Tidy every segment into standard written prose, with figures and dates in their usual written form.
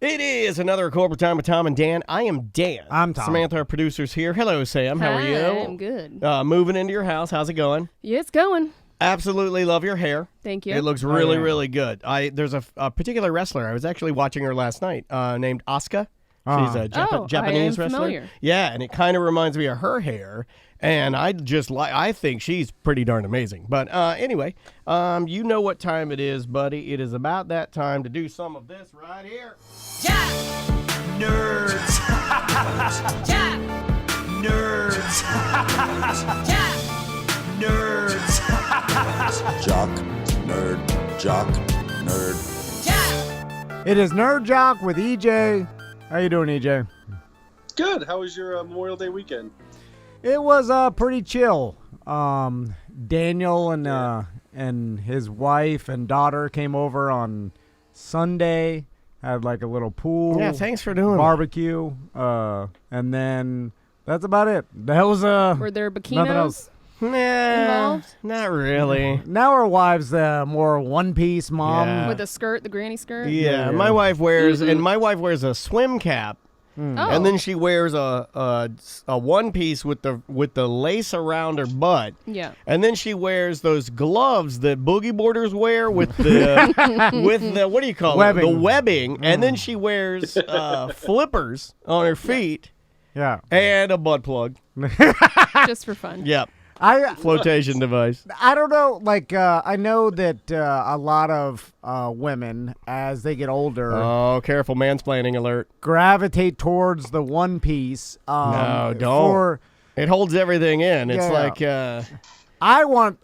It is another corporate time with Tom and Dan. I am Dan. I'm Tom. Samantha, our producer's here. Hello, Sam. How are you? I'm good. Moving into your house. How's it going? Yeah, it's going. Absolutely love your hair. Thank you. It looks really, really good. There's a particular wrestler. I was actually watching her last night named Asuka. She's a Japanese wrestler. Familiar. Yeah, and it kind of reminds me of her hair. And I think she's pretty darn amazing. But anyway, you know what time it is, buddy. It is about that time to do some of this right here. Yeah. Nerds. Yeah. Nerds. Yeah. Nerds. Jock, nerd, jock, nerd. Yeah. It is Nerd Jock with EJ. How you doing, EJ? Good. How was your Memorial Day weekend? It was pretty chill. Daniel and his wife and daughter came over on Sunday. Had like a little pool. Yeah, thanks for doing barbecue. And then that's about it. That was Were there nothing bikinos else. Nah, involved? not really. Now our wives more one piece mom. Yeah. With the skirt, the granny skirt? Yeah, my wife wears a swim cap. Oh. And then she wears a one piece with the lace around her butt. Yeah. And then she wears those gloves that boogie boarders wear with the what do you call Webbing. it? The webbing. And then she wears flippers on her feet. Yeah. And a butt plug. Just for fun. Yep. Flotation device. I don't know. Like, I know that a lot of women, as they get older, Oh, careful, mansplaining alert. gravitate towards the one piece. No, don't. It holds everything in. It's Yeah. like,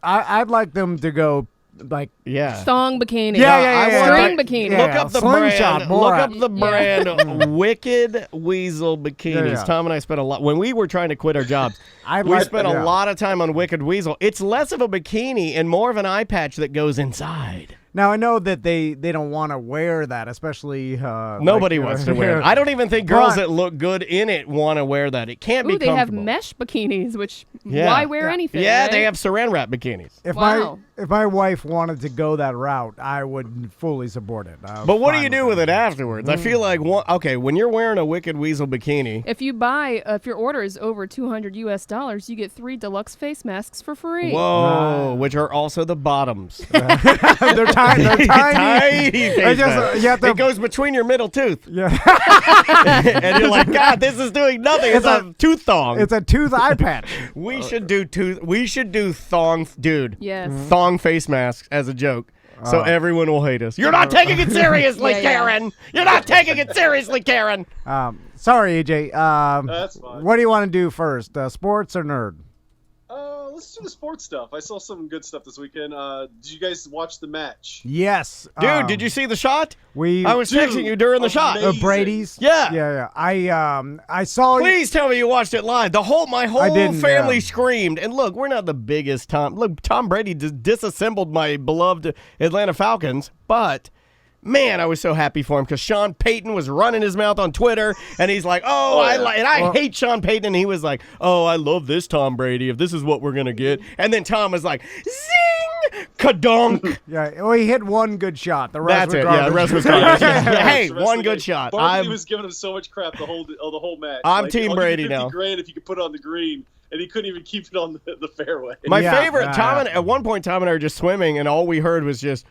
I'd like them to go like. yeah. Thong bikini. Yeah. String Like, bikini. yeah. Look up the Slingshot, brand. Look Borat. up the brand Wicked Weasel bikinis. Yeah. Tom and I spent a lot when we were trying to quit our jobs. We spent a lot of time on Wicked Weasel. It's less of a bikini and more of an eye patch that goes inside. Now I know that they don't want to wear that, especially Nobody wants to wear it. I don't even think girls that look good in it want to wear that. It can't be Ooh, they have comfortable. mesh bikinis, which Yeah. why wear anything? Yeah, right? they have saran wrap bikinis. Wow. If my wife wanted to go that route, I would fully support it. But what do you do with it afterwards? I feel like when you're wearing a Wicked Weasel bikini. If your order is over $200 US, you get 3 deluxe face masks for free. Whoa, which are also the bottoms. They're tiny. They're tiny. Tiny face mask. you have to- It goes between your middle tooth. Yeah. And you're like, God, this is doing nothing. It's a tooth thong. It's a tooth eye patch. We should do thong, dude. Yes. Thong face masks as a joke. So everyone will hate us. You're not taking it seriously, Yeah. Karen. You're not taking it seriously, Karen. Sorry, AJ. That's fine. What do you want to do first, sports or nerd? Let's do the sports stuff. I saw some good stuff this weekend. Did you guys watch the match? Yes, Dude, did you see the shot? I was Dude, texting you during the shot. amazing. Brady's? Yeah. Yeah. I saw. Please tell me you watched it live. My whole didn't, family screamed. And look, we're not the biggest Tom Brady disassembled my beloved Atlanta Falcons, but man, I was so happy for him because Sean Payton was running his mouth on Twitter, and he's like, I hate Sean Payton, and he was like, oh, I love this Tom Brady, if this is what we're going to get. And then Tom was like, zing, kadonk. Yeah, well, he hit one good shot. The rest That's was it. garbage. Yeah, the rest was garbage. Hey, The rest one of the good game. shot. Barkley was giving him so much crap the whole match. I'm Team I'll give you Brady 50 now. $50,000 if you could put it on the green, and he couldn't even keep it on the fairway. My Yeah, favorite, yeah. at one point, Tom and I were just swimming, and all we heard was just,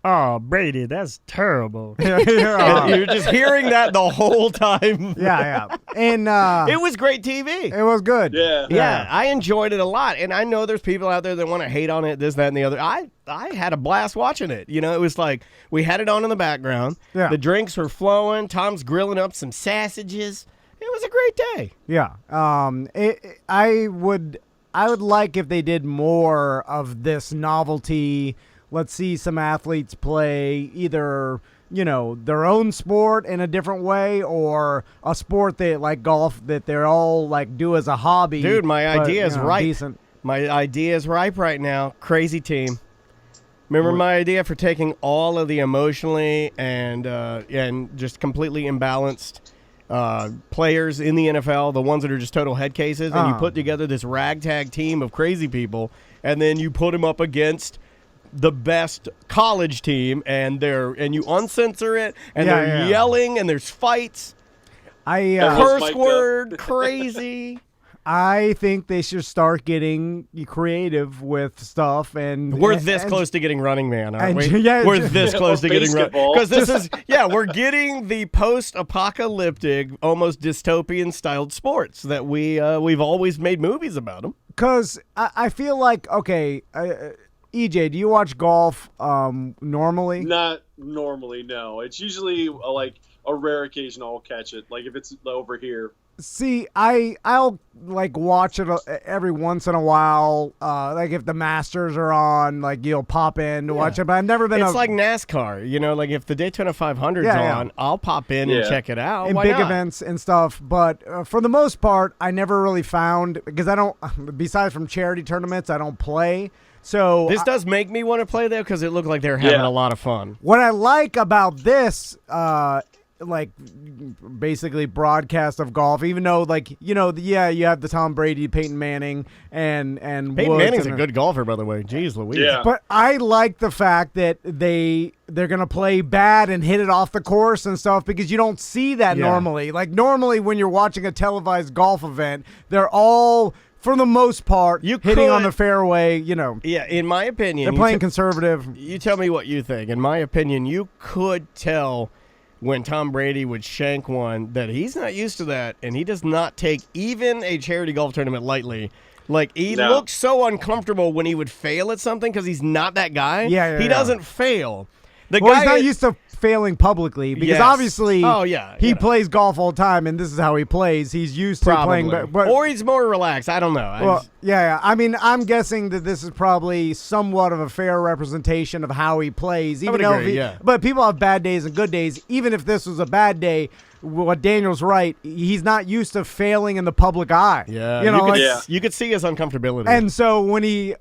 oh, Brady, that's terrible. You're just hearing that the whole time. Yeah. And It was great TV. it was good. Yeah. I enjoyed it a lot. And I know there's people out there that want to hate on it, this, that, and the other. I had a blast watching it. You know, it was like we had it on in the background. Yeah. The drinks were flowing. Tom's grilling up some sausages. It was a great day. Yeah. I would like if they did more of this novelty. Let's see some athletes play either, their own sport in a different way or a sport that like golf that they're all like do as a hobby. Dude, my idea is ripe. Decent. My idea is ripe right now. Crazy team. Remember my idea for taking all of the emotionally and just completely imbalanced players in the NFL, the ones that are just total head cases, and you put together this ragtag team of crazy people, and then you put them up against the best college team, and you uncensor it, and Yeah, they're yeah. yelling, and there's fights, was curse Mike word, crazy. I think they should start getting creative with stuff, and We're this and- close to getting Running Man, aren't and- we? yeah, We're just- this close to getting Basketball. because this is we're getting the post-apocalyptic, almost dystopian-styled sports that we've always made movies about them. Because I feel like, okay, EJ, do you watch golf normally? Not normally, no. It's usually like a rare occasion I'll catch it. Like if it's over here. See, I'll like watch it every once in a while. Like if the Masters are on, like you'll pop in to watch it. But I've never been. It's like NASCAR, like if the Daytona 500's Yeah. on, I'll pop in and check it out. in Why big not? events and stuff. But for the most part, I never really found, because I don't. Besides from charity tournaments, I don't play. So This does make me want to play though, because it looked like they're having Yeah. a lot of fun. what I like about this, like basically broadcast of golf, even though like you have the Tom Brady, Peyton Manning, and Peyton Woods Manning's a and- good golfer, by the way. Jeez Louise. Yeah. But I like the fact that they're gonna play bad and hit it off the course and stuff, because you don't see that Yeah. normally. Like normally when you're watching a televised golf event, they're all, for the most part, You hitting on could- the fairway. Yeah, in my opinion, They're playing conservative. You tell me what you think. In my opinion, you could tell when Tom Brady would shank one that he's not used to that, and he does not take even a charity golf tournament lightly. Like, he No. looks so uncomfortable when he would fail at something because he's not that guy. Yeah, he yeah. doesn't fail. The Well, guy he's not used to failing publicly, because Yes. obviously Oh, yeah, he you know. plays golf all the time, and this is how he plays. He's used to probably. playing, but Or he's more relaxed. I don't know. well, yeah. I mean, I'm guessing that this is probably somewhat of a fair representation of how he plays. Even would though agree, yeah. But people have bad days and good days. Even if this was a bad day, what Daniel's right, he's not used to failing in the public eye. yeah, you know, could, like, Yeah. you could see his uncomfortability. and so when he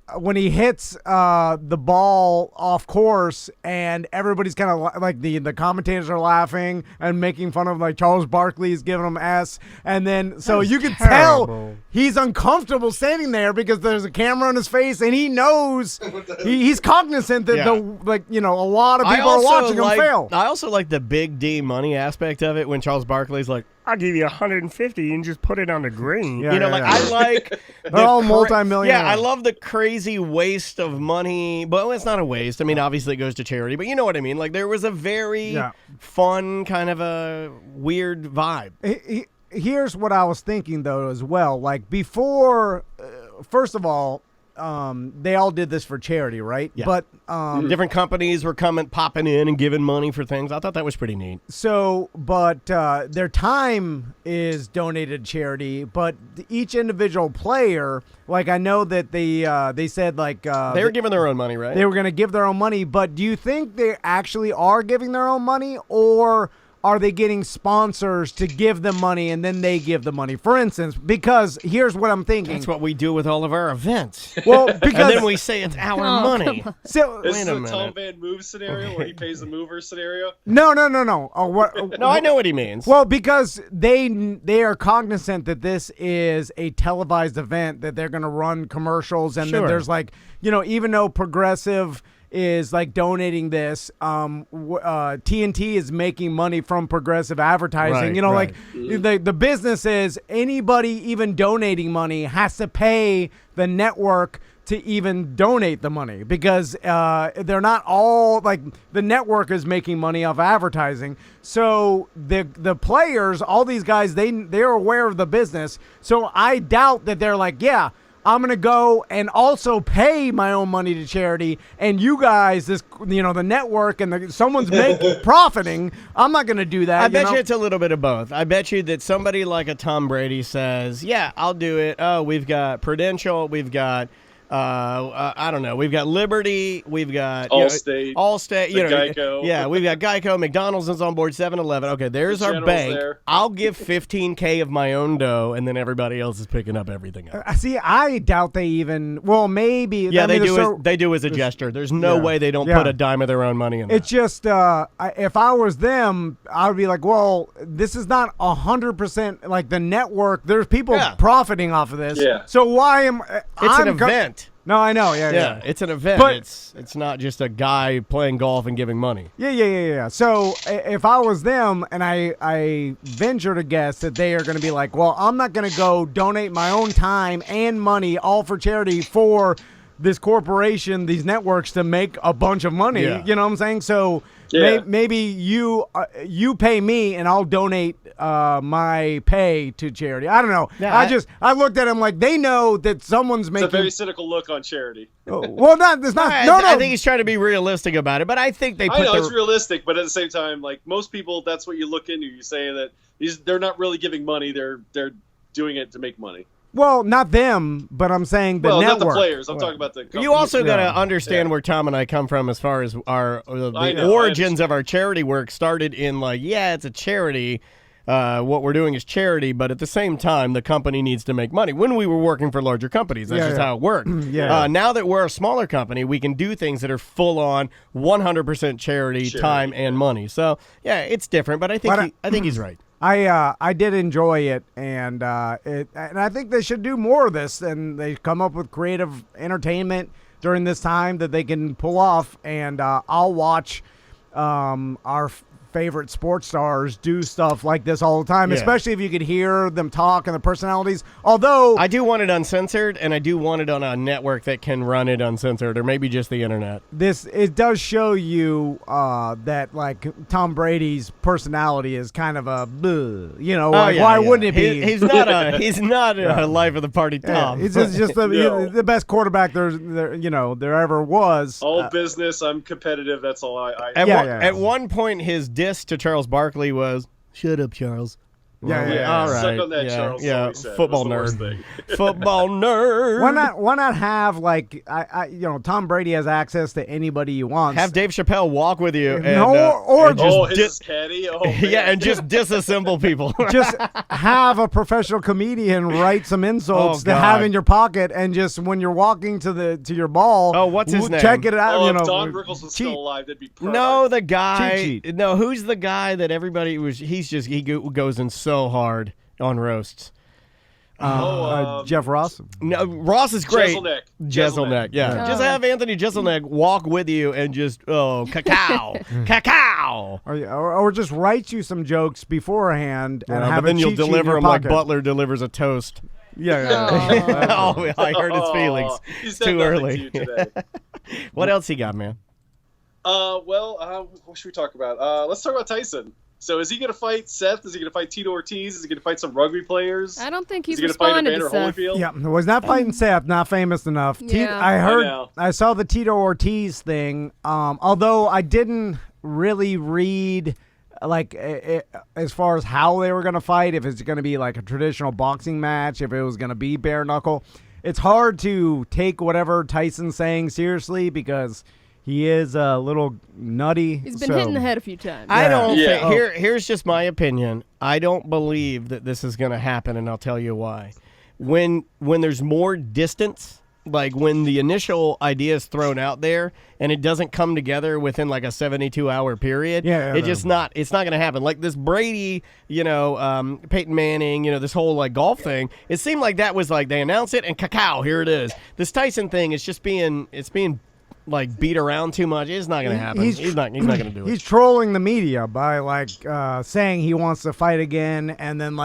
hits the ball off course, and everybody's kind of like the commentators are laughing and making fun of him, like Charles Barkley's giving him S, and then so you can tell terrible. he's uncomfortable standing there because there's a camera on his face, and he knows he's cognizant that Yeah. a lot of people are watching him fail. I also like the big D money aspect of it when Charles Barkley's like, I'll give you 150 and just put it on the green. Yeah, I like They're all multi-millionaires. Yeah, I love the crazy waste of money. But it's not a waste. I mean, obviously it goes to charity, but you know what I mean? Like, there was a very fun, kind of a weird vibe. Here's what I was thinking though as well. Like before, first of all, they all did this for charity, right? Yeah. But Different companies were popping in and giving money for things. I thought that was pretty neat. their time is donated to charity, but each individual player, like I know that they said like They were giving their own money, right? they were going to give their own money, but do you think they actually are giving their own money, or are they getting sponsors to give them money and then they give the money? For instance, because here's what I'm thinking. That's what we do with all of our events. Well, And because then we say it's our Oh, money. come on. so This Wait is a the minute. Tom Van Move scenario where he pays the mover scenario. no. Oh, what? No, I know what he means. Well, because they are cognizant that this is a televised event, that they're going to run commercials, and then Sure. there's like, even though Progressive is like donating this, TNT is making money from Progressive advertising. Right, Like the business is, anybody even donating money has to pay the network to even donate the money, because they're not all, like, the network is making money off advertising. So the players, all these guys, they're aware of the business. So I doubt that they're like, yeah, I'm going to go and also pay my own money to charity, and you guys, the network and someone's profiting. I'm not going to do that. I bet know? you it's a little bit of both. I bet you that somebody like a Tom Brady says, yeah, I'll do it. Oh, we've got Prudential. We've got, I don't know. We've got Liberty. We've got Allstate. Allstate. Geico. Yeah, we've got Geico. McDonald's is on board. 7-Eleven. Okay, there's The our General's bank. there. I'll give $15K of my own dough, and then everybody else is picking up everything else. See, I doubt they even. Well, maybe. Yeah, I mean, they do as a gesture. There's no Yeah. way they don't Yeah. put a dime of their own money in that. It's just, if I was them, I would be like, well, this is not 100% like the network. There's people Yeah. profiting off of this. Yeah. So why am It's an event. No, I know. Yeah, Yeah. it's an event. But- It's not just a guy playing golf and giving money. Yeah. So if I was them, and I venture to guess that they are going to be like, well, I'm not going to go donate my own time and money all for charity for this corporation, these networks to make a bunch of money. Yeah. You know what I'm saying? So maybe you pay me and I'll donate my pay to charity. I don't know. Yeah, I looked at them like they know that someone's It's making. a very cynical look on charity. Well, not. It's not. No. I think he's trying to be realistic about it, but I think they put I know it's realistic, but at the same time, like most people, that's what you look into. You say that they're not really giving money; they're doing it to make money. Well, not them, but I'm saying the network. Not the players. I'm talking about the company. You also got to understand where Tom and I come from as far as the origins of our charity work started in it's a charity. What we're doing is charity, but at the same time, the company needs to make money. When we were working for larger companies, that's just how it worked. Now that we're a smaller company, we can do things that are full on 100% charity, time, and money. So, yeah, it's different, but I think he's right. I did enjoy it, and I think they should do more of this, and they come up with creative entertainment during this time that they can pull off, and I'll watch our favorite sports stars do stuff like this all the time, especially if you could hear them talk and the personalities. Although I do want it uncensored, and I do want it on a network that can run it uncensored, or maybe just the internet. it does show you that like Tom Brady's personality is kind of a why wouldn't it be? He's not a life of the party Tom. He's just the best quarterback there ever was. All business. I'm competitive. That's all I At one point, his diss to Charles Barkley was, "Shut up, Charles." Yeah. All right. Suck on that, Charles. Yeah. Said. Football That's the nerd. worst Football nerd. Why not have Tom Brady has access to anybody he wants. Have Dave Chappelle walk with you. And, or just his caddy. Oh, man. yeah, and just disassemble people. just have a professional comedian write some insults to have in your pocket, and just when you're walking to your ball, what's his name? Check it out. If Don Rickles was still alive, that'd be perfect. No, the guy. Cheat. No, who's the guy that everybody was? He goes in so hard on roasts. Jeff Ross. No, Ross is great. Jeselnik. Yeah. Just have Anthony Jeselnik walk with you and just cacao, cacao. Or just write you some jokes beforehand and have but then a you'll cheat sheet in deliver your them like pocket. Butler delivers a toast. Yeah. Oh, I hurt his feelings. He said Too nothing early. to you today. What else he got, man? What should we talk about? Let's talk about Tyson. So is he going to fight Seth? Is he going to fight Tito Ortiz? Is he going to fight some rugby players? I don't think he's Is he going to fight responded Evander to Seth. Holyfield? Yeah, was not fighting Seth, not famous enough. Yeah. I saw the Tito Ortiz thing, although I didn't really read as far as how they were going to fight, if it's going to be like a traditional boxing match, if it was going to be bare knuckle. It's hard to take whatever Tyson's saying seriously because he is a little nutty. He's been hit in the head a few times. I don't Yeah. think, here's just my opinion. I don't believe that this is going to happen, and I'll tell you why. When there's more distance, like when the initial idea is thrown out there and it doesn't come together within like a 72-hour period, it's not going to happen. Like this Brady, Peyton Manning, this whole like golf thing, it seemed like that was like they announce it and cacao, here it is. This Tyson thing is just being like beat around too much. It's not going to happen. He's not going to do it. He's trolling the media by saying he wants to fight again, and then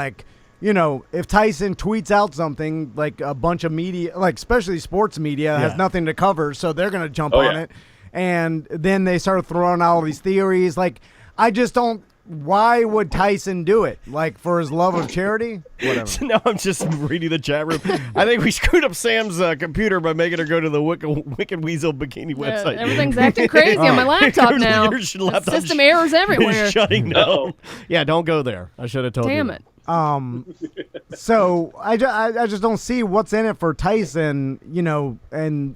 if Tyson tweets out something, like a bunch of media, like especially sports media, has nothing to cover, so they're going to jump on it, and then they start throwing out all these theories. Like, I just don't. Why would Tyson do it? Like, for his love of charity? Whatever. No, I'm just reading the chat room. I think we screwed up Sam's computer by making her go to the Wicked Weasel Bikini website. Everything's acting crazy on my laptop now. Your laptop System errors everywhere. is shutting down. Yeah, don't go there. I should have told you. Damn it. So I just don't see what's in it for Tyson, and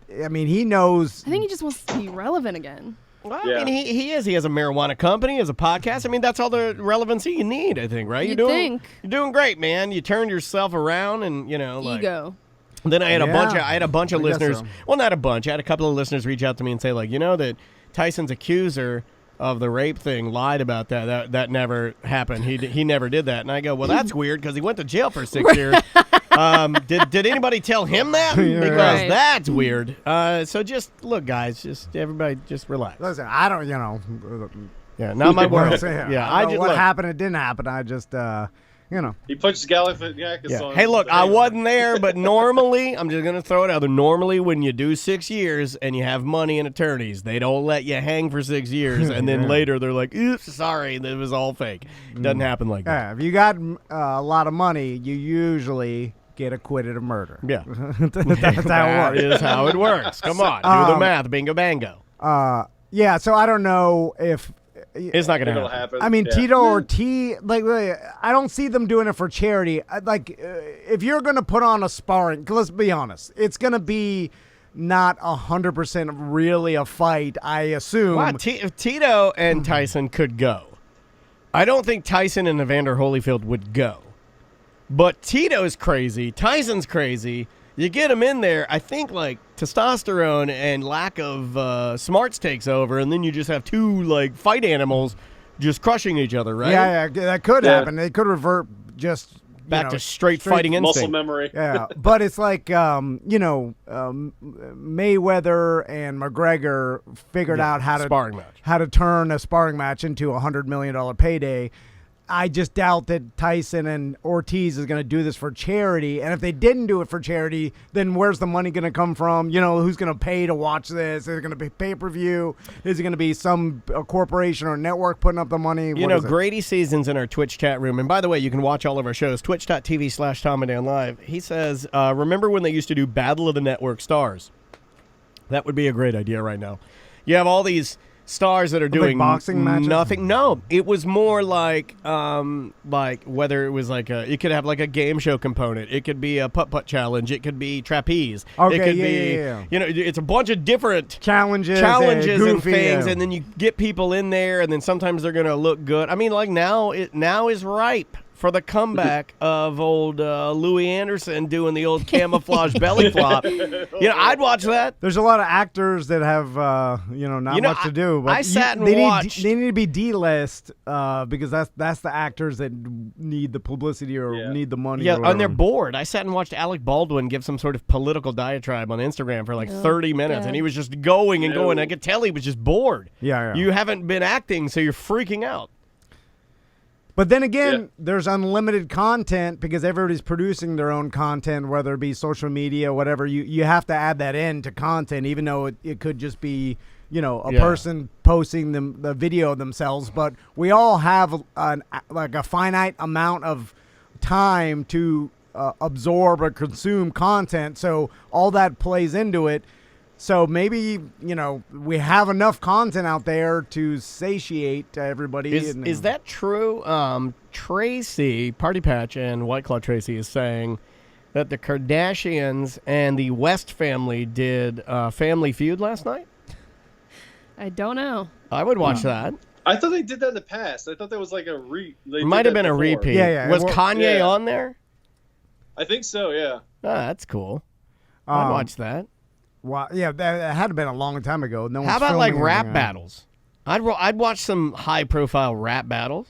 he knows. I think he just wants to be relevant again. Well, I mean, he is. He has a marijuana company, he has a podcast. I mean, that's all the relevancy you need, I think, right? You'd You're think. doing great, man. You turned yourself around and, Ego. Then I had a bunch of I guess listeners. so. Well, not a bunch. I had a couple of listeners reach out to me and say, that Tyson's accuser of the rape thing lied about that. That never happened. He never did that. And I go, well, that's weird because he went to jail for 6 years. Did anybody tell him that? Because Right. that's weird. So just look, guys. Just everybody, just relax. Listen, I don't, Yeah, not my world. Yeah, Yeah, I I don't know just what look. happened. It didn't happen. I just, He punched Galifianakis Yeah. on. Hey, look, I wasn't there, but normally, I'm just going to throw it out there. Normally, when you do 6 years and you have money and attorneys, they don't let you hang for 6 years. And then later, they're like, oops, sorry, that was all fake. Doesn't happen like that. yeah, if you got a lot of money, you usually get acquitted of murder. Yeah. That's how it That works. is how it works. Come on, do the math. Bingo, bango. Yeah, so I don't know if. It's not going to It'll happen. happen. I mean, Yeah. Tito Ortiz, I don't see them doing it for charity. If you're going to put on a sparring, let's be honest, it's going to be not 100% really a fight, I assume. Wow, Tito and Tyson could go. I don't think Tyson and Evander Holyfield would go. But Tito's crazy. Tyson's crazy. You get him in there, I think like testosterone and lack of smarts takes over, and then you just have two like fight animals just crushing each other, right? Yeah, that could Yeah. happen. They could revert just Back to straight fighting muscle instinct. memory. Yeah, but it's like Mayweather and McGregor figured out how to sparring match. how to turn a sparring match into a $100 million payday. I just doubt that Tyson and Ortiz is going to do this for charity. And if they didn't do it for charity, then where's the money going to come from? Who's going to pay to watch this? Is it going to be pay-per-view? Is it going to be some corporation or network putting up the money? What is it? Grady Season's in our Twitch chat room. And by the way, you can watch all of our shows, twitch.tv/TomandDanLive. He says, remember when they used to do Battle of the Network Stars? That would be a great idea right now. You have all these stars that are doing boxing matches? nothing. No, it was more like whether it was like it could have like a game show component. It could be a putt-putt challenge. It could be trapeze. Okay, it could yeah. be, it's a bunch of different Challenges and goofy, things, yeah. and then you get people in there, and then sometimes they're going to look good. I mean, like now is ripe for the comeback of old Louis Anderson doing the old camouflage belly flop. I'd watch that. There's a lot of actors that have, not much to do. But I sat and they watched. They need to be D-list because that's the actors that need the publicity or need the money. Yeah, or and they're whatever. bored. I sat and watched Alec Baldwin give some sort of political diatribe on Instagram for like 30 minutes, and he was just going and going. I could tell he was just bored. Yeah. You haven't been acting, so you're freaking out. But then again, there's unlimited content because everybody's producing their own content, whether it be social media, whatever. You have to add that in to content, even though it could just be, a person posting the video of themselves. But we all have a finite amount of time to absorb or consume content. So all that plays into it. So maybe, we have enough content out there to satiate everybody. Is that true? Tracy, Party Patch, and White Claw Tracy is saying that the Kardashians and the West family did Family Feud last night? I don't know. I would watch that. I thought they did that in the past. I thought that was like It might have been a repeat. Yeah. Was Kanye on there? I think so, yeah. Oh, that's cool. I'd watch that. Well, yeah, that had been a long time ago. No one's How about like filming rap anything. battles? I'd watch some high-profile rap battles.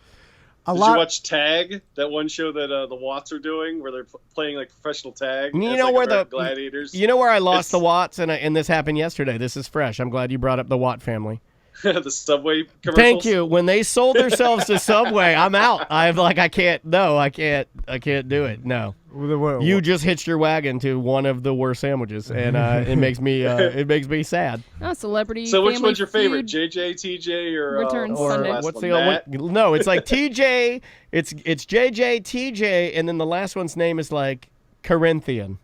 A Did lot. you watch Tag, that one show that the Watts are doing, where they're playing like professional tag? You as, know like, where the American gladiators? You know where I lost It's- the Watts, and this happened yesterday. This is fresh. I'm glad you brought up the Watt family. the Subway commercials. Thank you. When they sold themselves to Subway, I'm out. I can't do it. No. You just hitched your wagon to one of the worst sandwiches, and it makes me sad. Oh, celebrity. So which Family one's your favorite, Feud. JJ, TJ, or Returns or Sunday. last What's one, the Matt? no? It's like TJ. It's JJ TJ, and then the last one's name is like Corinthian.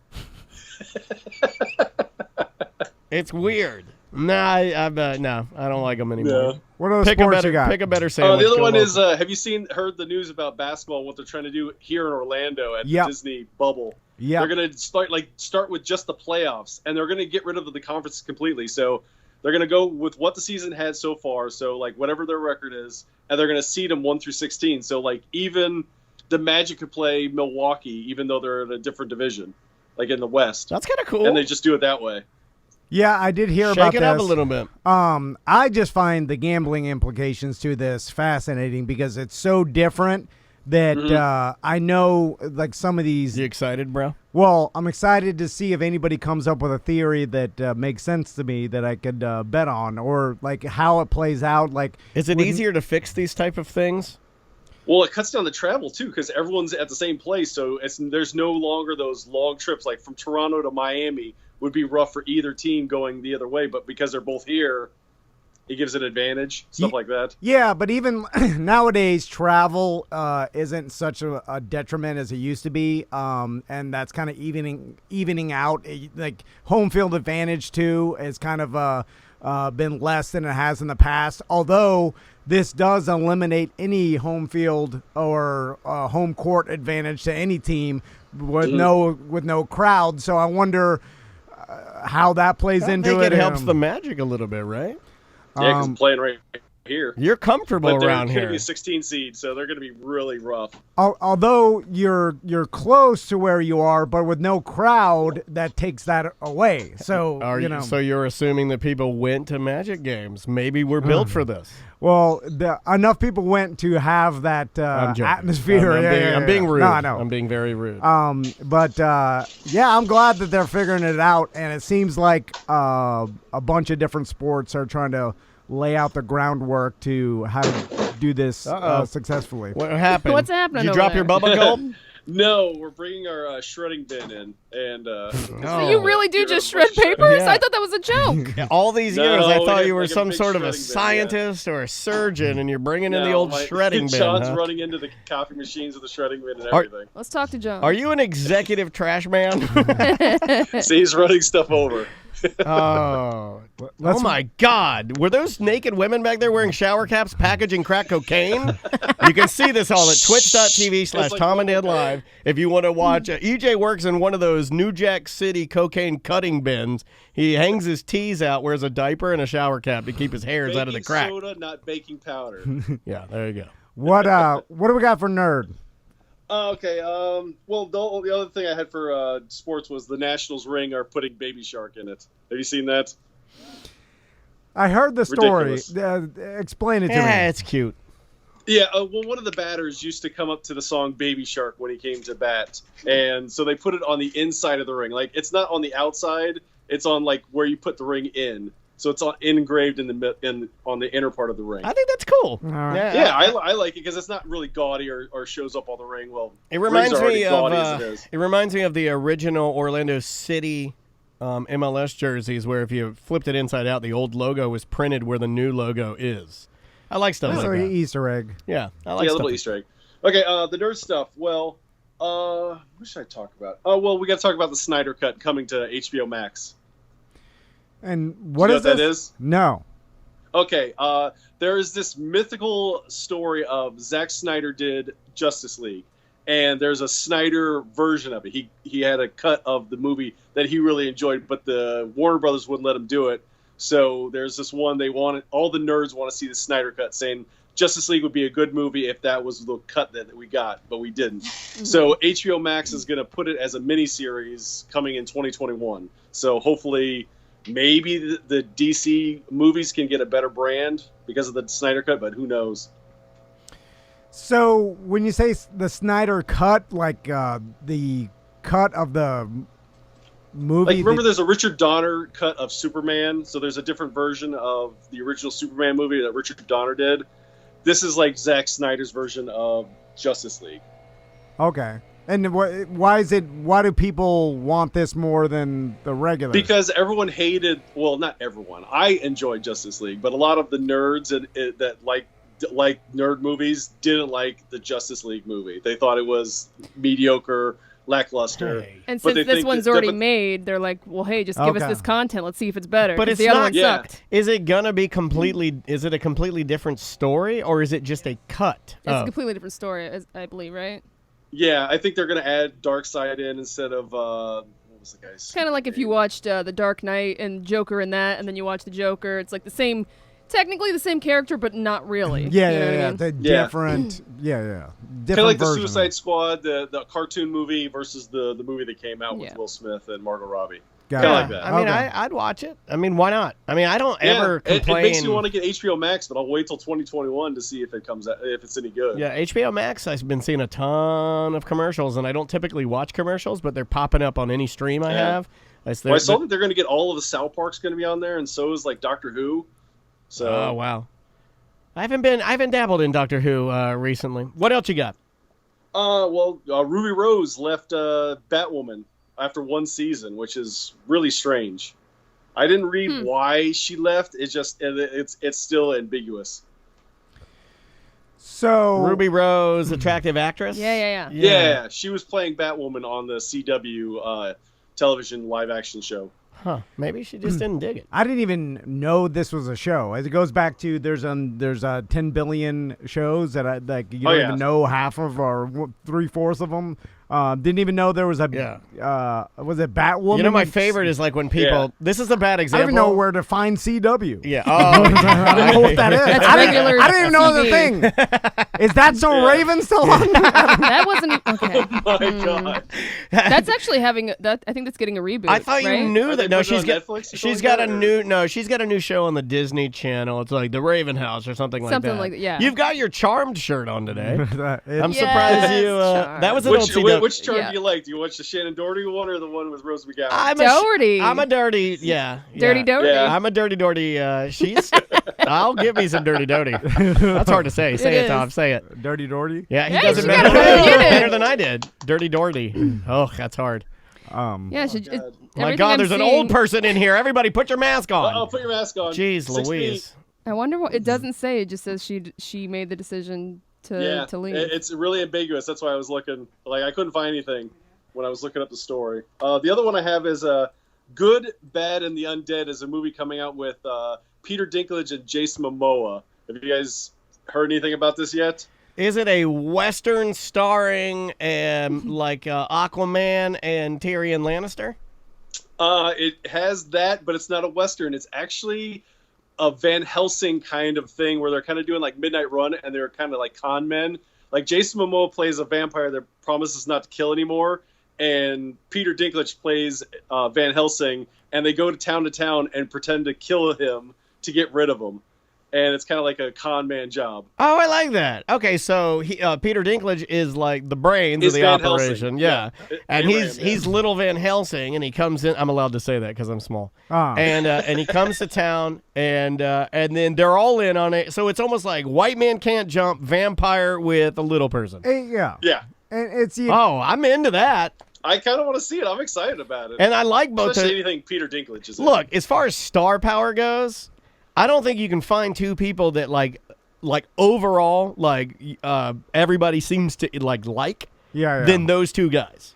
It's weird. No, I don't like them anymore. Yeah. What other Pick a sports you got? better sandwich. The other Go one local. is, have you heard the news about basketball? What they're trying to do here in Orlando at Yep. the Disney bubble? Yeah. They're gonna start with just the playoffs, and they're gonna get rid of the conference completely. So they're gonna go with what the season had so far. So like whatever their record is, and they're gonna seed them 1 through 16. So like even the Magic could play Milwaukee, even though they're in a different division, like in the West, That's kind of cool. and they just do it that way. Yeah, I did hear Shake about it this. up a little bit. I just find the gambling implications to this fascinating because it's so different that I know like some of these. You excited, bro? Well, I'm excited to see if anybody comes up with a theory that makes sense to me that I could bet on, or like how it plays out. Like, Is it with- easier to fix these type of things? Well, it cuts down the travel too because everyone's at the same place, so there's no longer those long trips. Like from Toronto to Miami would be rough for either team going the other way, but because they're both here, it gives an advantage. Stuff like that. Yeah, but even nowadays, travel isn't such a detriment as it used to be, and that's kind of evening out. Like home field advantage too is kind of been less than it has in the past. Although this does eliminate any home field or home court advantage to any team with no crowd. So I wonder how that plays I into think it. it helps the Magic a little bit, right? Yeah, because I'm playing right here. You're comfortable But they're around going to here. be a 16 seed, so they're going to be really rough. Although you're close to where you are, but with no crowd, that takes that away. So So you're assuming that people went to Magic games? Maybe we're built for this. well, enough people went to have that I'm joking. atmosphere. I'm being rude. No, I know. I'm being very rude. But yeah, I'm glad that they're figuring it out, and it seems like a bunch of different sports are trying to lay out the groundwork to how to do this successfully. What happened? What's happening Did you over drop there? your bubble gulp? No, we're bringing our shredding bin in, and So you really do just shred papers? Yeah. I thought that was a joke. Yeah, all these No, years, I we thought got you were like a some big sort of a shredding bin, scientist or a surgeon, and you're bringing in the No, old shredding bin. John's huh? running into the coffee machines with the shredding bin and Are- everything. Let's talk to John. Are you an executive trash man? See, he's running stuff over. Oh my God! Were those naked women back there wearing shower caps, packaging crack cocaine? You can see this all at twitch.tv/Tom and Dad Live. If you want to watch, EJ works in one of those New Jack City cocaine cutting bins. He hangs his tees out, wears a diaper and a shower cap to keep his hairs out of the crack. Baking soda, not baking powder. Yeah, there you go. What do we got for nerd? Okay. Well, the other thing I had for sports was the Nationals ring are putting Baby Shark in it. Have you seen that? I heard the story. Ridiculous. Explain it to Yeah, me. it's cute. Yeah. Well, one of the batters used to come up to the song Baby Shark when he came to bat, and so they put it on the inside of the ring. Like it's not on the outside; it's on like where you put the ring in. So it's engraved on the inner part of the ring. I think that's cool. All right. Yeah, I like it because it's not really gaudy or shows up on the ring. Well, It reminds rings are already me of gaudy as it is. it reminds me of the original Orlando City MLS jerseys, where if you flipped it inside out, the old logo was printed where the new logo is. I like stuff So like that. Easter egg. Yeah, I like Yeah, a stuff. little Easter egg. Okay, the nerd stuff. Well, what should I talk about? Oh, well, we got to talk about the Snyder Cut coming to HBO Max. And Do what you know is what that this? is? No. Okay, there is this mythical story of Zack Snyder did Justice League, and there's a Snyder version of it. He had a cut of the movie that he really enjoyed, but the Warner Brothers wouldn't let him do it. So there's this one all the nerds want to see the Snyder Cut, saying Justice League would be a good movie if that was the cut that we got, but we didn't. So HBO Max is going to put it as a miniseries coming in 2021. So hopefully, maybe the DC movies can get a better brand because of the Snyder Cut, but who knows? So when you say the Snyder cut, like the cut of the movie, Like, remember there's a Richard Donner cut of Superman, so there's a different version of the original Superman movie that Richard Donner did. This is like Zack Snyder's version of Justice League. okay. And why do people want this more than the regular? Because everyone hated, well, not everyone. I enjoyed Justice League, but a lot of the nerds that like nerd movies didn't like the Justice League movie. They thought it was mediocre, lackluster. Hey. And But since they this think one's that- already but- made, they're like, well, hey, just give us Okay. this content. Let's see if it's better. But 'Cause it's the other not- one Yeah. sucked. Is it gonna be completely? Is it a completely different story, or is it just a cut? It's a completely different story, I believe, right? Yeah, I think they're going to add Darkseid in instead of what was the guy's? It's kind of like if you watched The Dark Knight and Joker in that, and then you watch the Joker. It's like the same, technically the same character, but not really. yeah, You know what I yeah, mean? the Yeah. different, yeah. Kind of Different like the version. Suicide Squad, the cartoon movie versus the movie that came out with Yeah. Will Smith and Margot Robbie. Got Kinda it. like that. I mean, Okay. I'd watch it. I mean, why not? I mean, I don't Yeah, ever it complain. makes me want to get HBO Max, but I'll wait till 2021 to see if it comes out, if it's any good. Yeah, HBO Max, I've been seeing a ton of commercials, and I don't typically watch commercials, but they're popping up on any stream I Yeah. have. Well, I saw that they're going to get all of the South Park's going to be on there, and so is like Doctor Who. So Oh, wow. I haven't dabbled in Doctor Who recently. What else you got? Ruby Rose left Batwoman after one season, which is really strange. I didn't read why she left. It's still ambiguous. So Ruby Rose, attractive actress? Yeah. Yeah, she was playing Batwoman on the CW television live action show. Huh. Maybe she just didn't dig it. I didn't even know this was a show. As it goes back to there's 10 billion shows that you don't even know half of or 3/4 of them. Didn't even know there was a was it Batwoman? You know, my favorite is like when people. Yeah. This is a bad I example. don't even know where to find CW. Yeah. Oh, I don't know what that is. That's I regular didn't even know the TV. thing. Is that so Raven still on? That wasn't okay. Oh my god! That's actually having that. I think that's getting a reboot. I thought right? you knew Are that. they No, putting it she's on got. Netflix or She's something got like a that, new. No, she's got a new show on the Disney Channel. It's like the Raven House or something like that. Something like that, yeah. You've got your Charmed shirt on today. I'm It- surprised you. Charmed. That was an old Which CW. chart Yeah. do you like? Do you watch the Shannon Doherty one or the one with Rose McGowan? Doherty. I'm a dirty. Yeah. Dirty Doherty. Yeah. I'm a dirty Doherty. She's. I'll give me some dirty Doherty. That's hard to say. Say it, is. Tom. Say it. Dirty Doherty. Yeah, he Hey, does it she better, got it right. You did. better than I did. Dirty Doherty. Oh, that's hard. Yeah. God. My God, there's an old person in here. Everybody, put your mask on. Oh, put your mask on. Jeez, 6 Louise. feet. I wonder what it doesn't say. It just says she made the decision to leave. It's really ambiguous. That's why I was looking. Like I couldn't find anything when I was looking up the story. The other one I have is Good, Bad, and the Undead is a movie coming out with Peter Dinklage and Jason Momoa. Have you guys heard anything about this yet? Is it a Western starring like Aquaman and Tyrion Lannister? It has that, but it's not a Western. It's actually a Van Helsing kind of thing where they're kind of doing like Midnight Run and they're kind of like con men. Like Jason Momoa plays a vampire that promises not to kill anymore, and Peter Dinklage plays Van Helsing, and they go to town and pretend to kill him to get rid of him. And it's kind of like a con man job. Oh, I like that. Okay, so Peter Dinklage is like the brains He's of the Van operation. Helsing. Yeah. Yeah. And Abraham, he's little Van Helsing, and he comes in. I'm allowed to say that because I'm small. Ah. And he comes to town, and then they're all in on it. So it's almost like white man can't jump, vampire with a little person. Yeah. Yeah. And it's Oh, I'm into that. I kind of want to see it. I'm excited about it. And I like both. Especially anything Peter Dinklage is in. Look, as far as star power goes, I don't think you can find two people that like overall everybody seems to like yeah. than those two guys.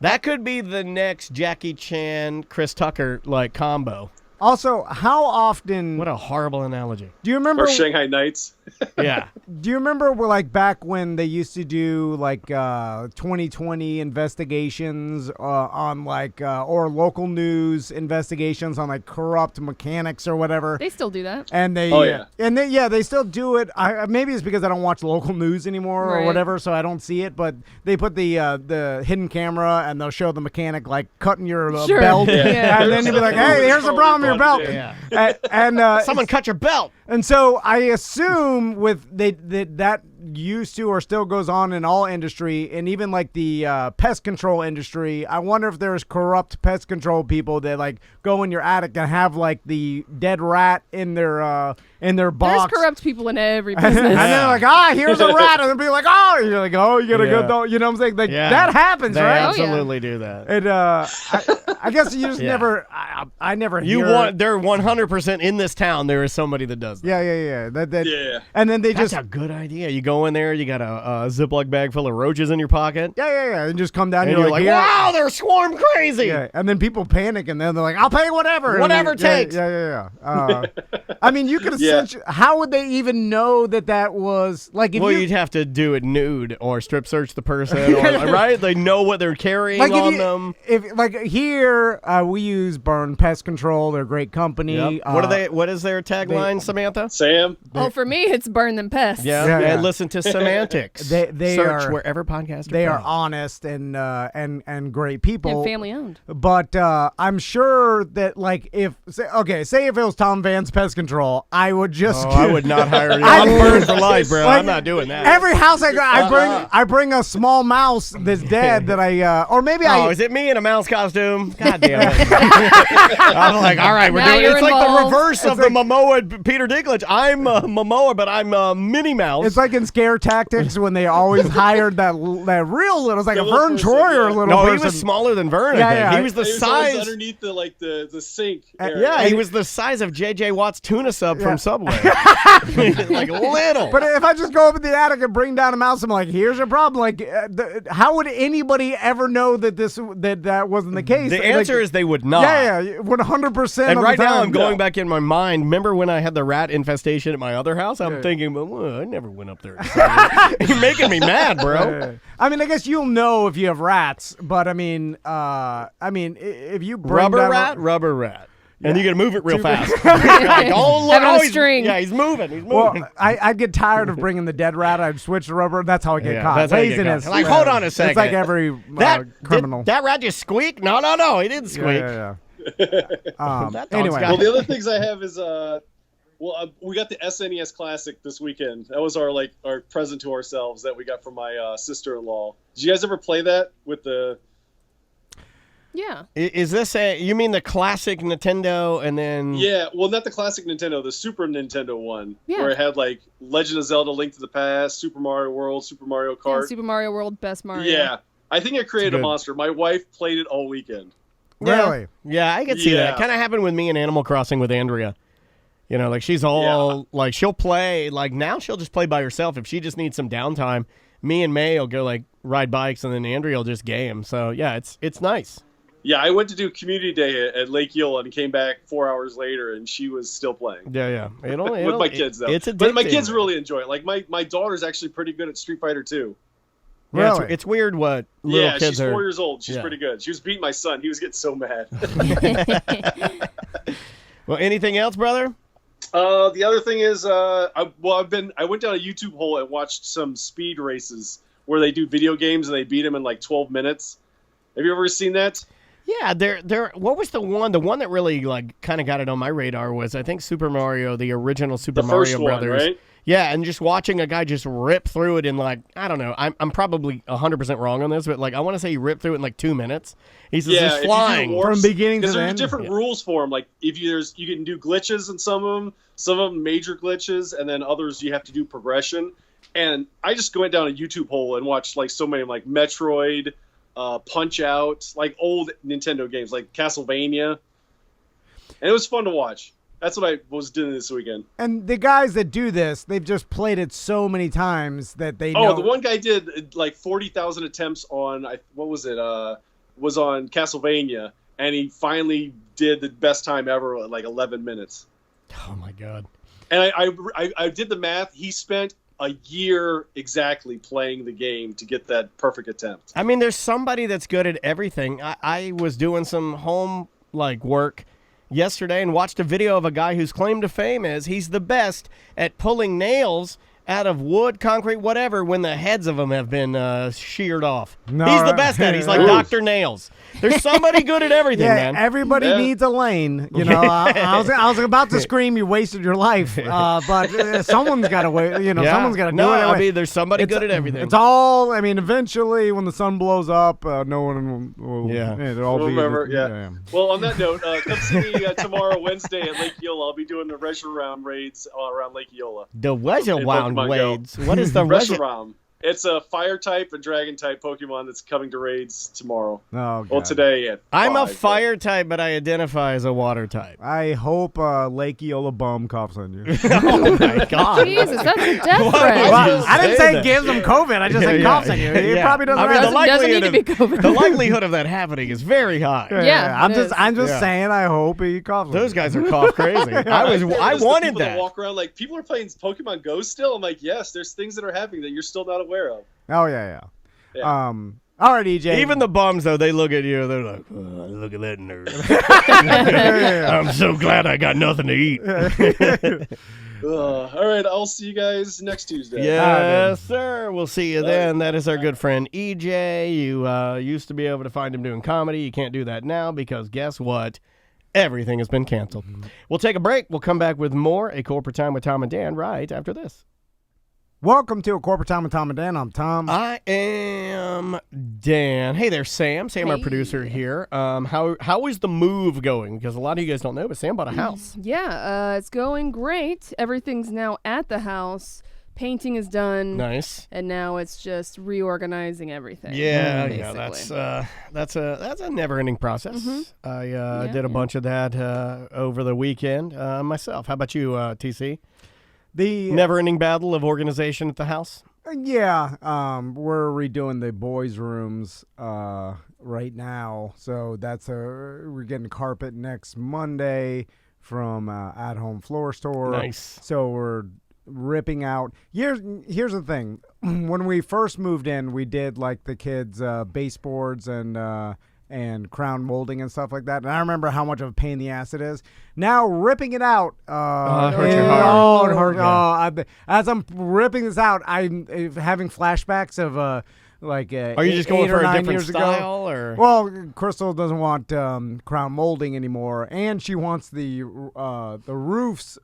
That could be the next Jackie Chan, Chris Tucker like combo. Also, how often What a horrible analogy. do you remember? Or Shanghai Nights. Yeah. Do you remember like back when they used to do like 2020 investigations on like or local news investigations on like corrupt mechanics or whatever? They still do that. And they, Oh, yeah. they still do it. Maybe it's because I don't watch local news anymore or Right. whatever, so I don't see it. But they put the hidden camera and they'll show the mechanic like cutting your Sure. belt, Yeah. and then you'll be like, "Hey, here's the problem with your belt." Yeah. And Someone cut your belt. and so I assume with that used to or still goes on in all industry, and even like the pest control industry. I wonder if there's corrupt pest control people that like go in your attic and have like the dead rat in their There's box. corrupt people in every And business. they're like, here's a rat, and they'll be like, you're like, you gotta Yeah. go, don't, you know what I'm saying? Like Yeah. that happens, They right? absolutely do that. And I guess you just Yeah. never, I never. You hear, want they're 100% in this town. There is somebody that does that. Yeah. That, Yeah. And then they That's just a good idea. You go in there, you got a Ziploc bag full of roaches in your pocket, Yeah, and just come down. and you're like, "Here." wow, they're swarm crazy. Yeah, and then people panic, and then they're like, "I'll pay whatever." And Whatever then- takes. Yeah. I mean, you could Yeah. essentially. How would they even know that was like? If Well, you, you'd have to do it nude or strip search the person, or, right? They know what they're carrying like on if them. If like here, we use Burn Pest Control. They're a great company. Yep. What is their tagline, Samantha? Sam. Oh, for me, it's burn them pests. Yeah. Yeah. Listen, listen to Semantics. They Search are wherever podcasts. They are found. honest and great people. And family owned. But I'm sure that like say if it was Tom Van's Pest Control, I would just. I would not hire you. I I'm would- burned for life, bro. Like, I'm not doing that. Every house I go, I bring a small mouse that's dead that I or maybe Oh, I. is it me in a mouse costume? God damn it. I'm like, all right, we're Now doing you're it's like the involved. reverse of the Momoa and Peter Dinklage. I'm Momoa, but I'm Minnie Mouse. It's like in Scare Tactics when they always hired that real little. It's like a little Vern person, Troyer yeah. little no, person. he was smaller than Vern, Yeah, I think. yeah. He was the He was always size. underneath the sink. Yeah, area. he was the size of J.J. Watt's tuna sub from Subway. Like little. But if I just go up in the attic and bring down a mouse, I'm like, here's your problem. Like, how would anybody ever know that that wasn't the case? the answer is they would not. Yeah, 100%. And of right the now, time. I'm going back in my mind. Remember when I had the rat infestation at my other house? I'm thinking, well, I never went up there. You're making me mad, bro. I mean, I guess you'll know if you have rats, but I mean, if you bring Rubber down rat. And you got to move it real fast. Like, oh, look, Have it on a he's- string. Yeah, he's moving. Well, I'd get tired of bringing the dead rat. I'd switch to rubber. That's how I get Yeah, caught. that's how you get Laziness. caught. Like, hold on a It's second. like every criminal. That rat just squeaked? No, he didn't squeak. Yeah. That dog's Anyway, got- Well, the other things I have is we got the SNES Classic this weekend. That was our present to ourselves that we got from my sister-in-law. Did you guys ever play that with the? Yeah. Is this you mean the classic Nintendo and then? Yeah, well, not the classic Nintendo, the Super Nintendo one, Yeah. where it had like Legend of Zelda: Link to the Past, Super Mario World, Super Mario Yeah, Kart. Super Mario World, best Mario. Yeah, I think I created a good. monster. My wife played it all weekend. really. Yeah, I could see that. Yeah. Kind of happened with me in Animal Crossing with Andrea. You know, like she's all like she'll play like now she'll just play by herself if she just needs some downtime. Me and May will go like ride bikes and then Andrea will just game. So yeah, it's nice. Yeah, I went to do community day at Lake Eola and came back 4 hours later, and she was still playing. Yeah. With my kids, though. It's but my addicting. kids really enjoy it. Like, my daughter's actually pretty good at Street Fighter 2. Yeah, Really? it's weird what little Yeah, kids she's are. 4 years old. She's Yeah. pretty good. She was beating my son. He was getting so mad. Well, anything else, brother? The other thing is, I went down a YouTube hole and watched some speed races where they do video games and they beat them in like 12 minutes. Have you ever seen that? Yeah, there. What was the one? The one that really like kind of got it on my radar was I think Super Mario, the original Super The Mario first one, Brothers. right? Yeah, and just watching a guy just rip through it in like I don't know. I'm probably 100% wrong on this, but like I want to say he ripped through it in like 2 minutes. He's Yeah, if just you do flying. warp- From beginning to Because the there's end. different rules for them. Like if you can do glitches in some of them major glitches, and then others you have to do progression. And I just went down a YouTube hole and watched like so many like Metroid, Punch Out, like old Nintendo games like Castlevania, and it was fun to watch. That's what I was doing this weekend. And the guys that do this, they've just played it so many times that they know. Oh, the one guy did like 40,000 attempts on what was it? Was on Castlevania, and he finally did the best time ever at like 11 minutes. Oh my god. And I did the math. He spent a year exactly playing the game to get that perfect attempt. I mean, there's somebody that's good at everything. I was doing some home like work yesterday and watched a video of a guy whose claim to fame is he's the best at pulling nails out of wood, concrete, whatever, when the heads of them have been sheared off. No, He's the right. best at it. He's like Oof. Dr. Nails. There's somebody good at everything, Yeah, man. everybody Yeah. needs a lane. You know, I was about to scream, "You wasted your life," but someone's got to wait. You know, Yeah. someone's got to do No, it. I mean, there's somebody It's- good at everything. It's all. I mean, eventually, when the sun blows up, no one will. Yeah. It'll all be. Remember, yeah. Well, on that note, come see me tomorrow, Wednesday at Lake Eola. I'll be doing the Reshiram raids around Lake Eola. The Weather In Wound Pokemon Go. Wades. What is the Reshiram? Reshiram. It's a fire type and dragon type Pokemon that's coming to raids tomorrow. Oh, God. Well, today at I'm a 5, fire type, but I identify as a water type. I hope Lake Eola bum coughs on you. Oh my god. Jesus, that's a death Why threat. would you Well, I didn't say say that? gives him COVID. I just said coughs on you. He Yeah. probably doesn't. I mean, have- the Doesn't need to likelihood be of- COVID. the likelihood of that happening is very high. Yeah, I'm it just. is. I'm just Yeah. saying. I hope he coughs. on Those you. guys are cough crazy. I There's the wanted people that. walk around like people are playing Pokemon Go still. I'm like, yes, there's things that are happening that you're still not aware of. Oh yeah. Yeah. All right, EJ. Even the bums though, they look at you. They're like, oh, "Look at that nerd." I'm so glad I got nothing to eat. All right, I'll see you guys next Tuesday. Yes, sir. We'll see you then. That is our good friend EJ. You used to be able to find him doing comedy. You can't do that now because guess what? Everything has been canceled. We'll take a break. We'll come back with more A Corporate Time with Tom and Dan right after this. Welcome to A Corporate Time with Tom and Dan. I'm Tom. I am Dan. Hey there, Sam. Sam, our Hey. producer here. How is the move going? Because a lot of you guys don't know, but Sam bought a house. Yeah, it's going great. Everything's now at the house. Painting is done. Nice. And now it's just reorganizing everything. Yeah, basically. that's a never-ending process. I did a yeah. bunch of that over the weekend myself. How about you, TC? The Never-ending battle of organization at the house. Yeah, we're redoing the boys' rooms right now, so we're getting carpet next Monday from At Home Floor Store. Nice. So we're ripping out. Here's the thing: when we first moved in, we did like the kids' baseboards and crown molding and stuff like that. And I remember how much of a pain in the ass it is. Now ripping it out, it hurts your heart. Oh, it hurts. Yeah. As I'm ripping this out, I'm having flashbacks of Are you just going 8 for or a 9 different years ago. style, or? Well, Crystal doesn't want crown molding anymore, and she wants the roofs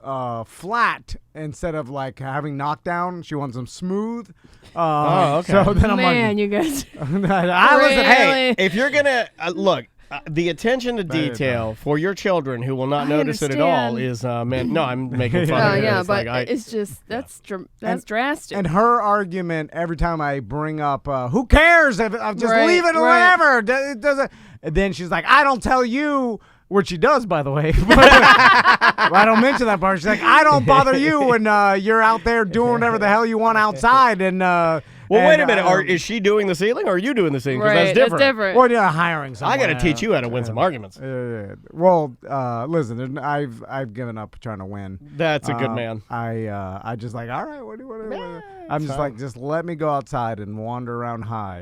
flat instead of like having knockdown. She wants them smooth. Okay. So then I'm Man, you guys. listen. Really? Hey, if you're gonna look, the attention to detail for your children who will not I notice it at all understand. is man. No, I'm making fun Oh, of it. yeah, It's but like, it's just, that's drastic. And her argument every time I bring up, who cares if I'll just Right, leave it or right. whatever. It doesn't. And then she's like, I don't tell you, which she does, by the way. I don't mention that part. She's like, I don't bother you when you're out there doing whatever the hell you want outside. And well, wait a minute. Is she doing the ceiling, or are you doing the ceiling? Because right, that's different. Well, yeah, hiring someone. I got to teach you how to win some arguments. Well, listen, I've given up trying to win. That's a good man. I just like, all right, what do you want to? I'm just fine. like, just let me go outside and wander around high,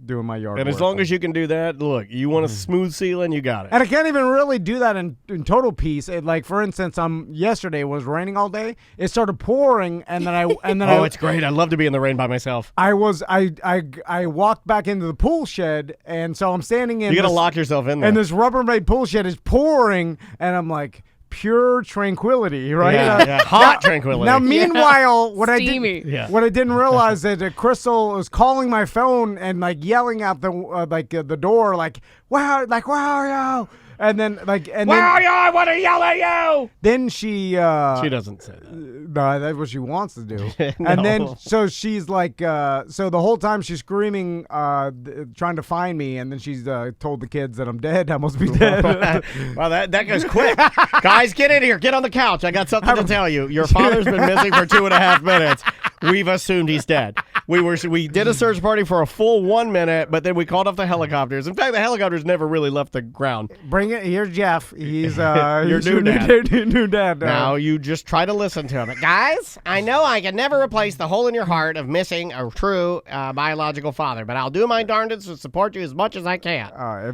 doing my yard And work. as long as you can do that, look, you want a smooth ceiling, you got it. And I can't even really do that in total peace. Like for instance, yesterday it was raining all day. It started pouring, and then Oh, it's great. I love to be in the rain by myself. I walked back into the pool shed, and so I'm standing in. You got to this- lock yourself in there. And this Rubbermaid pool shed is pouring, and I'm like, pure tranquility, right? Yeah, hot tranquility. Now, meanwhile, what Steamy. I didn't realize that Crystal was calling my phone and like yelling out the door, like, "Wow, where are you?" And then Where are you? I want to yell at you. then she doesn't say that. no, that's what she wants to do. No. And then so she's like so the whole time she's screaming trying to find me, and then she's told the kids that I'm dead. I must be dead. Wow, that goes quick. Guys, get in here. Get on the couch. I got something to tell you. Your father's been missing for 2.5 minutes. We've assumed he's dead. We did a search party for a full 1 minute, but then we called off the helicopters. In fact, the helicopters never really left the ground. Bring it. Here's Jeff. He's Your new dad. New dad. Now you just try to listen to him. Guys, I know I can never replace the hole in your heart of missing a true biological father, but I'll do my darndest to support you as much as I can.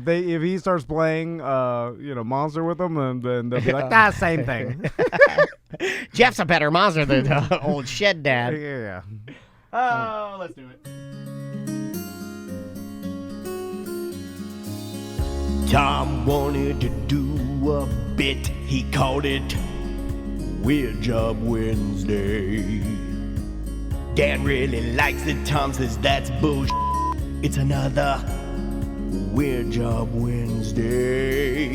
If he starts playing Monster with them, and then they'll be like, same thing. Jeff's a better monster than old shed dad. Yeah. Oh, let's do it. Tom wanted to do a bit. He called it Weird Job Wednesday. Dan really likes it. Tom says that's bullshit. It's another Weird Job Wednesday.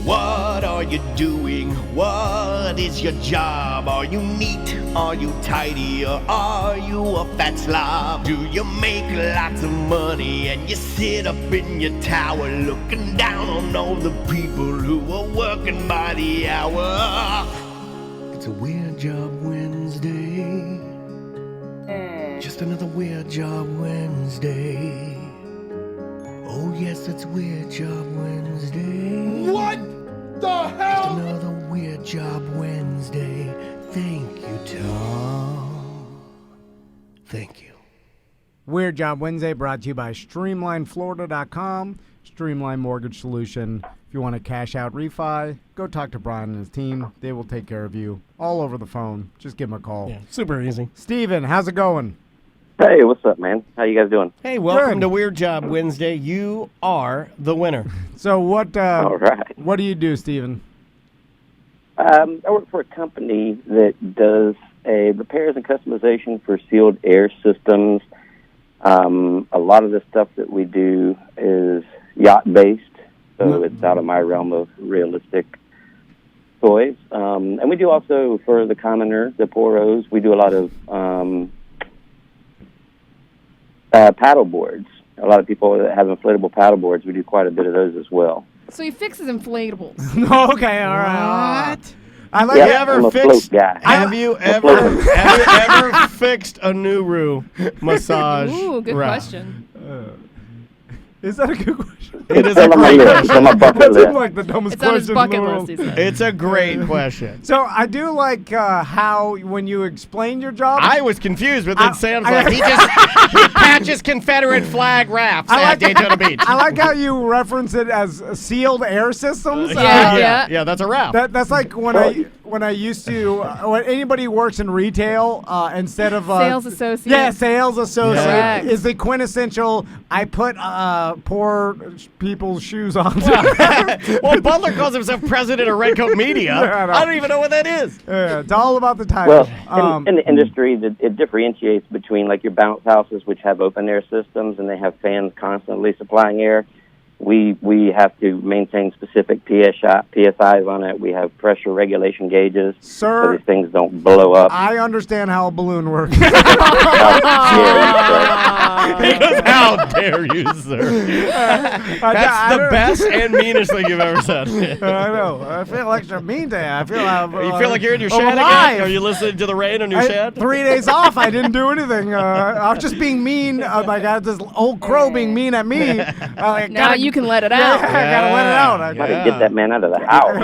What are you doing? What is your job? Are you neat? Are you tidy? Or are you a fat slob? Do you make lots of money and you sit up in your tower looking down on all the people who are working by the hour? It's a Weird Job Wednesday. Just another Weird Job Wednesday. Oh yes, it's Weird Job Wednesday. What the hell? Just another Weird Job Wednesday. Thank you, Tom. Thank you. Weird Job Wednesday brought to you by StreamlineFlorida.com. streamlined mortgage solution. If you want to cash out refi, go talk to Brian and his team. They will take care of you all over the phone. Just give them a call. Yeah, super easy. Steven, how's it going? Hey, what's up, man? How you guys doing? Hey, welcome Good. to Weird Job Wednesday. You are the winner. So what All right. what do you do, Steven? I work for a company that does repairs and customization for sealed air systems. A lot of the stuff that we do is yacht-based, so it's out of my realm of realistic toys. And we do also, for the commoner, the poros, we do a lot of paddle boards. A lot of people that have inflatable paddle boards, we do quite a bit of those as well. So he fixes inflatables. Okay, all right. What? I like Yeah, you ever I'm a fixed? float guy. Have you ever fixed a Nuru massage? Ooh, good raft? question. Is that a good question? It is It's a on my great list. It's on my question. bucket That seems list. like the dumbest It's on his question bucket in the list, world. he said. It's a great question. So I do like how when you explain your job. I was confused, but then I- Sam's I- like, he patches Confederate flag rafts I at like- Daytona Beach. I like how you reference it as sealed air systems. Yeah. that's a raft. That's like when I used to when anybody who works in retail instead of Sales associate. Yeah, sales associate Correct. is the quintessential. I put poor people's shoes on. Well, Butler calls himself president of Redcoat Media. Yeah, I know. I don't even know what that is. Yeah, it's all about the title. Well, in the industry, it differentiates between like your bounce houses, which have open air systems and they have fans constantly supplying air. We have to maintain specific PSIs on it. We have pressure regulation gauges, so Sir, these things don't blow up. I understand how a balloon works. He goes, how dare you, sir? That's the best and meanest thing you've ever said. I know. I feel extra mean today. I feel You feel like you're in your I'm shed alive. again? Are you listening to the rain in your shed? 3 days off. I didn't do anything. I was just being mean. My God, this old crow being mean at me. Now you can let it Yeah, out. I gotta let it out. Try to get that man out of the house.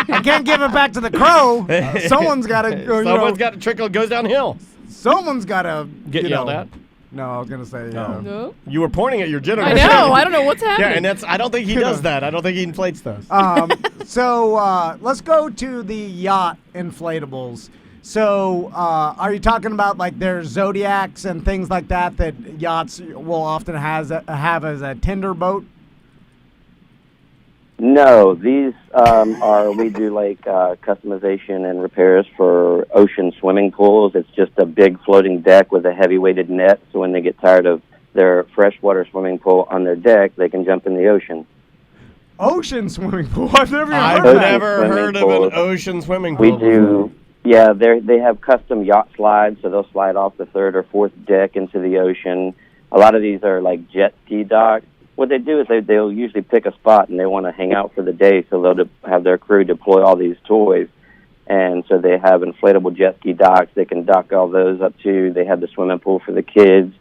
I can't give it back to the crow. Someone's got to. Someone's got to trickle, goes downhill. Someone's got to Get yelled at. No, I was gonna say. No. You were pointing at your genitals. I know. I don't know what's Yeah, happening. and I don't think he does that. I don't think he inflates those. So let's go to the yacht inflatables. So are you talking about like their Zodiacs and things like that that yachts will often have as a tender boat? No, these we do like customization and repairs for ocean swimming pools. It's just a big floating deck with a heavy weighted net, so when they get tired of their freshwater swimming pool on their deck, they can jump in the ocean. Ocean swimming pool. I've never even I've heard that. never Swimming heard of pools. an ocean swimming We pool. do, yeah, they have custom yacht slides, so they'll slide off the third or fourth deck into the ocean. A lot of these are like jet ski docks. What they do is they'll usually pick a spot and they want to hang out for the day, so they'll have their crew deploy all these toys. And so they have inflatable jet ski docks. They can dock all those up to. They have the swimming pool for the kids.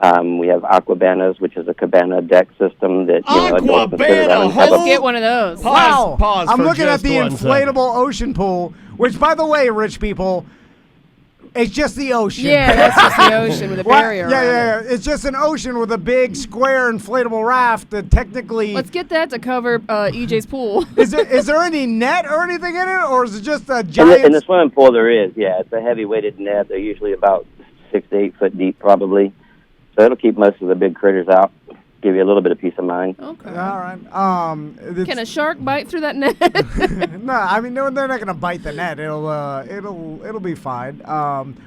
We have Aquabanas, which is a cabana deck system that adults can sit around and have Let's a get one of those. Pause I'm for looking at just the 1 inflatable ocean pool, which, by the way, rich people, it's just the ocean. Yeah, that's just the ocean with a What? barrier Yeah, around yeah, it. yeah. It's just an ocean with a big square inflatable raft that technically. Let's get that to cover EJ's pool. Is there any net or anything in it, or is it just a In giant? the swimming pool, there is, yeah. It's a heavy weighted net. They're usually about 6 to 8 foot deep, probably. So it'll keep most of the big critters out, give you a little bit of peace of mind. Okay. All right. Can a shark bite through that net? No, I mean they're not gonna bite the net. It'll be fine.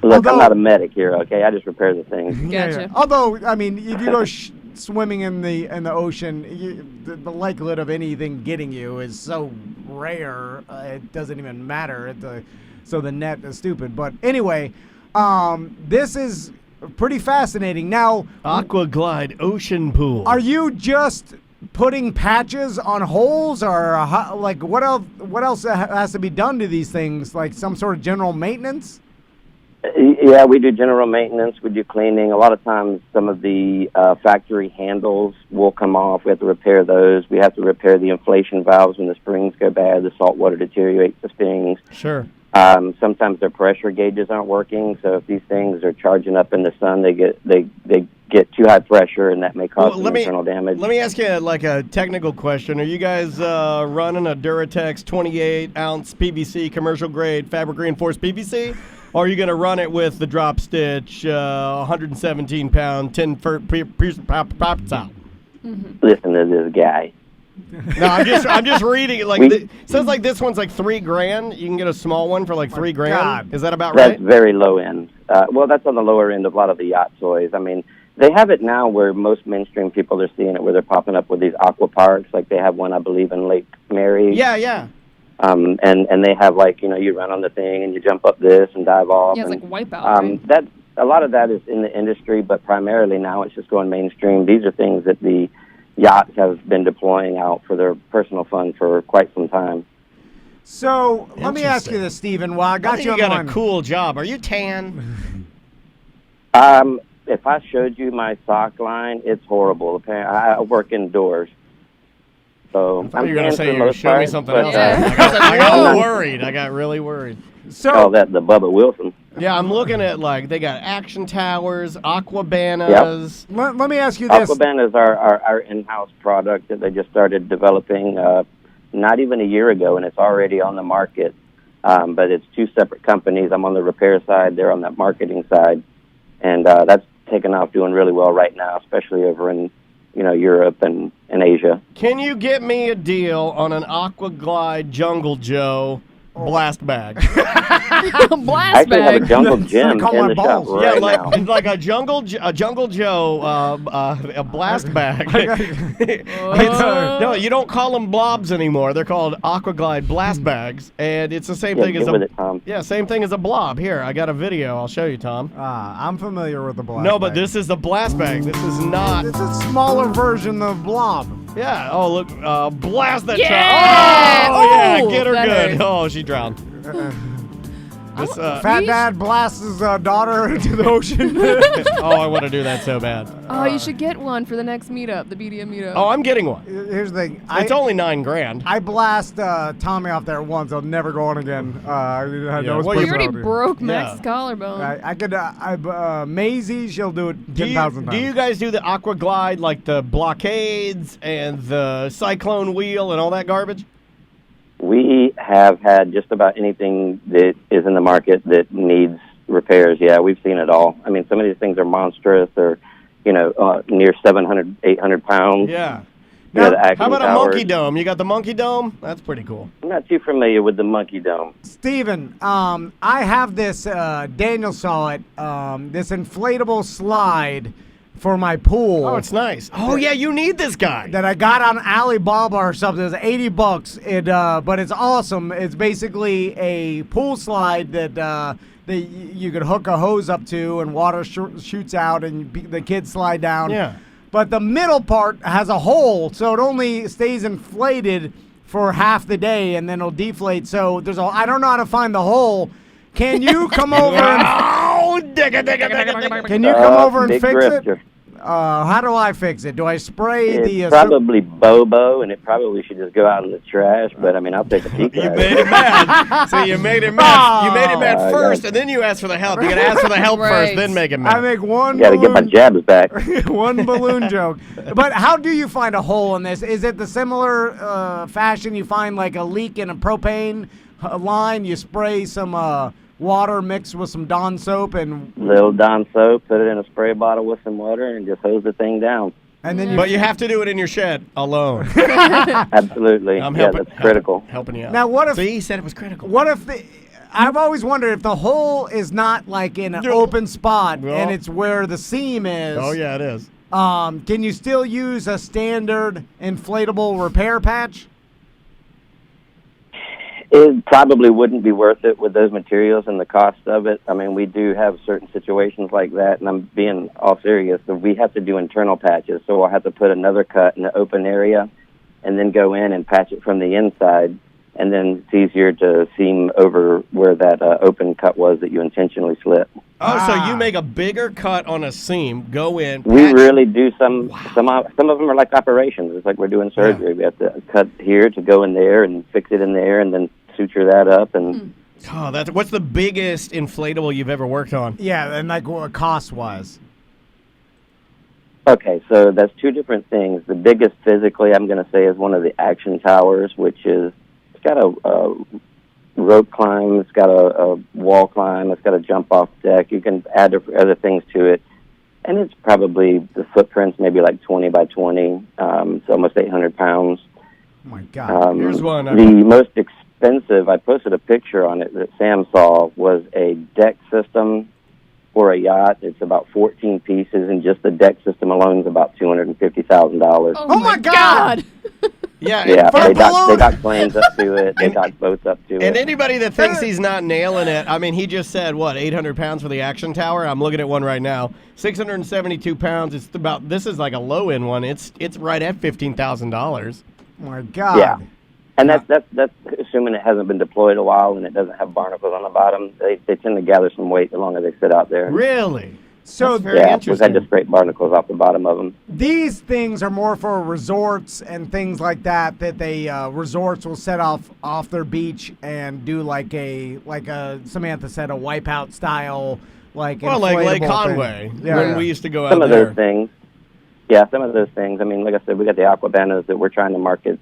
Look, I'm not a medic here, okay? I just repair the things. Gotcha. Although, I mean, if you go swimming in the ocean, the likelihood of anything getting you is so rare. It doesn't even matter. So the net is stupid. But anyway, this is pretty fascinating. Now, Aqua Glide Ocean Pool. are you just putting patches on holes, or like what else? What else has to be done to these things? Like some sort of general maintenance? Yeah, we do general maintenance. We do cleaning. A lot of times, some of the factory handles will come off. We have to repair those. We have to repair the inflation valves when the springs go bad. The salt water deteriorates the springs. Sure. Sometimes their pressure gauges aren't working, so if these things are charging up in the sun, they get too high pressure, and that may cause Well, some let me- internal damage. Let me ask you like a technical question. Are you guys running a Duratex 28-ounce PVC commercial grade fabric reinforced PVC? Or are you going to run it with the drop stitch 117-pound 10-piece pop towel? Listen to this guy. No, I'm just reading it. Like We- it says like this one's like $3,000. You can get a small one for like $3,000. God. Is that about That's right? very low end. Well, that's on the lower end of a lot of the yacht toys. I mean, they have it now where most mainstream people are seeing it, where they're popping up with these aqua parks. Like they have one, I believe, in Lake Mary. Yeah. And they have like, you run on the thing and you jump up this and dive off. Yeah, it's and, like Wipeout, right? That a lot of that is in the industry, but primarily now it's just going mainstream. These are things that the yachts have been deploying out for their personal fun for quite some time. So let me ask you Interesting. this, Stephen. While I I got think you you on got the a line. cool job. Are you tan? If I showed you my sock line, it's horrible. Apparently, I work indoors. So I thought you were going to tan say for the you were most showing me part, something but, else. Yeah. I got I'm not- worried. I got really worried. So Call that the Bubba Wilson. Yeah, I'm looking at like they got action towers, aquabanas. let me ask you this. Aquaban is our in-house product that they just started developing not even a year ago, and it's already on the market. But it's two separate companies. I'm on the repair side. They're on the marketing side. And that's taken off doing really well right now, especially over in Europe and Asia. Can you get me a deal on an Aquaglide Jungle Joe blast bag? I Blast actually have a bag. jungle That's gym what I call in my the balls. shop Yeah, right like now. like a Jungle Joe a blast bag. No, you don't call them blobs anymore. They're called Aquaglide blast bags, and it's the same Yeah, thing as get with it, Tom. same thing as a blob. Here, I got a video. I'll show you, Tom. I'm familiar with the blast. No, but bag. this is the blast bag. This is not. It's a smaller version of Blob. Yeah. Oh, look. Blast that Yeah! child. Oh, yeah. Ooh, Get her that good. hurt. Oh, she drowned. This, Fat Dad blasts his daughter into the ocean. oh, I want to do that so bad. Oh, you should get one for the next meetup, the BDM meetup. Oh, I'm getting one. Here's the thing. It's only $9,000. I blast Tommy off there once. I'll never go on again. I know his Well, you already personality. broke Max's Yeah. collarbone. I could. Maisie, she'll do it Do 10,000 times. you guys do the Aquaglide, like the blockades and the cyclone wheel and all that garbage? We have had just about anything that is in the market that needs repairs. Yeah, we've seen it all. I mean, some of these things are monstrous. They're, near 700, 800 pounds. Yeah. The action How about a towers. monkey dome? You got the monkey dome? That's pretty cool. I'm not too familiar with the monkey dome. Steven, I have this, Daniel saw it, this inflatable slide for my pool. Oh, it's nice. Oh, yeah, you need this guy. That I got on Alibaba or something. It was $80. But it's awesome. It's basically a pool slide that you could hook a hose up to, and water shoots out, and the kids slide down. Yeah. But the middle part has a hole, so it only stays inflated for half the day, and then it'll deflate. So I don't know how to find the hole. Can you come over and Oh, digga. can you come over and big fix grifter. it? How do I fix it? Do I spray It's the probably Bobo, and it probably should just go out in the trash. But I mean, I'll take a peek You at made it. him mad. So you made him mad. You made him mad Oh, first, yeah. and then you asked for the help. You gotta ask for the help Right. first, then make him mad. I make one Got to get my balloon, jabs back. one balloon joke. But how do you find a hole in this? Is it the similar fashion you find like a leak in a propane line? You spray some water mixed with some Dawn soap, and Little Dawn soap, put it in a spray bottle with some water, and just hose the thing down. then But you have to do it in your shed alone. Absolutely. I'm Yeah, helping. that's critical. Helping you out. Now, what if- See, he said it was critical. what if I've always wondered if the hole is not like in an Yeah. open spot Well- and it's where the seam is. Oh yeah, it is. Can you still use a standard inflatable repair patch? It probably wouldn't be worth it with those materials and the cost of it. I mean, we do have certain situations like that, and I'm being all serious. So we have to do internal patches, so I'll have to put another cut in the open area and then go in and patch it from the inside, and then it's easier to seam over where that open cut was that you intentionally slit. Oh, so you make a bigger cut on a seam, go in. We patch- really do some of them are like operations. It's like we're doing surgery. We have to cut here to go in there and fix it in there, and then suture that up. And Oh, what's the biggest inflatable you've ever worked on? Yeah, and like cost wise. Okay, so that's two different things. The biggest physically, I'm going to say, is one of the action towers, which is, it's got a rope climb, it's got a wall climb, it's got a jump off deck. You can add other things to it. And it's probably, the footprint's maybe like 20 by 20. It's almost 800 pounds. Oh, my God. Here's one. The most expensive, I posted a picture on it that Sam saw, was a deck system for a yacht. It's about 14 pieces, and just the deck system alone is about $250,000. Oh my God. Yeah, Yeah, and, they got planes up to it. They got boats up to it. and anybody that thinks he's not nailing it, I mean, he just said, what, 800 pounds for the action tower? I'm looking at one right now. 672 pounds. It's about, this is like a low-end one. It's right at $15,000. Oh, my God. Yeah. And that's assuming it hasn't been deployed a while and it doesn't have barnacles on the bottom. They tend to gather some weight the longer they sit out there. Really? So That's very Yeah, we've interesting. had to scrape barnacles off the bottom of them. these things are more for resorts and things like that they resorts will set off their beach and do like a Samantha said, a wipeout style, like Well, like Lake inflatable Conway, thing. Yeah, when yeah. we used to go Some out of there. those things. Yeah, some of those things. I mean, like I said, we got the aquabanas that we're trying to market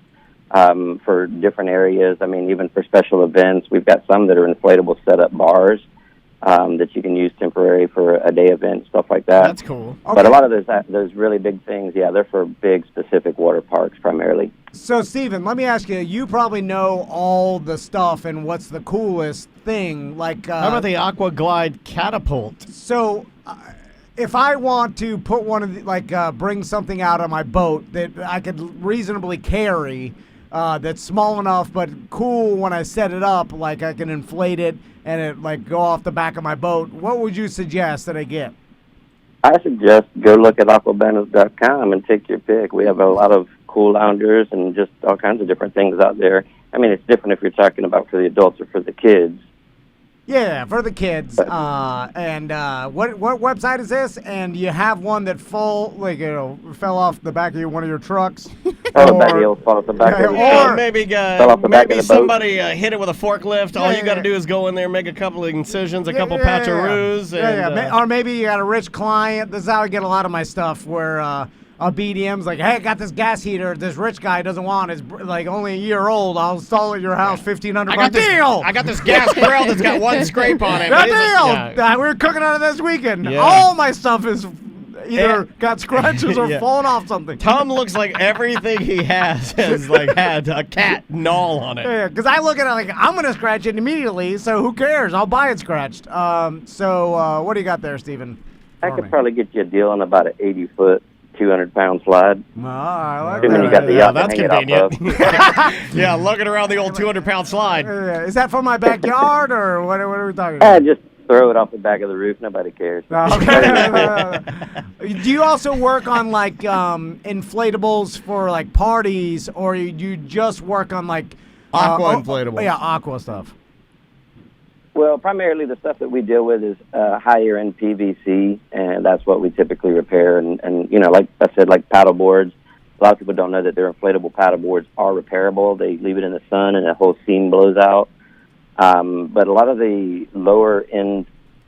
for different areas. I mean, even for special events, we've got some that are inflatable set-up bars that you can use temporary for a day event, stuff like that. That's cool. But a lot of those really big things, yeah, they're for big specific water parks primarily. So, Steven, let me ask you, you probably know all the stuff and what's the coolest thing. Like, How about the Aqua Glide catapult? so, if I want to put one of the, bring something out on my boat that I could reasonably carry, that's small enough but cool when I set it up, like I can inflate it and it like go off the back of my boat, what would you suggest that I get? I suggest go look at aquabanas.com and take your pick. We have a lot of cool loungers and just all kinds of different things out there. I mean, it's different if you're talking about for the adults or for the kids. Yeah, for the kids. What website is this? And you have one that fell off the back of one of your trucks? Oh, the back of the fall off the back of the Yeah, Or- maybe Fell off the back maybe of the boat. somebody hit it with a forklift. All you got to Yeah. do is go in there, make a couple of incisions, a couple Yeah. patcharoos, and Or maybe you got a rich client. This is how I get a lot of my stuff where a BDM's like, hey, I got this gas heater this rich guy doesn't want. It's like only a year old. I'll install it at your house, $1,500. Deal! I got this gas grill that's got one scrape on it. Got It isn't- deal! yeah. We're cooking on it this weekend. Yeah. All my stuff is either And- got scratches or Yeah. fallen off something. Tom looks like everything he has had a cat gnaw on it. Yeah, because I look at it like, I'm going to scratch it immediately, so who cares? I'll buy it scratched. What do you got there, Steven? I for could me? probably get you a deal on about an 80-foot, 200-pound slide. I like Assuming you that. got the Yeah, yacht to that's hang it off convenient. of. Yeah, lugging around the old 200-pound slide. Is that for my backyard, or what are we talking about? Just throw it off the back of the roof. Nobody cares. Okay. Do you also work on like inflatables for like parties, or you just work on like Aqua inflatables. Yeah, aqua stuff. Well, primarily the stuff that we deal with is higher end PVC, and that's what we typically repair. And like I said, like paddle boards. A lot of people don't know that their inflatable paddle boards are repairable. They leave it in the sun, and the whole seam blows out. But a lot of the lower end,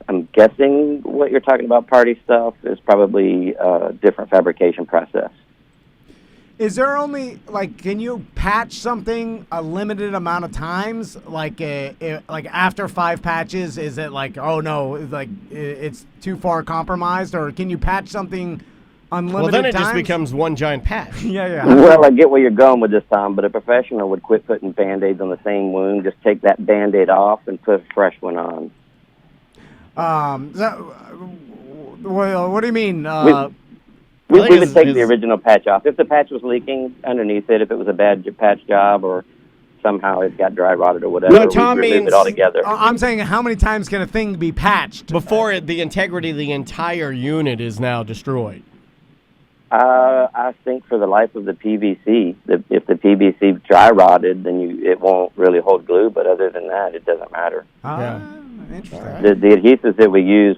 I'm guessing what you're talking about, party stuff, is probably a different fabrication process. Is there only can you patch something a limited amount of times? Like after 5 patches, is it like, oh no, it's too far compromised, or can you patch something unlimited Well, then it times? just becomes one giant patch. yeah. Well, I get where you're going with this, Tom, but a professional would quit putting Band-Aids on the same wound. Just take that Band-Aid off and put a fresh one on. What do you mean? We think would it's- take the it's- original patch off. If the patch was leaking underneath it, if it was a bad patch job, or somehow it got dry rotted or whatever, No, we'd Tom remove means- it altogether. I'm saying, how many times can a thing be patched? Before the integrity of the entire unit is now destroyed. I think for the life of the PVC, if the PVC dry rotted, then it won't really hold glue. But other than that, it doesn't matter. Yeah. Interesting. The adhesives that we use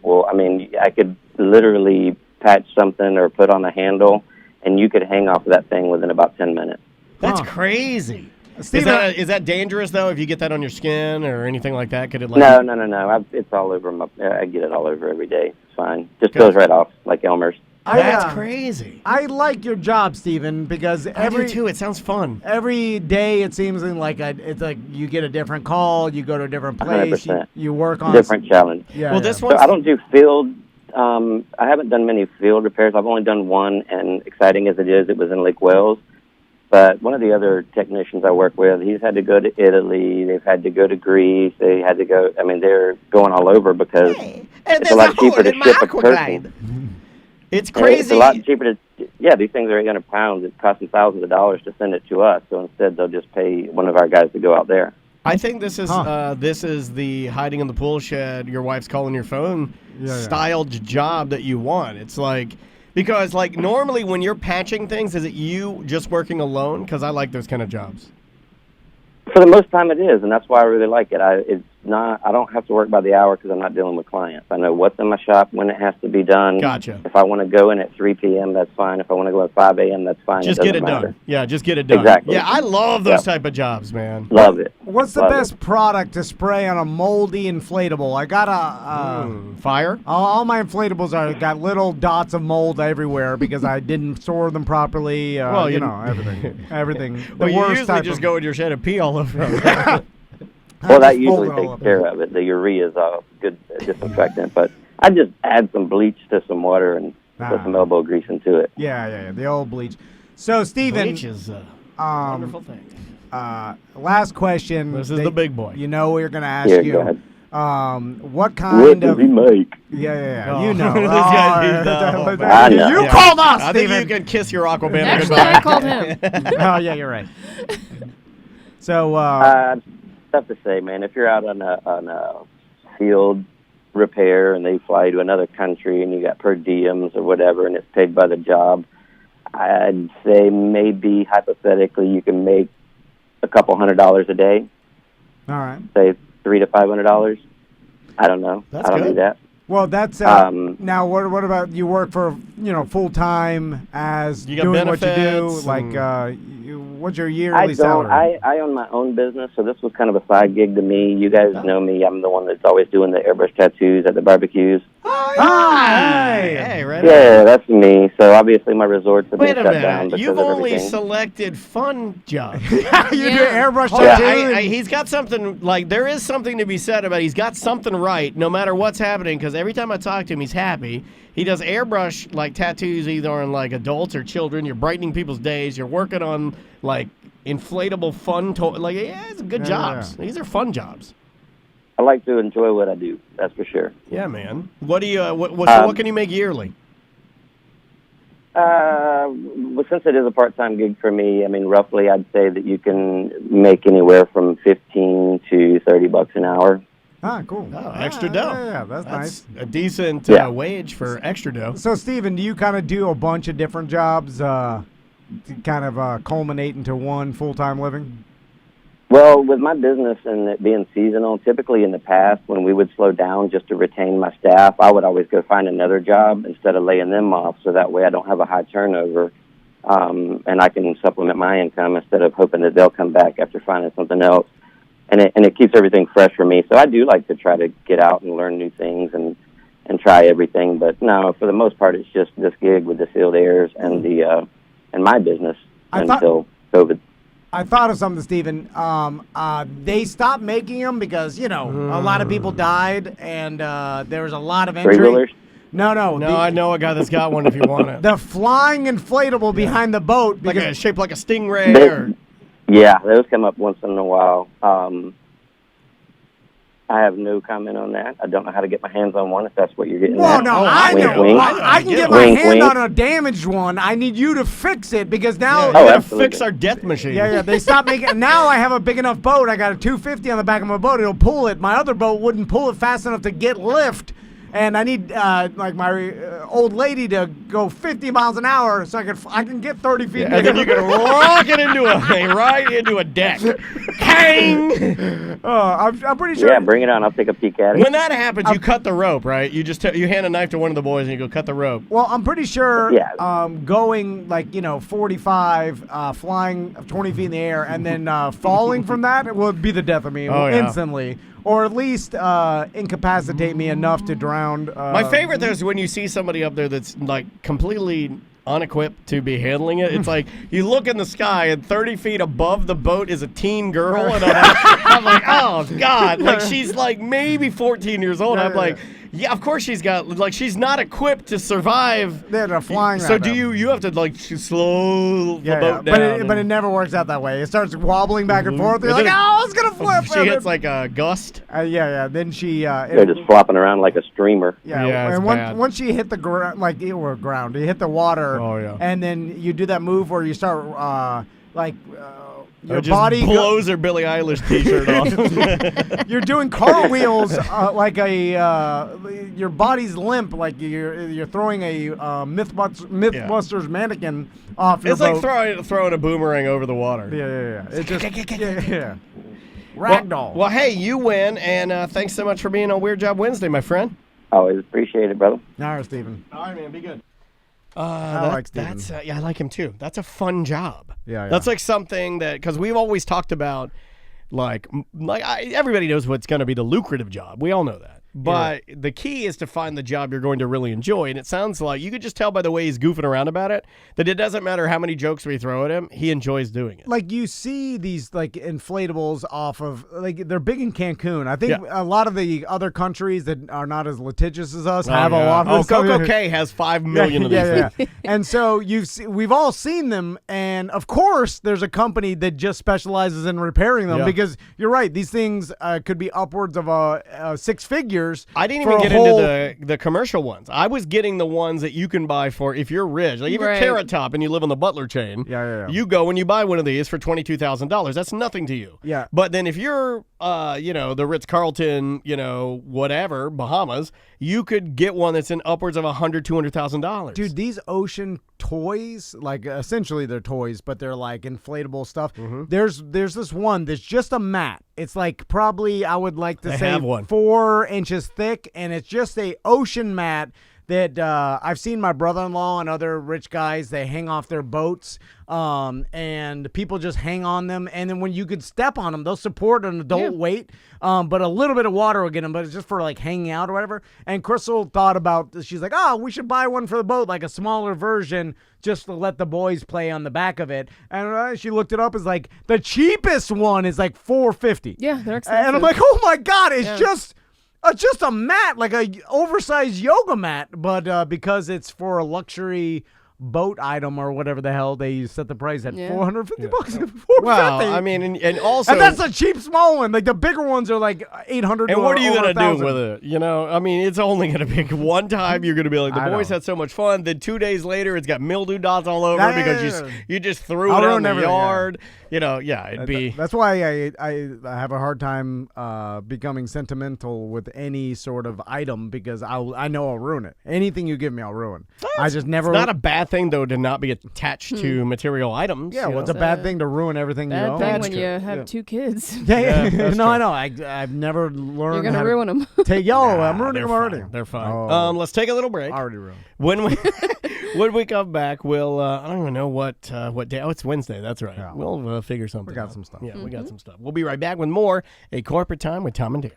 I could literally patch something or put on a handle, and you could hang off of that thing within about 10 minutes. That's Huh. crazy. Steven, Is that dangerous, though, if you get that on your skin or anything like that? Could it No. It's all over I get it all over every day. It's fine. Just Good. goes right off like Elmer's. That's crazy. I like your job, Steven, because I do too. It sounds fun. every day it seems like it's like you get a different call, you go to a different place, 100%. you work on Different challenge. Yeah, Well, yeah. this So one's I don't do field. I haven't done many field repairs. I've only done one, and exciting as it is, it was in Lake Wales. But one of the other technicians I work with, he's had to go to Italy. They've had to go to Greece. They had to go. I mean, they're going all over because it's a lot cheaper to ship a person. It's And crazy. It's a lot cheaper to. Yeah, these things are 800 pounds. It costs them thousands of dollars to send it to us. So instead, they'll just pay one of our guys to go out there. I think this is the hiding in the pool shed, your wife's calling your phone styled job that you want. It's like, because like normally when you're patching things, is it you just working alone? Because I like those kind of jobs. For the most time, it is, and that's why I really like it. It's not. I don't have to work by the hour because I'm not dealing with clients. I know what's in my shop, when it has to be done. Gotcha. If I want to go in at 3 p.m., that's fine. If I want to go at 5 a.m., that's fine. Just it get it doesn't matter. done. Yeah, just get it done. Exactly. Yeah, I love those Yep. type of jobs, man. Love it. What's the Love best it. product to spray on a moldy inflatable? I got Fire? all my inflatables are got little dots of mold everywhere because I didn't store them properly. Well, you you- know, everything. The Well, you worst usually type just of, go in your shed and pee all over them. Well, that just fold usually it all takes up. care of it. The urea is a good disinfectant, but I just add some bleach to some water and put some elbow grease into it. Yeah, the old bleach. So, Steven, Bleach is a wonderful thing. last question. This is the big boy. You know we're going to ask Yeah, you. go ahead. What What kind does of... he make? Yeah. Oh. You know. This guy, he's the- I know. You Yeah. called us, I think Steven. you can kiss your Aquabana Actually, goodbye. I called him. Oh, yeah, you're right. So, Tough to say, man. If you're out on a field repair and they fly you to another country and you got per diems or whatever and it's paid by the job, I'd say maybe hypothetically you can make a couple $100 a day, all right. say $300 to $500. I don't know. That's I don't good. do that. Well, that's now. What about you? Work for full time as You got doing what you do. benefits Like, what's your yearly I don't. salary? I own my own business, so this was kind of a side gig to me. You guys know me. I'm the one that's always doing the airbrush tattoos at the barbecues. Hey, right on. Yeah, that's me. So obviously my resorts have Wait been a shut down minute. because You've of only everything. selected fun jobs. You do airbrush Yeah, tattoo. he's got something, like, there is something to be said about he's got something right no matter what's happening, because every time I talk to him, he's happy. He does airbrush, like, tattoos either on, like, adults or children. You're brightening people's days. You're working on, like, inflatable fun toy. Like, yeah, it's good jobs. These are fun jobs. I like to enjoy what I do. That's for sure. Yeah, man. What do you, so what can you make yearly? Well, since it is a part-time gig for me, I mean, roughly I'd say that you can make anywhere from $15 to $30 an hour. Cool. Oh, extra dough. Yeah, that's nice. A decent wage for extra dough. So, Steven, do you kind of do a bunch of different jobs to kind of culminate into one full-time living? Well, with my business and it being seasonal, typically in the past when we would slow down just to retain my staff, I would always go find another job instead of laying them off, so that way I don't have a high turnover, and I can supplement my income instead of hoping that they'll come back after finding something else. And it keeps everything fresh for me. So I do like to try to get out and learn new things and try everything. But no, for the most part, it's just this gig with the sealed airs and the and my business until COVID. I thought of something, Steven. They stopped making them because, a lot of people died and there was a lot of injury. Three-wheelers? No. No, I know a guy that's got one if you want it. The flying inflatable behind the boat. Like Because, shaped like a stingray. Yeah, those come up once in a while. I have no comment on that. I don't know how to get my hands on one if that's what you're getting well, at. no, Oh, I wink, know. wink. I can get Wink, my hand wink. on a damaged one. I need you to fix it because now... We gotta absolutely. fix our death machine. Yeah, they stopped making. Now I have a big enough boat. I got a 250 on the back of my boat. It'll pull it. My other boat wouldn't pull it fast enough to get lift. And I need like my old lady to go 50 miles an hour so I can get 30 feet. And then you can rock it into right into a deck. Kang! I'm pretty sure. Yeah, bring it on. I'll take a peek at it. When that happens, you cut the rope, right? You just you hand a knife to one of the boys and you go cut the rope. Well, I'm pretty sure Yeah. going 45, flying 20 feet in the air, and then falling from that would be the death of me Oh, yeah. instantly. or at least incapacitate me enough to drown. My favorite though is when you see somebody up there that's like completely unequipped to be handling it. It's like you look in the sky and 30 feet above the boat is a teen girl, and I'm like, oh God, like she's like maybe 14 years old. I'm like, yeah, of course she's got like she's not equipped to survive. They're flying. So do you have to like slow the boat down? But it never works out that way. It starts wobbling back and forth. You're like, oh, it's gonna flip. She hits like a gust. Yeah. Then she. They're just flopping around like a streamer. Yeah, and bad. once she hit the ground, you hit the water. Oh, yeah. And then you do that move where you start your just body blows her Billie Eilish t-shirt off. You're doing cartwheels like your body's limp, like you're throwing a Mythbusters mannequin off your It's boat. like throwing a boomerang over the water. Yeah. It just ragdoll. Well, hey, you win, and thanks so much for being on Weird Job Wednesday, my friend. Always appreciate it, brother. All right, Steven. All right, man, be good. I like Steven. Yeah, I like him too. That's a fun job. Yeah. That's like something that, because we've always talked about, everybody knows what's going to be the lucrative job. We all know that. But the key is to find the job you're going to really enjoy. And it sounds like you could just tell by the way he's goofing around about it that it doesn't matter how many jokes we throw at him. He enjoys doing it. Like you see these like inflatables off of they're big in Cancun. I think a lot of the other countries that are not as litigious as us have a lot of this. Coco K has 5 million of these things. And so we've all seen them, and of course there's a company that just specializes in repairing them because you're right. These things could be upwards of 6 figures. I didn't even get into the commercial ones. I was getting the ones that you can buy for if you're rich. Like if you're Carrot Top and you live on the Butler chain, you go and you buy one of these for $22,000. That's nothing to you. Yeah. But then if you're, the Ritz-Carlton, whatever, Bahamas, you could get one that's in upwards of $100,000, $200,000. Dude, these ocean toys, like essentially they're toys, but they're like inflatable stuff. Mm-hmm. There's this one that's just a mat. It's like probably I would like to say 4 inches thick, and it's just a ocean mat that I've seen my brother-in-law and other rich guys, they hang off their boats, and people just hang on them, and then when you could step on them, they'll support an adult weight, but a little bit of water will get them, but it's just for like hanging out or whatever. And Crystal thought about, she's like, oh, we should buy one for the boat, like a smaller version, just to let the boys play on the back of it. And she looked it up, it's like, the cheapest one is like $450. Yeah, they're expensive. And I'm like, oh my God, it's just a mat, like a oversized yoga mat, but because it's for a luxury boat item or whatever the hell, they set the price at $450. $450. Well, I mean, and also, and that's a cheap small one. Like the bigger ones are like $800. And what are you gonna do with it? I mean, it's only gonna be one time. You're gonna be like, the boys had so much fun. Then 2 days later, it's got mildew dots all over because you just threw it out in the yard. It'd be. That's why I have a hard time becoming sentimental with any sort of item because I know I'll ruin it. Anything you give me, I'll ruin. I just never. It's not a bad thing though to not be attached to material items. Yeah, well, it's a bad thing to ruin everything you own. Bad thing when you have 2 kids. No, I know. I've never learned. You're gonna ruin them. I'm ruining them already. They're fine. Let's take a little break. Already ruined. When we come back, we'll I don't even know what day. Oh, it's Wednesday. That's right. Yeah. We'll figure something. We got out. some stuff. Yeah, we got some stuff. We'll be right back with more A Corporate Time with Tom and Dan.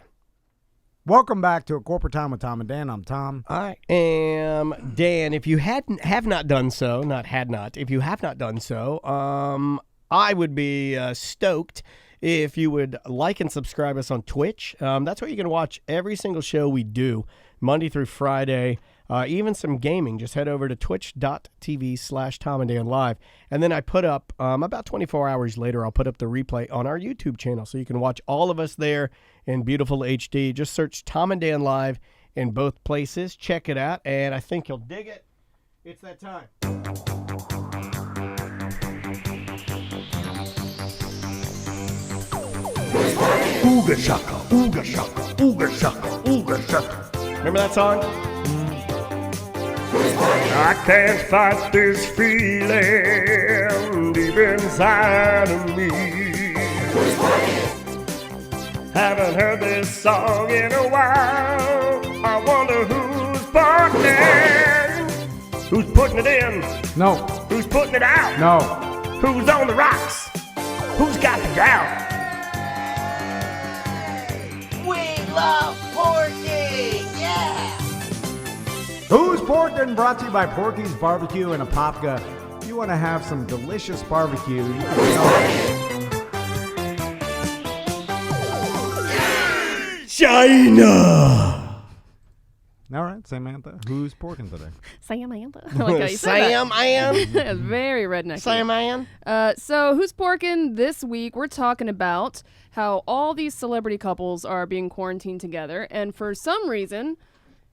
Welcome back to A Corporate Time with Tom and Dan. I'm Tom. I am Dan. If you have not done so, if you have not done so, I would be stoked if you would like and subscribe us on Twitch. That's where you can watch every single show we do, Monday through Friday. Even some gaming. Just head over to twitch.tv/Tom and Dan Live. And then I put up, about 24 hours later, I'll put up the replay on our YouTube channel. So you can watch all of us there in beautiful HD. Just search Tom and Dan Live in both places. Check it out. And I think you'll dig it. It's that time. Ooga shaka, ooga shaka, ooga shaka, ooga shaka. Remember that song? I can't fight this feeling deep inside of me. Haven't heard this song in a while. I wonder who's partnering. Who's putting it in? No. Who's putting it out? No. Who's on the rocks? Who's got the ground? We're love Porky! Yeah! Who's Porkin? Brought to you by Porky's Barbecue and Apopka. If you want to have some delicious barbecue, you China. All right, Samantha. Who's Porkin today? Samantha. I like how you said Sam Ann. that. It's very redneck. Sam Ann. So who's Porkin? This week we're talking about how all these celebrity couples are being quarantined together, and for some reason,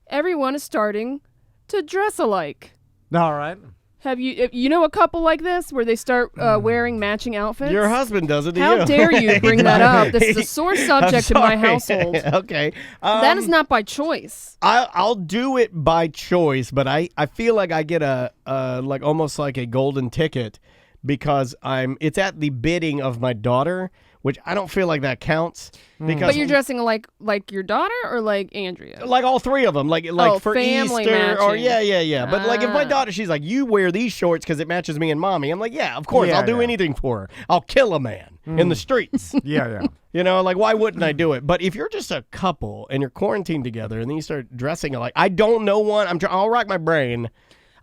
everyone is starting to dress alike. All right. Have you know a couple like this where they start wearing matching outfits? Your husband does it to How you. dare you bring that up? This is a sore subject in my sorry. household. Okay. That is not by choice. I'll do it by choice, but I feel like I get a like almost like a golden ticket because it's at the bidding of my daughter, which I don't feel like that counts because But you're dressing like your daughter or like Andrea? like all three of them, like for family Easter or matching. yeah. But like if my Ah. daughter, she's like, you wear these shorts because it matches me and mommy. I'm like, yeah, of course, Yeah, I'll do yeah. anything for her. I'll kill a man in the streets. Yeah. You know, like why wouldn't I do it? But if you're just a couple and you're quarantined together and then you start dressing alike, I don't know one. I'll rack my brain.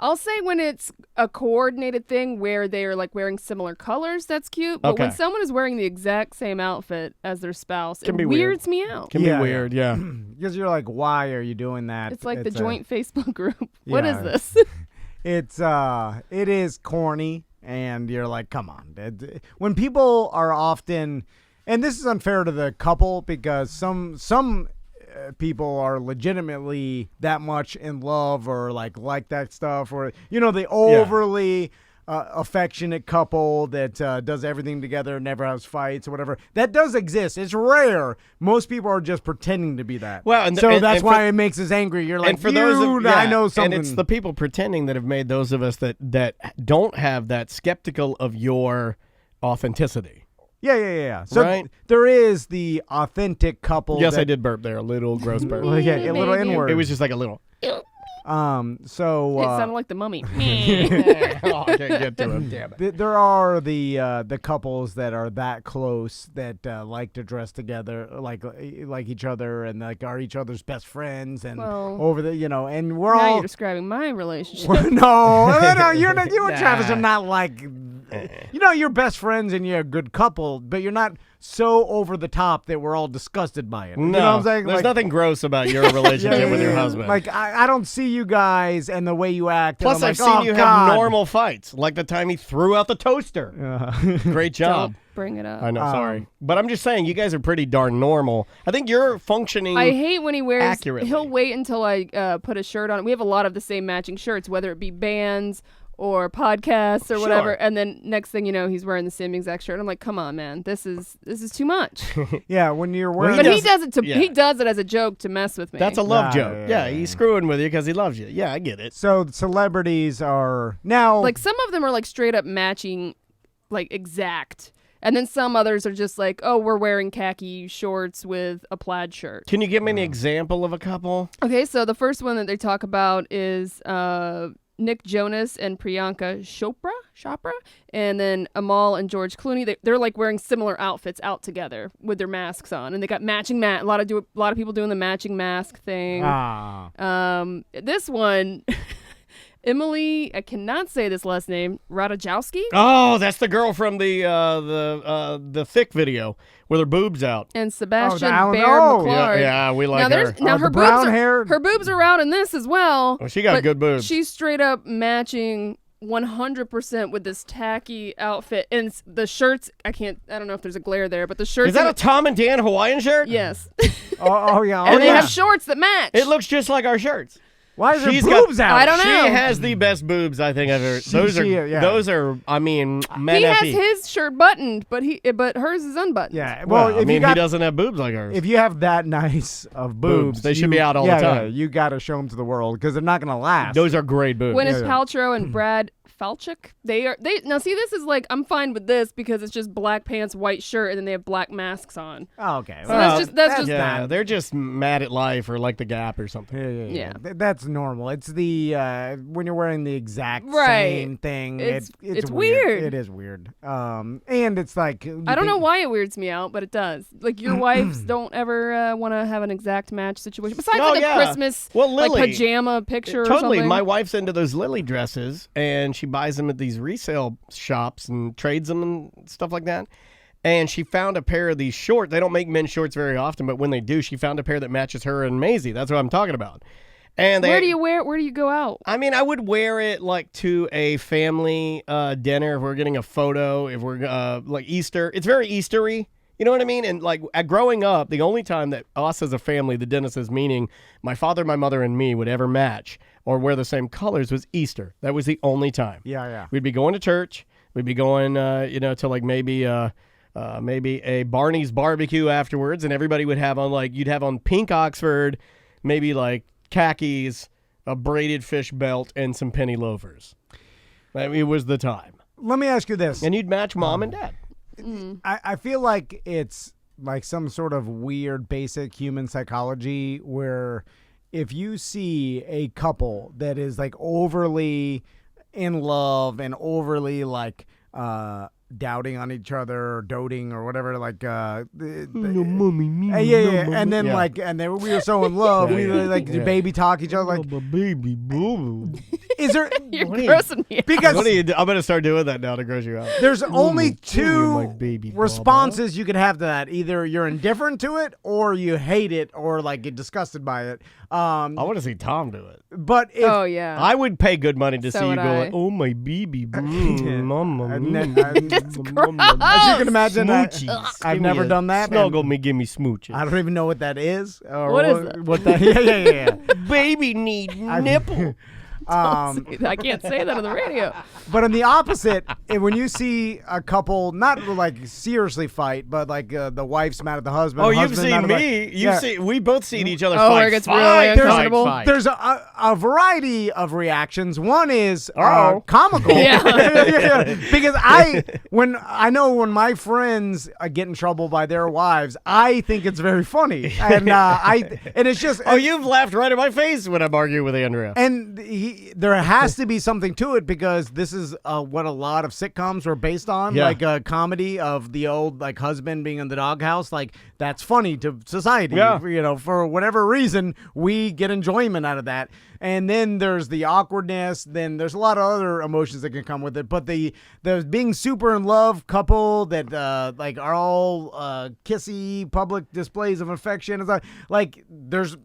I'll say when it's a coordinated thing where they are like wearing similar colors, that's cute. But when Okay. someone is wearing the exact same outfit as their spouse, Can it be weird. weirds me out. Can Yeah, be weird, yeah. Because you're like, why are you doing that? It's like the a- joint Facebook group. What is Yeah. this? It is corny, and you're like, come on. When people are often, and this is unfair to the couple because some people are legitimately that much in love or like that stuff, or the overly affectionate couple that does everything together, never has fights or whatever. That does exist. It's rare. Most people are just pretending to be that. Well, so that's and why it makes us angry. You're like, and for those of, I know something. and it's the people pretending that have made those of us that don't have that skeptical of your authenticity. Yeah. So Right? there is the authentic couple. Yes, that, I did burp there, a little gross burp. Well, yeah, a little Maybe. inward. It was just like a little. So It sounded like the mummy. Oh, I can't get to him. Damn it. there are the couples that are that close that like to dress together like each other and like are each other's best friends and Well, over the and we're now all you're describing my relationship. no, you're not. You and Travis are not like, you're best friends and you're a good couple, but you're not so over the top that we're all disgusted by it. No, You know what I'm saying? there's Like, nothing gross about your relationship with your husband. Like I don't see you guys and the way you act. Plus, and I'm I've like, seen oh, you God. have normal fights, like the time he threw out the toaster. Great job. Don't bring it up. I know, sorry. But I'm just saying, you guys are pretty darn normal. I think you're functioning I hate when he wears. accurately. He'll wait until I put a shirt on. We have a lot of the same matching shirts, whether it be bands or podcasts or whatever. Sure. And then next thing you know, he's wearing the same exact shirt. I'm like, come on, man, this is too much. Yeah, when you're wearing. But he does- does it yeah. he does it as a joke to mess with me. That's a love Nah, joke. yeah, Yeah, he's screwing with you because he loves you. Yeah, I get it. So celebrities are now like some of them are like straight up matching, like exact. And then some others are just like, oh, we're wearing khaki shorts with a plaid shirt. Can you give me an example of a couple? Okay, so the first one that they talk about is Nick Jonas and Priyanka Chopra, and then Amal and George Clooney. They're like wearing similar outfits out together with their masks on, and they got matching a lot of people doing the matching mask thing. This one, Emily, I cannot say this last name, Ratajkowski. Oh, that's the girl from the Thick video with her boobs out. And Sebastian Alan- Baird oh. McClard. Yeah, we like her. Now the her brown boobs hair? her boobs are out in this as well. Oh, she got but good boobs. She's straight up matching 100% with this tacky outfit and the shirts. I don't know if there's a glare there, but the shirts. Is that a Tom and Dan Hawaiian shirt? Yes. oh yeah, and they yeah. have shorts that match. It looks just like our shirts. Why is her She's boobs got- out? I don't know. She has the best boobs I think I've ever. Those are. I mean, men he has effy. his shirt buttoned, but hers is unbuttoned. Yeah, Well, well, I if mean, you got, he doesn't have boobs like hers. if you have that nice of boobs, They should be out all the time. Yeah, you got to show them to the world because they're not going to last. Those are great boobs. Gwyneth Yeah. Paltrow and Brad Falchuk. They now see this is like I'm fine with this because it's just black pants, white shirt, and then they have black masks on. Oh, okay. So that's just yeah, they're just mad at life or like the Gap or something. Yeah. That's normal. It's the when you're wearing the exact Right. same thing. It's weird. weird. It is weird. And it's like I don't know why it weirds me out, but it does. Like your wives don't ever want to have an exact match situation. Besides like a Christmas like Lily, pajama picture or totally. something. My wife's into those Lily dresses, and she buys them at these resale shops and trades them and stuff like that. And she found a pair of these shorts. They don't make men's shorts very often, but when they do, she found a pair that matches her and Maisie. That's what I'm talking about. And Where do you wear it? Where do you go out? I mean, I would wear it like to a family dinner if we're getting a photo, if we're like Easter. It's very Eastery. You know what I mean? And like growing up, the only time that us as a family, the Dennises, meaning my father, my mother, and me, would ever match or wear the same colors was Easter. That was the only time. Yeah. We'd be going to church. We'd be going, to like maybe a Barney's barbecue afterwards, and everybody would have on you'd have on pink Oxford, maybe like khakis, a braided fish belt, and some penny loafers. I mean, it was the time. Let me ask you this. And you'd match mom and dad. I feel like it's like some sort of weird basic human psychology where if you see a couple that is like overly in love and overly like doubting on each other or doting or whatever, like and then like and then we were so in love, we really like baby talk each other like baby boo. Is there You're grossing me out. because I'm gonna start doing that now to gross you out. there's only my two baby responses you could have to that. Either you're indifferent to it or you hate it or like get disgusted by it. I want to see Tom do it. But if Oh yeah. I would pay good money to So see you would go I. like, oh my baby, mama. And then, as you can imagine, I've never done that. Snuggle and me, give me smooches. I don't even know what that is. Or What is that? What that? Yeah. Baby need nipple. I can't say that on the radio. But on the opposite, when you see a couple not like seriously fight, but like the wife's mad at the husband. Oh, the you've husband mad seen at me. the- Yeah. We both seen each other Oh, fight. where it gets fight, really fight, uncomfortable. fight. There's a variety of reactions. One is comical. Yeah. Because when my friends get in trouble by their wives, I think it's very funny, and it's just Oh, you've laughed right in my face when I'm arguing with Andrea. and there has to be something to it because this is what a lot of sitcoms were based on, Yeah. like a comedy of the old like husband being in the doghouse. Like that's funny to society. Yeah. For whatever reason, we get enjoyment out of that. And then there's the awkwardness. Then there's a lot of other emotions that can come with it. But the being super in love couple that like are all kissy public displays of affection. It's like there's.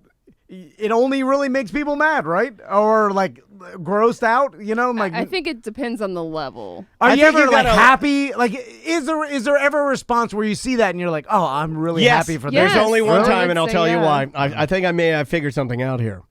It only really makes people mad, right? Or like grossed out, Like I think it depends on the level. are I you think ever you like gotta- happy? Like, is there ever a response where you see that and you're like, oh, I'm really Yes. happy for Yes. this? There's only one Really? time, and I'll Say tell you yeah. why. I think I may have figured something out here.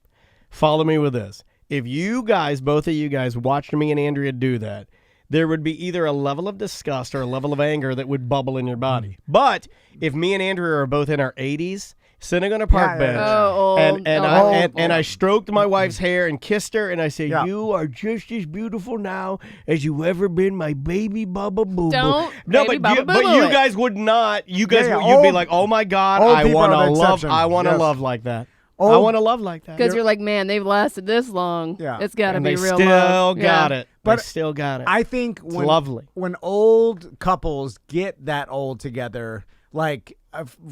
Follow me with this. If you guys, both of you guys, watched me and Andrea do that, there would be either a level of disgust or a level of anger that would bubble in your body. But if me and Andrea are both in our 80s, sitting on a park Yeah, bench, Oh, old. and I stroked my wife's hair and kissed her, and I said, Yeah. "You are just as beautiful now as you ever been, my baby Bubba Boo Boo." Don't No, baby but you, Bubba but Boo you Boo it. guys would not. You guys, Yeah, you'd be old- like, "Oh my God, old I people want are to the love. exception. I want to Yes. love like that. I Old- want to love like that." Because you're like, man, they've lasted this long. Yeah. It's got to and be they real still love. got Yeah. it. But they still got it. I think when lovely. when old couples get that old together, like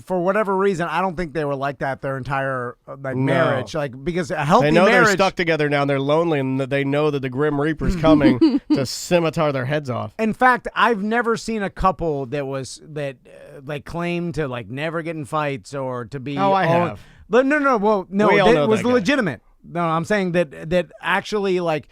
for whatever reason, I don't think they were like that their entire marriage. Like because a healthy They know marriage. they're stuck together now. And they're lonely, and that they know that the Grim Reaper's coming to scimitar their heads off. In fact, I've never seen a couple that like claimed to like never get in fights or to be. Oh, I have. But no. Well, no, We all that know was that guy. legitimate. No, I'm saying that actually like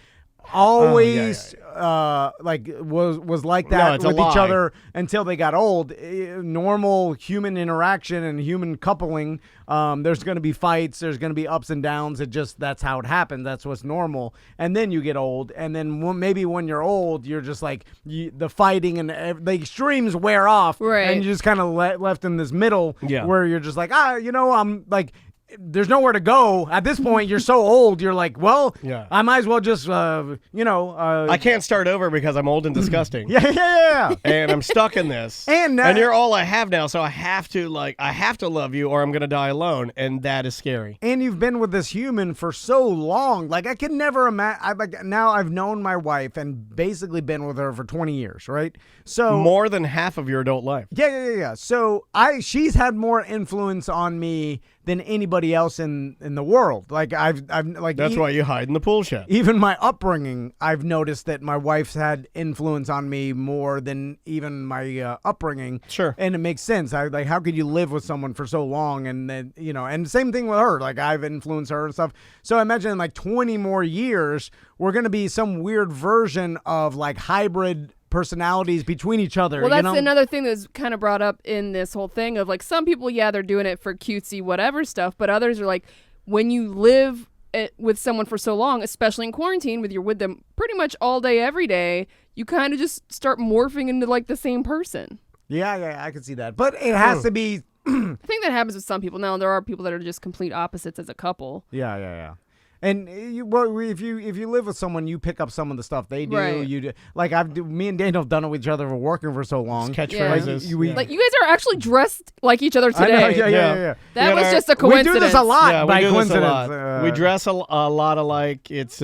always like was like No, that it's a with each lie. other until they got old. Normal human interaction and human coupling. There's going to be fights. There's going to be ups and downs. That's how it happens. That's what's normal. And then you get old, and then maybe when you're old, you're just like the fighting and the extremes wear off, Right. and you're just kind of left in this middle Yeah. where you're just like I'm like. there's nowhere to go at this point. You're so old. You're like, well, Yeah. I might as well just, I can't start over because I'm old and disgusting. yeah. And I'm stuck in this. And you're all I have now, so I have to love you or I'm going to die alone, and that is scary. And you've been with this human for so long. Like, I can never imagine. Now I've known my wife and basically been with her for 20 years, right? So More than half of your adult life. Yeah. So she's had more influence on me than anybody else in the world. Like I've like That's why you hide in the pool shed. even my upbringing, I've noticed that my wife's had influence on me more than even my upbringing. Sure. And it makes sense. Like, how could you live with someone for so long? And then, and same thing with her. Like, I've influenced her and stuff. So I imagine in like 20 more years, we're going to be some weird version of like hybrid personalities between each other. Well, that's another thing that's kind of brought up in this whole thing of like some people, they're doing it for cutesy whatever stuff, but others are like, when you live with someone for so long, especially in quarantine, you're with them pretty much all day, every day, you kind of just start morphing into like the same person. Yeah, I can see that. But it has to be. I think that happens with some people. Now, there are people that are just complete opposites as a couple. Yeah. And if you live with someone, you pick up some of the stuff they do. Right. You do, like me and Daniel have done it with each other for working for so long. Catchphrases. Like, you guys are actually dressed like each other I know, today. yeah. That was just a We coincidence. do this a lot Yeah, by we do this a coincidence. lot. We dress a lot alike. It's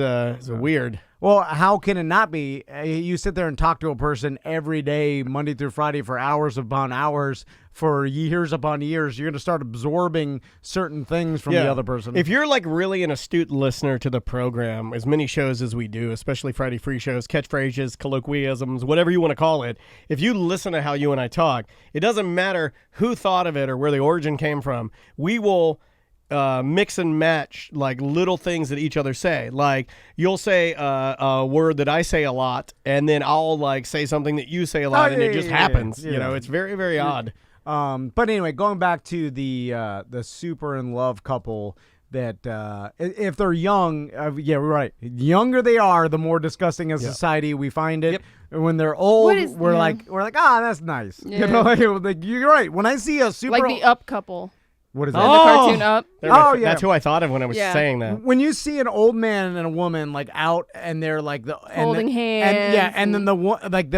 weird. Well, how can it not be? You sit there and talk to a person every day, Monday through Friday, for hours upon hours, for years upon years. You're going to start absorbing certain things from the other person. If you're like really an astute listener to the program, as many shows as we do, especially Friday free shows, catchphrases, colloquialisms, whatever you want to call it, if you listen to how you and I talk, it doesn't matter who thought of it or where the origin came from. We will mix and match like little things that each other say. Like you'll say a word that I say a lot, and then I'll like say something that you say a lot, and it just happens. Yeah. You know, it's very, very odd. But anyway, going back to the super in love couple that if they're young, we're right. The younger they are, the more disgusting as society we find it. Yep. And when they're old, we're yeah. like, that's nice. Yeah. Like, you're right. When I see a super Like the Up couple. what is In that? the cartoon Up. That's who I thought of when I was Yeah. saying that. When you see an old man and a woman like out and they're like Holding hands and then the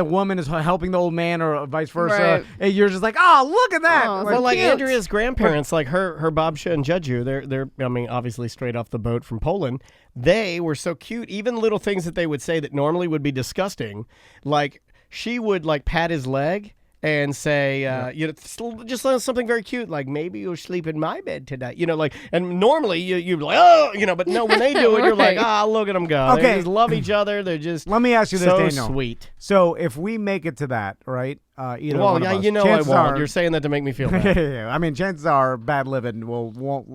woman is helping the old man or vice versa, Right. and you're just like, oh, look at that. Oh, Well, like cute. Andrea's grandparents, like her Babcia and Jeju, they're I mean, obviously straight off the boat from Poland. They were so cute. Even little things that they would say that normally would be disgusting, like she would like pat his leg and say, just something very cute, like maybe you'll sleep in my bed tonight. Like, and normally you'd be like, oh, but no, when they do it, you're like, Right. look at them go. Okay. They just love each other. They're just Let me ask you this, so Daniel. sweet. So if we make it to that, right? Either Well, one of us, I chances won't. are- You're saying that to make me feel bad. I mean, chances are bad living won't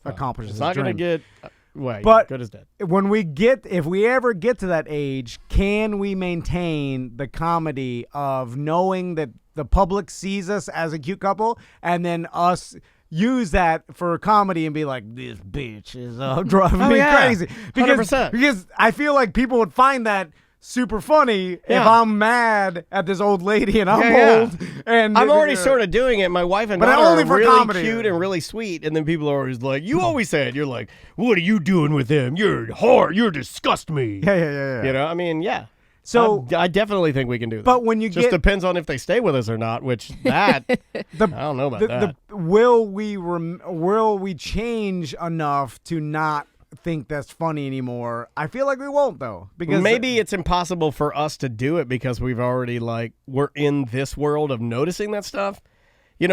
accomplish It's this not going to dream. get. Wait, But good as dead. if we ever get to that age, can we maintain the comedy of knowing that the public sees us as a cute couple, and then us use that for comedy and be like, this bitch is driving me crazy? 100%. Because I feel like people would find that super funny if I'm mad at this old lady and I'm old. And I'm already sort of doing it. My wife and But daughter only are for really comedy. cute and really sweet, and then people are always like, "You always say it." You're like, "What are you doing with him? You're hard. You disgust me." Yeah. I mean, yeah. So- I definitely think we can do that. But when you just get- depends on if they stay with us or not. Which that I don't know about that. Will we change enough to not think that's funny anymore? I feel like we won't, though, because Maybe it's impossible for us to do it because we've already we're in this world of noticing that stuff.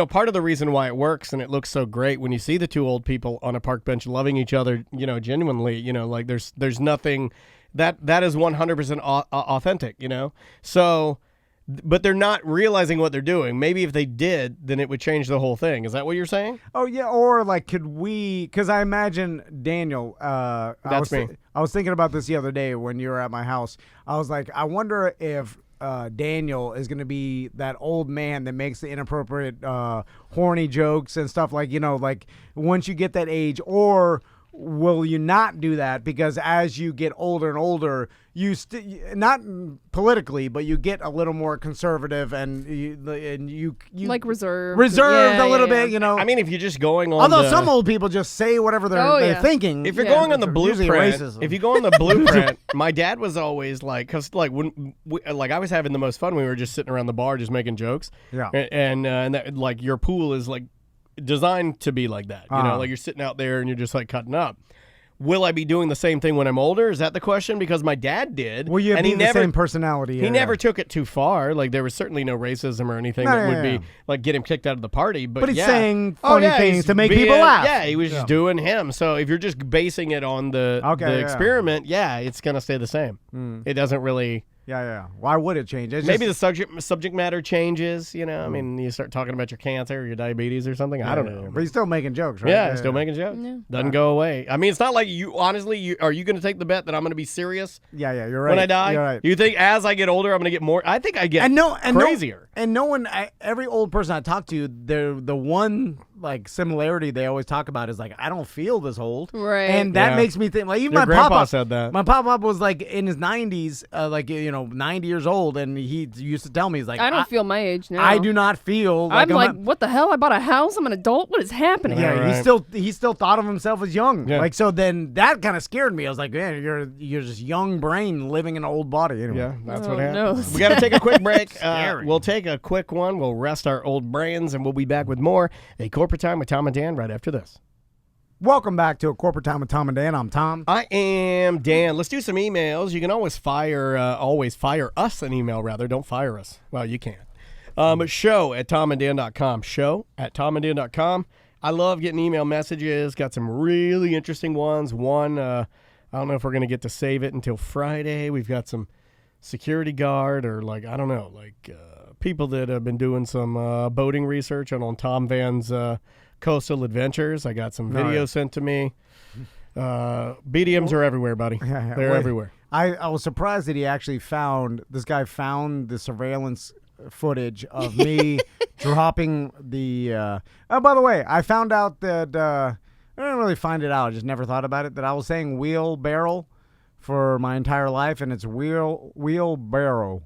Part of the reason why it works and it looks so great when you see the two old people on a park bench loving each other, genuinely, like there's nothing that is 100% authentic, So, but they're not realizing what they're doing. Maybe if they did, then it would change the whole thing. Is that what you're saying? Oh yeah, or like, could we? Because I imagine Daniel. That's me. I was thinking about this the other day when you were at my house. I was like, I wonder if Daniel is going to be that old man that makes the inappropriate, horny jokes and stuff. Like, like once you get that age, or will you not do that? Because as you get older and older, you not politically, but you get a little more conservative and you like reserved. Reserved a little bit, you know. I mean, if you're just going on Although some old people just say whatever they're thinking. If you're Yeah. going on the Usually blueprint, racism. if you go on the blueprint, my dad was always like, because like when like I was having the most fun when we were just sitting around the bar just making jokes. Yeah. And that, like your pool is like designed to be like that. You know, Uh-huh. like you're sitting out there and you're just like cutting up. Will I be doing the same thing when I'm older? Is that the question? Because my dad did. Well, you have and he the never same personality. He never took it too far. Like there was certainly no racism or anything No, that yeah, would yeah. be like get him kicked out of the party. But he's yeah. saying funny things he's to make people laugh. Yeah, he was just doing him. So if you're just basing it on the experiment, it's gonna stay the same. It doesn't really. Yeah. Why would it change? It's Maybe just, the subject matter changes. You know, I mean, you start talking about your cancer or your diabetes or something. I don't know. But he's still making jokes, right? Yeah, still making jokes. Yeah. Doesn't go away. I mean, it's not like you. Honestly, are you going to take the bet that I'm going to be serious Yeah, you're right. when I die? You're right. You think as I get older, I'm going to get more? I think I get crazier. No one, every old person I talk to, the one like similarity they always talk about is like, I don't feel this old, Right. And that Yeah. makes me think. Like even Your my grandpa papa said that. My papa was like in his 90s, like 90 years old, and he used to tell me, he's like, I don't feel my age now. I do not feel. Like I'm like, what the hell? I bought a house. I'm an adult. What is happening? Yeah, Right. he still thought of himself as young. Yeah. Like so, then that kind of scared me. I was like, man, you're just young brain living in an old body. Anyway. Yeah, that's Oh, what happens. no. We got to take a quick break. Scary. We'll take a quick one. We'll rest our old brains, and we'll be back with more A Corporate Time with Tom and Dan right after this. Welcome back to A Corporate Time with Tom and Dan. I'm Tom. I am Dan. Let's do some emails. You can always fire us an email, rather. Don't fire us. Well, you can. Show at tomanddan.com. Show at tomanddan.com. I love getting email messages. Got some really interesting ones. One, I don't know if we're going to get to save it until Friday. We've got some security guard or people that have been doing some boating research on Tom Van's coastal adventures. I got some videos sent to me. BDMs are everywhere, buddy. Yeah, They're wait. everywhere. I was surprised that he actually found the surveillance footage of me dropping the. Oh, by the way, I found out that I didn't really find it out. I just never thought about it. That I was saying wheelbarrow for my entire life, and it's wheelbarrow.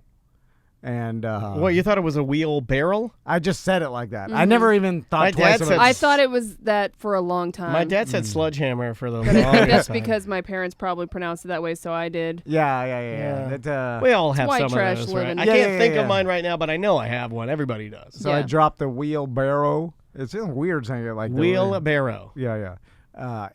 And What, you thought it was a wheel barrel? I just said it like that. I never even My thought twice dad about said- it. I thought it was that for a long time. My dad said sledgehammer for the But I think longest that's time. because my parents probably pronounced it that way, so I did. Yeah. That, We all have white some trash of those, right? living. I Yeah, can't yeah, think yeah. of mine right now, but I know I have one. Everybody does. so I Yeah. dropped the wheelbarrow. It's weird saying it like that. Wheelbarrow. Yeah.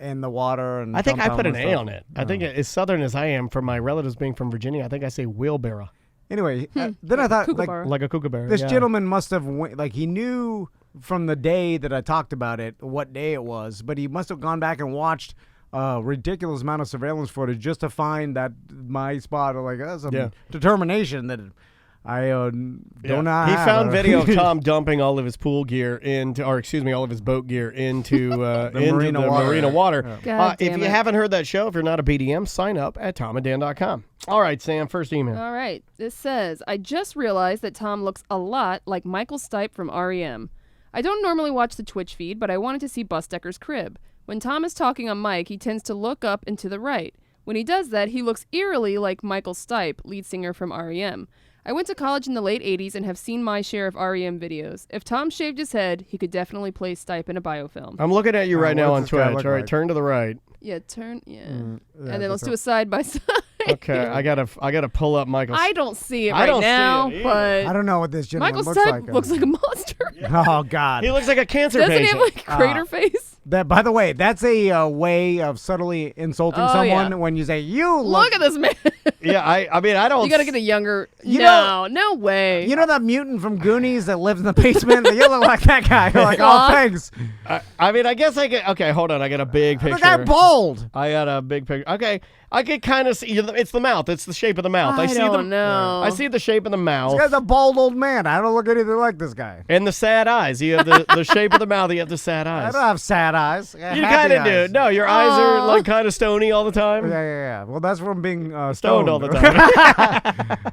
In the water. And I think I tum-tum put an and A stuff. on it. I think as southern as I am from my relatives being from Virginia, I think I say wheelbarrow. Anyway, then I thought, Kookaburra. Like a kookaburra. this yeah. gentleman must have, he knew from the day that I talked about it, what day it was, but he must have gone back and watched a ridiculous amount of surveillance footage just to find that my spot, that's some determination that I don't know. He found video of Tom dumping all of his pool gear all of his boat gear into marina water. God If damn you it. haven't heard that show, if you're not a BDM, sign up at tomanddan.com. All right, Sam, first email. All right. This says, I just realized that Tom looks a lot like Michael Stipe from REM. I don't normally watch the Twitch feed, but I wanted to see Busdecker's crib. When Tom is talking on mic, he tends to look up and to the right. When he does that, he looks eerily like Michael Stipe, lead singer from REM. I went to college in the late 80s and have seen my share of REM videos. If Tom shaved his head, he could definitely play Stipe in a biofilm. I'm looking at you right now what on does this guy Twitch. look All right, like? turn to the right. Yeah, turn, and then that's let's do a side by side. Okay, I gotta pull up Michael. I don't see it I right don't see now, it either. but I don't know what this gentleman Michael looks Stipe like. looks like a monster. Oh, God. He looks like a cancer Doesn't he patient. have like crater face? That, by the way, that's a way of subtly insulting Oh, someone yeah. when you say, you Look at this man. Yeah, I mean, I don't. You gotta get a younger. You no way. You know that mutant from Goonies that lives in the basement? You look like that guy. You're like, oh, Aw. thanks. I mean, I guess I get. Okay, hold on. I got a big The picture. guy bald. I got a big picture. Okay, I could kind of see. It's the mouth. It's the shape of the mouth. I see don't the. know. I see the shape of the mouth. This guy's a bald old man. I don't look anything like this guy. And the sad eyes. You have the shape of the mouth. You have the sad I eyes. don't have sad eyes. I got You happy kind of do. eyes. No, your eyes are Aw. like kind of stony all the time. Yeah. Well, that's from being Stoned all the time.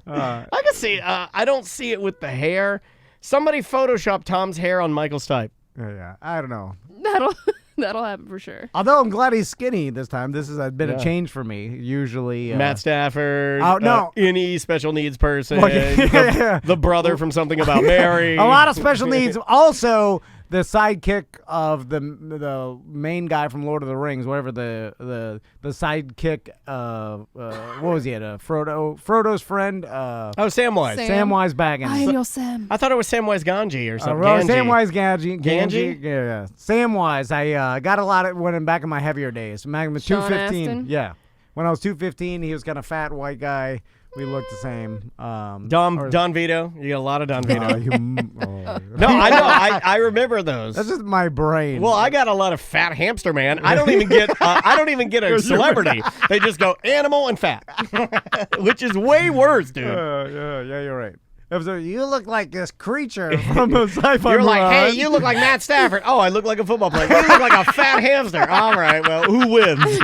I can see. I don't see it with the hair. Somebody photoshopped Tom's hair on Michael Stipe. Yeah. I don't know. That'll. That'll happen for sure. Although I'm glad he's skinny this time. This has been Yeah. a change for me. Usually, Matt Stafford. Oh, no. Any special needs person. Well, yeah. The brother from Something About Mary. a lot of special needs. Also, the sidekick of the main guy from Lord of the Rings, whatever the sidekick. What was he at? Frodo's friend. Samwise. Sam. Samwise Baggins. I am your Sam. I thought it was Samwise Ganji or something. Samwise Ganji. Ganji? Yeah. Samwise. I got a lot of when back in my heavier days. Back in Sean 215. Astin? Yeah. When I was 215, he was kind of fat white guy. We looked the same. Don Vito. You got a lot of Don Vito. No, I know. I remember those. That's just my brain. Well, I got a lot of fat hamster man. I don't even get. I don't even get a celebrity. They just go animal and fat, which is way worse, dude. Yeah, you're right. You look like this creature from a sci-fi You're like, hey, movie. you look like Matt Stafford. Oh, I look like a football player. You look like a fat hamster. All right, well, who wins?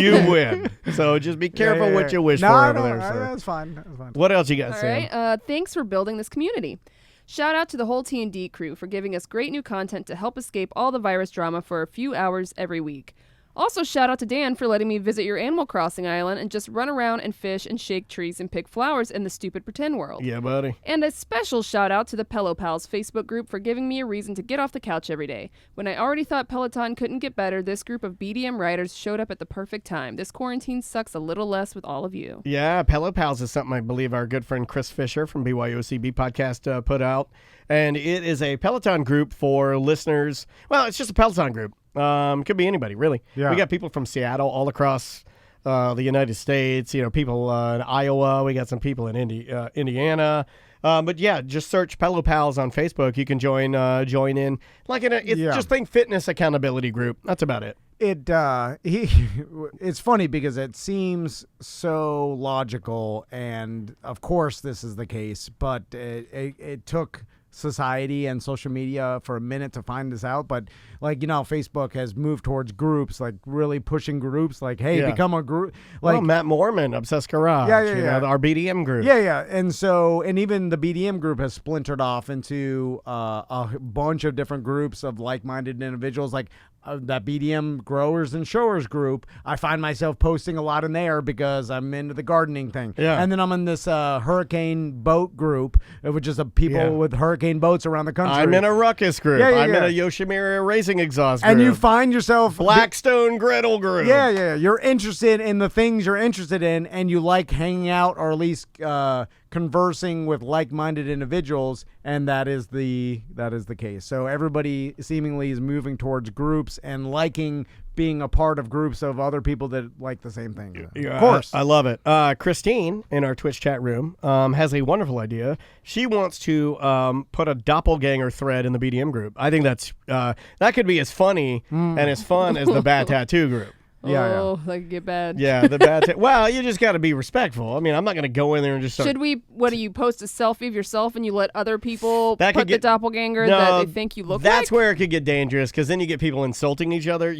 You win. So just be careful what you wish for over there, sir. That's fine. That's fine. What else you got, All Sam? right. Thanks for building this community. Shout out to the whole T&D crew for giving us great new content to help escape all the virus drama for a few hours every week. Also, shout out to Dan for letting me visit your Animal Crossing island and just run around and fish and shake trees and pick flowers in the stupid pretend world. Yeah, buddy. And a special shout out to the Pello Pals Facebook group for giving me a reason to get off the couch every day. When I already thought Peloton couldn't get better, this group of BDM riders showed up at the perfect time. This quarantine sucks a little less with all of you. Yeah, Pello Pals is something I believe our good friend Chris Fisher from BYOCB podcast put out. And it is a Peloton group for listeners. Well, it's just a Peloton group. Could be anybody, really. Yeah. We got people from Seattle all across the United States. You know, people in Iowa. We got some people in Indiana. But yeah, just search Pello Pals on Facebook. You can join in. It's just plain fitness accountability group. That's about it. It's funny because it seems so logical, and of course this is the case, but it took society and social media for a minute to find this out. But Facebook has moved towards groups, like really pushing groups, like, hey, become a group. Like Matt Mormon, Obsessed Garage. Yeah. Our BDM group. Yeah. And even the BDM group has splintered off into a bunch of different groups of like-minded individuals, like that BDM growers and showers group. I find myself posting a lot in there because I'm into the gardening thing. Yeah. And then I'm in this hurricane boat group, which is people with hurricane boats around the country. I'm in a ruckus group. Yeah. I'm in a Yoshimura racing exhaust group. And you find yourself Blackstone griddle group. Yeah. You're interested in the things you're interested in, and you like hanging out or at least conversing with like-minded individuals, and that is the case. So everybody seemingly is moving towards groups and liking being a part of groups of other people that like the same thing. Of course. I love it. Christine in our Twitch chat room has a wonderful idea. She wants to put a doppelganger thread in the BDM group. I think that could be as funny and as fun as the bad tattoo group. That could get bad. Yeah, the bad well, you just got to be respectful. I mean, I'm not going to go in there and just start. Should we, what do you post a selfie of yourself and you let other people That put could the get- doppelganger No, that they think you look like? That's where it could get dangerous, because then you get people insulting each other.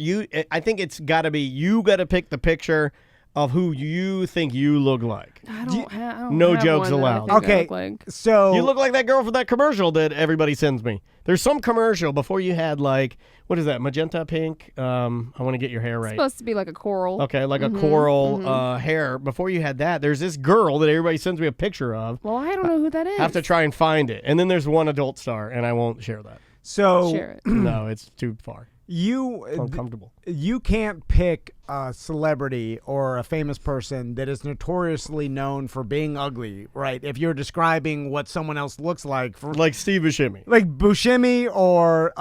I think it's got to be, you got to pick the picture of who you think you look like. I don't No have jokes one that I allowed. think I Okay, look like. so You look like that girl from that commercial that everybody sends me. There's some commercial before you had what is that, magenta pink? I want to get your hair It's right. supposed to be like a coral. Okay, like a coral hair. Before you had that, there's this girl that everybody sends me a picture of. Well, I don't know who that is. I have to try and find it. And then there's one adult star, and I won't share that. Share it. No, it's too far. It's uncomfortable. You can't pick a celebrity or a famous person that is notoriously known for being ugly, right? If you're describing what someone else looks like, Like Steve Buscemi. like Buscemi or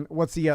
what's the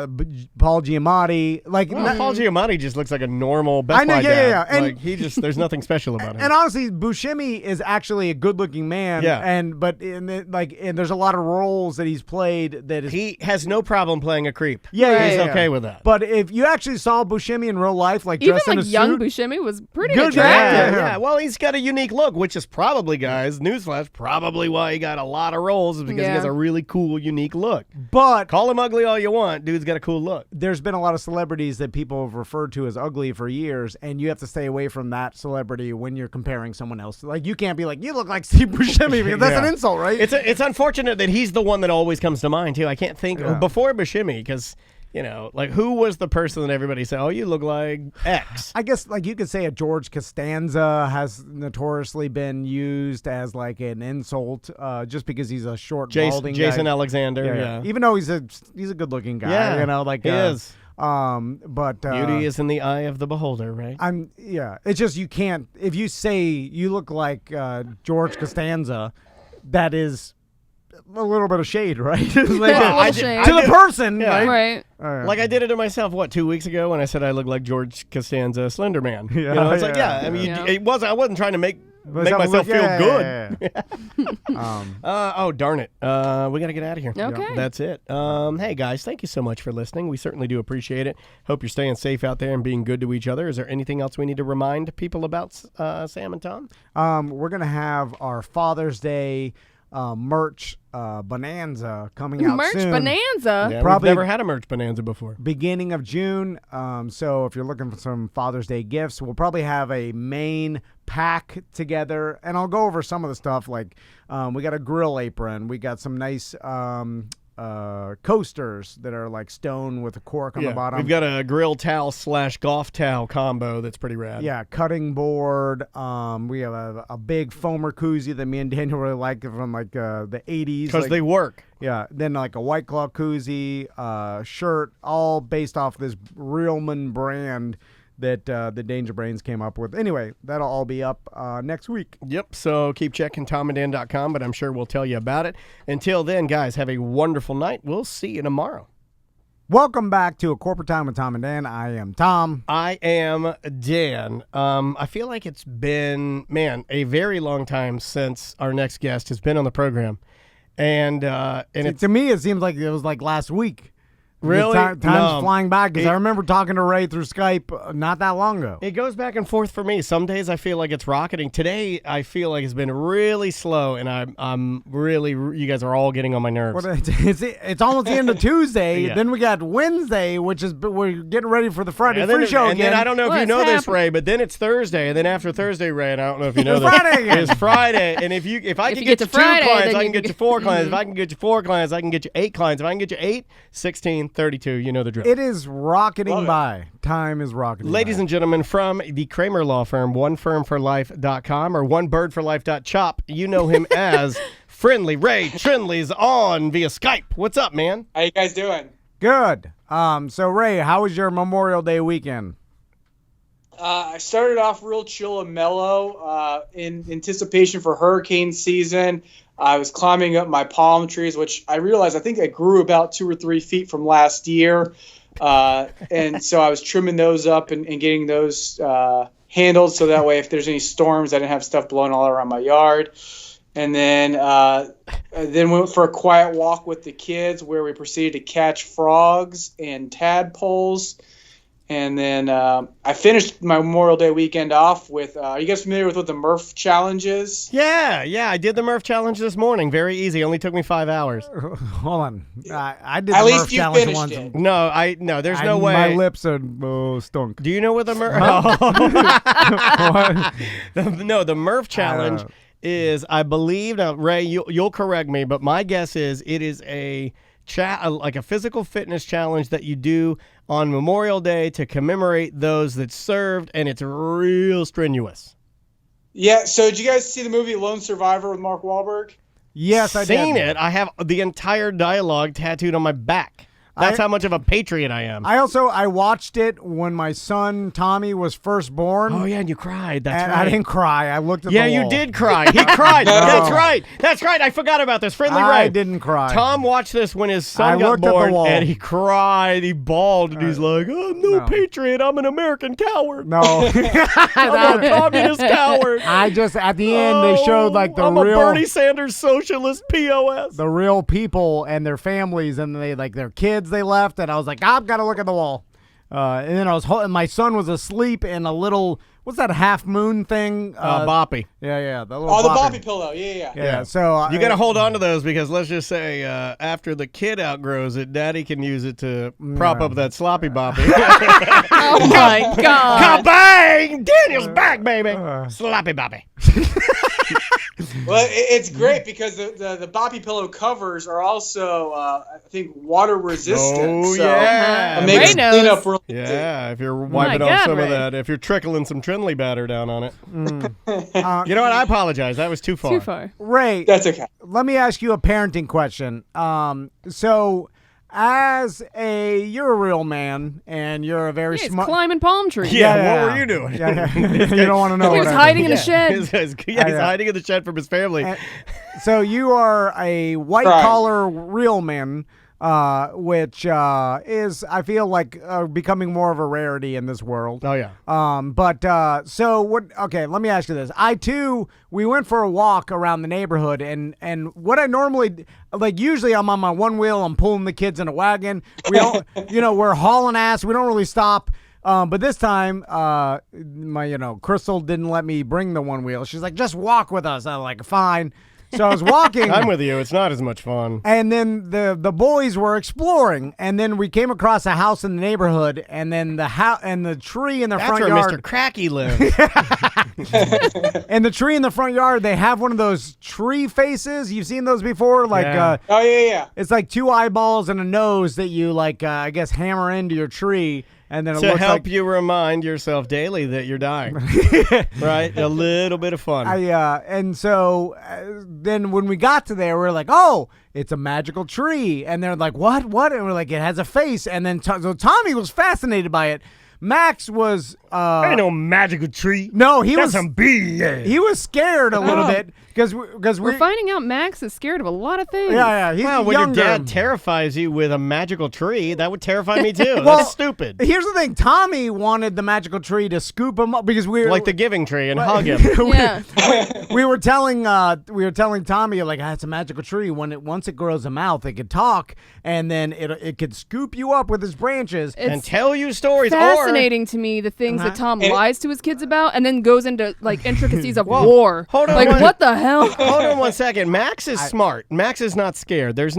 Paul Giamatti, Paul Giamatti just looks like a normal Best I know, Buy yeah, dad. yeah. And- Like, there's nothing special about him. And honestly, Buscemi is actually a good-looking man. Yeah. But there's a lot of roles that he's played that is. He has no problem playing a creep. Yeah, He's yeah. okay with that. But if you actually saw Buscemi in real life, like Even dressed in like a young suit, Buscemi was pretty Good attractive. guy. Yeah. Well, he's got a unique look, which is probably, guys, newsflash, probably why he got a lot of roles, is because he Yeah. has a really cool, unique look. but Call him ugly all you want. Dude's got a cool look. there's been a lot of celebrities that people have referred to as ugly for years, and you have to stay away from that celebrity when you're comparing someone else. Like, you can't be like, you look like Steve Buscemi, because that's Yeah. an insult, right? It's unfortunate that he's the one that always comes to mind, too. I can't think before Buscemi, because you know, like who was the person that everybody said, "Oh, you look like X"? I guess like you could say a George Costanza has notoriously been used as like an insult, just because he's a short, balding Jason guy. Alexander, yeah. Even though he's a good looking guy, Yeah, you know, like he is. But Beauty is in the eye of the beholder, right? It's just you can't if you say you look like George Costanza, that is a little bit of shade, right? Like, Well, I shade. to the person, Yeah. right? Right. Like I did it to myself, 2 weeks ago when I said I look like George Costanza, Slender Man. Yeah, You know, it's like, yeah, I mean, yeah. I wasn't trying to make Myself myself look- feel yeah, good. yeah. Oh, darn it. We got to get out of here. Okay. That's it. Hey, guys, thank you so much for listening. We certainly do appreciate it. Hope you're staying safe out there and being good to each other. Is there anything else we need to remind people about, Sam and Tom? We're gonna have our Father's Day merch bonanza coming out Merch soon. bonanza. Yeah, Probably- we've never had a merch bonanza before. Beginning of June. So if you're looking for some Father's Day gifts, we'll probably have a main pack together, and I'll go over some of the stuff. Like we got a grill apron, we got some nice coasters that are like stone with a cork on the bottom. We've got a grill towel / golf towel combo that's pretty rad. Yeah, cutting board. We have a big foamer koozie that me and Daniel really like from like the 80s. Because like, they work. Yeah, then like a White Claw koozie, shirt, all based off this Realman brand that the Danger Brains came up with. Anyway, that'll all be up next week. Yep, so keep checking tomanddan.com, but I'm sure we'll tell you about it. Until then, guys, have a wonderful night. We'll see you tomorrow. Welcome back to A Corporate Time with Tom and Dan. I am Tom. I am Dan. I feel like it's been, a very long time since our next guest has been on the program. And it's To me, it seems like it was like last week. Really? Time's No. flying by because It- I remember talking to Ray through Skype not that long ago. It goes back and forth for me. Some days I feel like it's rocketing. Today I feel like it's been really slow, and I'm really. You guys are all getting on my nerves. It's almost the end of Tuesday. Yeah. Then we got Wednesday, which is we're getting ready for the Friday And free show and again. then I don't know if you What's know this, happening? Ray, but then it's Thursday, and then after Thursday, Ray, and I don't know if you know It's this, Friday again. it's Friday, and if I can you get get you to 2 Friday, clients, then I you can get you 4 clients. If I can get you 4 clients, I can get you 8 clients. If I can get you 8, 16, 32, you know the drill. It is rocketing Love it. by. Time is rocketing Ladies by. and gentlemen, from the Kramer Law Firm, onefirmforlife.com or onbirdforlife.chop, you know him as Friendly Ray Trindley's on via Skype. What's up, man? How you guys doing? Good. So Ray, how was your Memorial Day weekend? I started off real chill and mellow in anticipation for hurricane season. I was climbing up my palm trees, which I realized I think I grew about 2 or 3 feet from last year. And so I was trimming those up and getting those handled so that way if there's any storms, I didn't have stuff blowing all around my yard. And then went for a quiet walk with the kids where we proceeded to catch frogs and tadpoles. And then I finished my Memorial Day weekend off with, are you guys familiar with what the Murph Challenge is? Yeah, I did the Murph Challenge this morning. Very easy. Only took me 5 hours. Hold on. I did At the least Murph you challenge finished once. it. No, there's no way. My lips are stunk. Do you know what the Murph? The Murph Challenge is, I believe. Now, Ray, you'll correct me, but my guess is it is like a physical fitness challenge that you do on Memorial Day to commemorate those that served, and it's real strenuous. Yeah, so did you guys see the movie Lone Survivor with Mark Wahlberg? Yes, I Seen did. it. I have the entire dialogue tattooed on my back. That's how much of a patriot I am. I watched it when my son Tommy was first born. Oh yeah, and you cried. That's and right. I didn't cry. I looked at Yeah, the wall. you did cry. He cried. No. That's right. That's right. I forgot about this. Friendly Ray. I didn't cry. Tom watched this when his son I got looked at the born, wall. and he cried. He bawled, and he's like, "I'm no patriot. I'm an American coward. No. I'm a communist coward." I just at the end they showed like the I'm real a Bernie Sanders socialist POS. the real people and their families and they like their kids they left, and I was like, I've got to look at the wall. And then I was and my son was asleep in a little, what's that half moon thing? Boppy. Yeah, the little Oh, the boppy. Boppy pillow. Yeah. Yeah, so You got to hold on to those because let's just say after the kid outgrows it, Daddy can use it to prop up that sloppy boppy. Oh my God. Kabang! Daniel's back, baby. Sloppy boppy. Well, it's great because the Boppy pillow covers are also, I think, water resistant. Oh, so yeah. it makes Ray knows. cleanup real easy. Yeah, if you're my wiping off God, some of Ray. that, if you're trickling some Trinley batter down on it. You know what? I apologize. That was too far. Too far. Ray, That's okay. let me ask you a parenting question. So, you're a real man, and you're a very Yeah, he's smart. climbing palm trees. Yeah, what were you doing? Yeah. You don't want to know. He what was I hiding in did. a shed. He's hiding in the shed from his family. So you are a white collar real man, which is, I feel like, becoming more of a rarity in this world. Oh, yeah. So what? Okay, let me ask you this. We went for a walk around the neighborhood, and what I normally usually I'm on my one wheel, I'm pulling the kids in a wagon. We don't, we're hauling ass. We don't really stop. But this time, Crystal didn't let me bring the one wheel. She's like, just walk with us. I'm like, fine. So I was walking. I'm with you. It's not as much fun. And then the boys were exploring, and then we came across a house in the neighborhood, and then the tree in the That's front where yard. Mr. Cracky lives. And the tree in the front yard, they have one of those tree faces. You've seen those before, Yeah. Oh, yeah. it's like two eyeballs and a nose that you I guess hammer into your tree, and then it to looks help like you remind yourself daily that you're dying. Right? A little bit of fun. and so then when we got to there, we're like, oh, it's a magical tree. And they're like, what? And we're like, it has a face. And then so Tommy was fascinated by it. Max was Ain't no magical tree. no, he That's was some BS. he was scared a little bit because We're finding out Max is scared of a lot of things. Yeah, he's Well, when younger. your dad terrifies you with a magical tree, that would terrify me too. Well, That's stupid. Here's the thing: Tommy wanted the magical tree to scoop him up because we were Like the giving tree and hug him. Yeah. we were telling Tommy it's a magical tree. Once it grows a mouth, it could talk, and then it could scoop you up with its branches. And tell you stories. Fascinating to me the things that Tom lies to his kids about and then goes into intricacies of war. hold on one- what the hell? Hold on one second. Max is smart. Max is not scared. This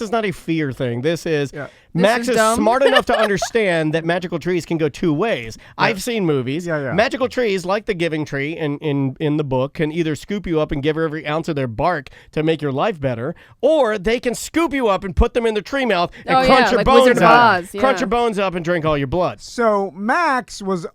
is not a fear thing. This is Max is is dumb. smart enough to understand that magical trees can go two ways. I've seen movies. Yeah. Magical trees, like the giving tree in the book, can either scoop you up and give every ounce of their bark to make your life better, or they can scoop you up and put them in the tree mouth and Oh, crunch yeah, your like bones Wizard of up. Oz, yeah. Crunch your bones up and drink all your blood. So Max was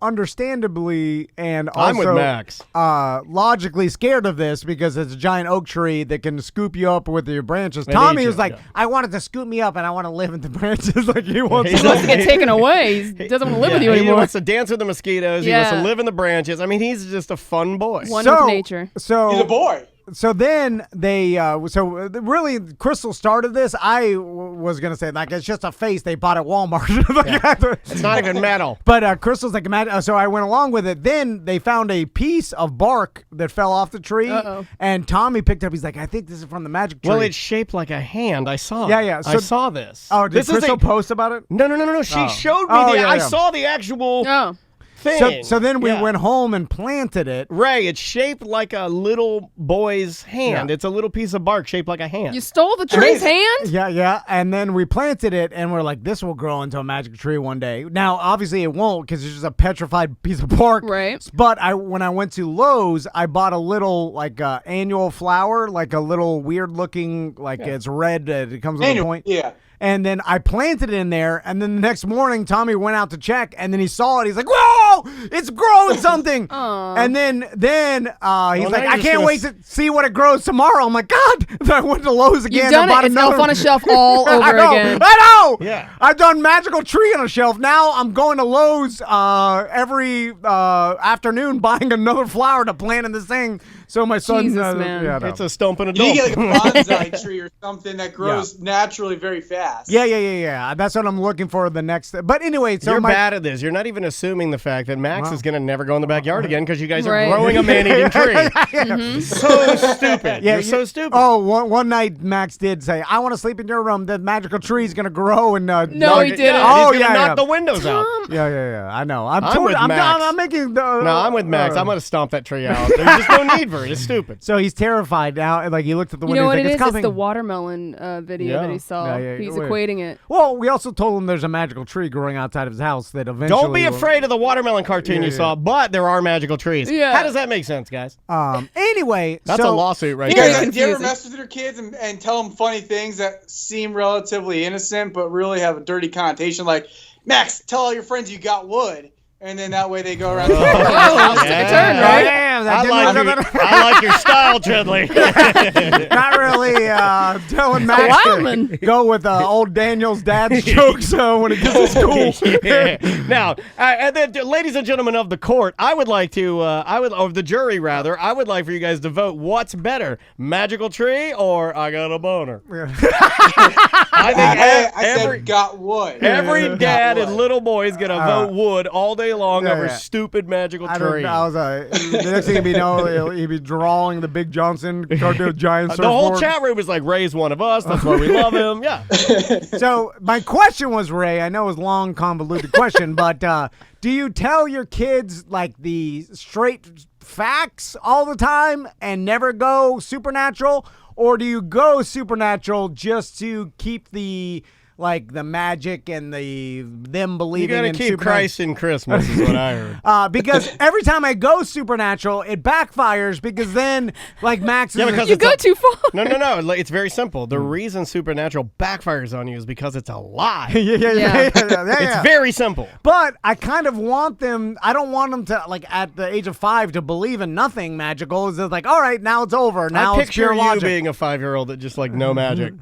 understandably and also I'm with Max. Logically scared of this because it's a giant oak tree that can scoop you up with your branches. And Tommy eat was you, like, yeah. I want it to scoop me up and I want to live in the branches like he wants. He wants to get taken away. He doesn't want to live with you He anymore. wants to dance with the mosquitoes. He wants to Yeah. live in the branches. I mean, he's just a fun boy. One with nature. So He's a boy. So then really Crystal started this. I was gonna say it's just a face they bought at Walmart. It's not even metal. But Crystal's like, so I went along with it. Then they found a piece of bark that fell off the tree, and Tommy picked it up. He's like, I think this is from the magic tree. Well, it's shaped like a hand. I saw it. Yeah. I saw this. Oh, did this Crystal post about it? No. She showed me I saw the actual thing. So then we went home and planted it. Ray, it's shaped like a little boy's hand. Yeah. It's a little piece of bark shaped like a hand. You stole the tree's hand? Yeah. And then we planted it, and we're like, this will grow into a magic tree one day. Now, obviously, it won't because it's just a petrified piece of bark. Right. But when I went to Lowe's, I bought a little annual flower, like a little weird looking, it's red. It comes with a point. Yeah. And then I planted it in there, and then the next morning, Tommy went out to check, and then he saw it. He's like, "Whoa, it's growing something!" And then he's like, "I can't wait to see what it grows tomorrow." I'm like, "God!" I went to Lowe's again. You've done and bought it. It's another Elf on a Shelf all over again. I know. Yeah. I've done magical tree on a shelf. Now I'm going to Lowe's every afternoon, buying another flower to plant in this thing. So my son, Jesus, man. Yeah, no. It's a stump and a You dump. need to get like a bonsai tree or something that grows naturally very fast. Yeah. That's what I'm looking for the next. But anyway, so You're bad at this. You're not even assuming the fact that Max is going to never go in the backyard again because you guys are Right. growing a man-eating tree. So stupid. Yeah, You're so stupid. Oh, one night Max did say, "I want to sleep in your room. The magical tree is gonna grow." And No, he Yeah, didn't. Oh, he's gonna yeah, knock yeah. the windows out. Yeah. I know. I'm with Max. I'm making. No, I'm with Max. I'm going to stomp that tree out. There's just no need for ever. It's stupid. So he's terrified now, and like he looked at the You window. know what he's it like, is? it's coming. It's the watermelon video that he saw. He's Wait. equating it. Well, we also told him there's a magical tree growing outside of his house that eventually. Don't be afraid of the watermelon cartoon you saw, but there are magical trees. Yeah. How does that make sense, guys? Anyway, That's a lawsuit right You there. guys, do you ever confusing. mess with your kids and tell them funny things that seem relatively innocent but really have a dirty connotation? Like, Max, tell all your friends you got wood. And then that way they go around. Took a turn, right? Damn, that I didn't like, I like your style, Chidley. Not really telling Max to go with old Daniel's dad's jokes when it gets to school. Yeah. Now, and then, ladies and gentlemen of the court, I would like to, of the jury rather, I would like for you guys to vote. What's better, magical tree or I got a boner? I think I said got wood. every dad and little boy is gonna vote wood all day long over yeah. stupid magical I don't tree. know. I was the next thing he'd be drawing the Big Johnson cartoon giant The whole surfboard. chat room is like, Ray's one of us. That's why we love him. Yeah. So my question was, Ray, I know it was a long, convoluted question, but do you tell your kids like the straight facts all the time and never go supernatural? Or do you go supernatural just to keep the magic and them You believing gotta in keep supernatural? Christ in Christmas is what I heard. Because every time I go supernatural, it backfires because then, like Max is... Yeah, because You go too far. No. It's very simple. The reason supernatural backfires on you is because it's a lie. Yeah. It's very simple. But I kind of want them, I don't want them to, like, at the age of 5 to believe in nothing magical. It's just like, all right, now it's over. Now I it's picture pure you logic. being a 5-year-old that just like no magic.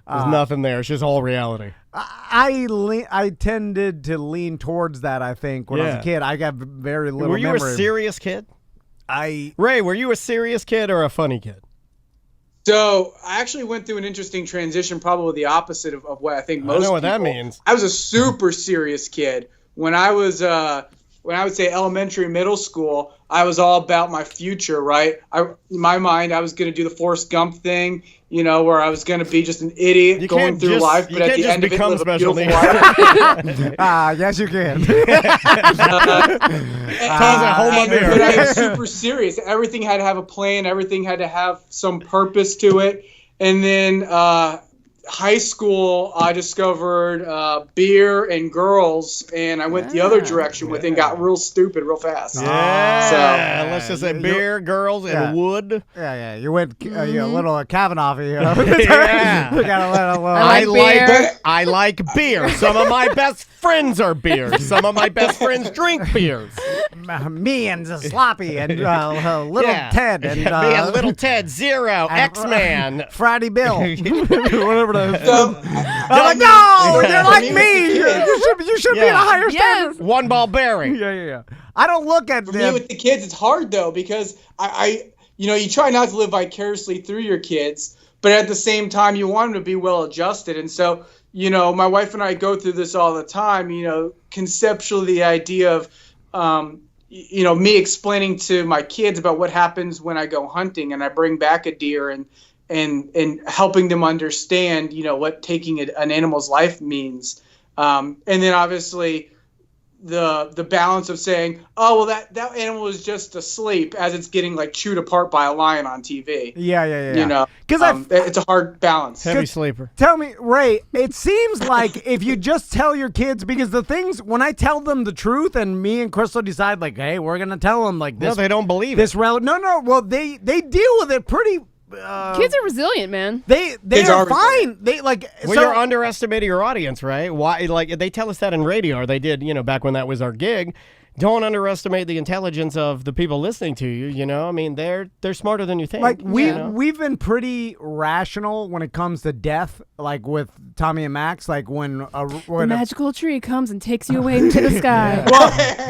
There's nothing there. It's just all reality. I tended to lean towards that, I think, when I was a kid. I got very little Were you memory. a serious kid? I Ray, were you a serious kid or a funny kid? So I actually went through an interesting transition, probably the opposite of what I think most I know what people. that means. I was a super serious kid. When I was when I would say elementary, middle school, I was all about my future, right? In my mind, I was going to do the Forrest Gump thing, where I was going to be just an idiot going through life, but at the end of it, live a beautiful life. yes, you can. But I was super serious. Everything had to have a plan. Everything had to have some purpose to it. And then high school, I discovered beer and girls, and I went the other direction with it and got real stupid real fast. Yeah. Let's just say beer, girls, and wood. Yeah. You went a little Kavanaugh here. Yeah. We gotta let it alone. I like beer. Some of my best friends are beers. Some of my best friends drink beers. Me and Sloppy and little Ted and Me and little Ted, Zero, X-Man, Friday Bill, whatever that is. So, I'm like, no, you're like me. You should be at a higher standard. One ball Barry. Yeah. I don't look at for me with the kids, it's hard though because I you try not to live vicariously through your kids, but at the same time you want them to be well adjusted, and so my wife and I go through this all the time. Conceptually, the idea of me explaining to my kids about what happens when I go hunting and I bring back a deer and helping them understand, what taking an animal's life means. And then obviously the balance of saying, oh, well, that animal is just asleep as it's getting like chewed apart by a lion on TV. Yeah. Because it's a hard balance. Heavy sleeper. Tell me, Ray, it seems like if you just tell your kids, because the things, when I tell them the truth and me and Crystal decide like, hey, we're going to tell them like this. No, they don't believe this it. No. Well, they deal with it pretty. Kids are resilient, man. They are fine. They like. Well, you're underestimating your audience, right? Why? Like they tell us that in radio, or they did, back when that was our gig. Don't underestimate the intelligence of the people listening to you. I mean, they're smarter than you think. Like we've been pretty rational when it comes to death. Like with Tommy and Max, like when the magical tree comes and takes you away into the sky.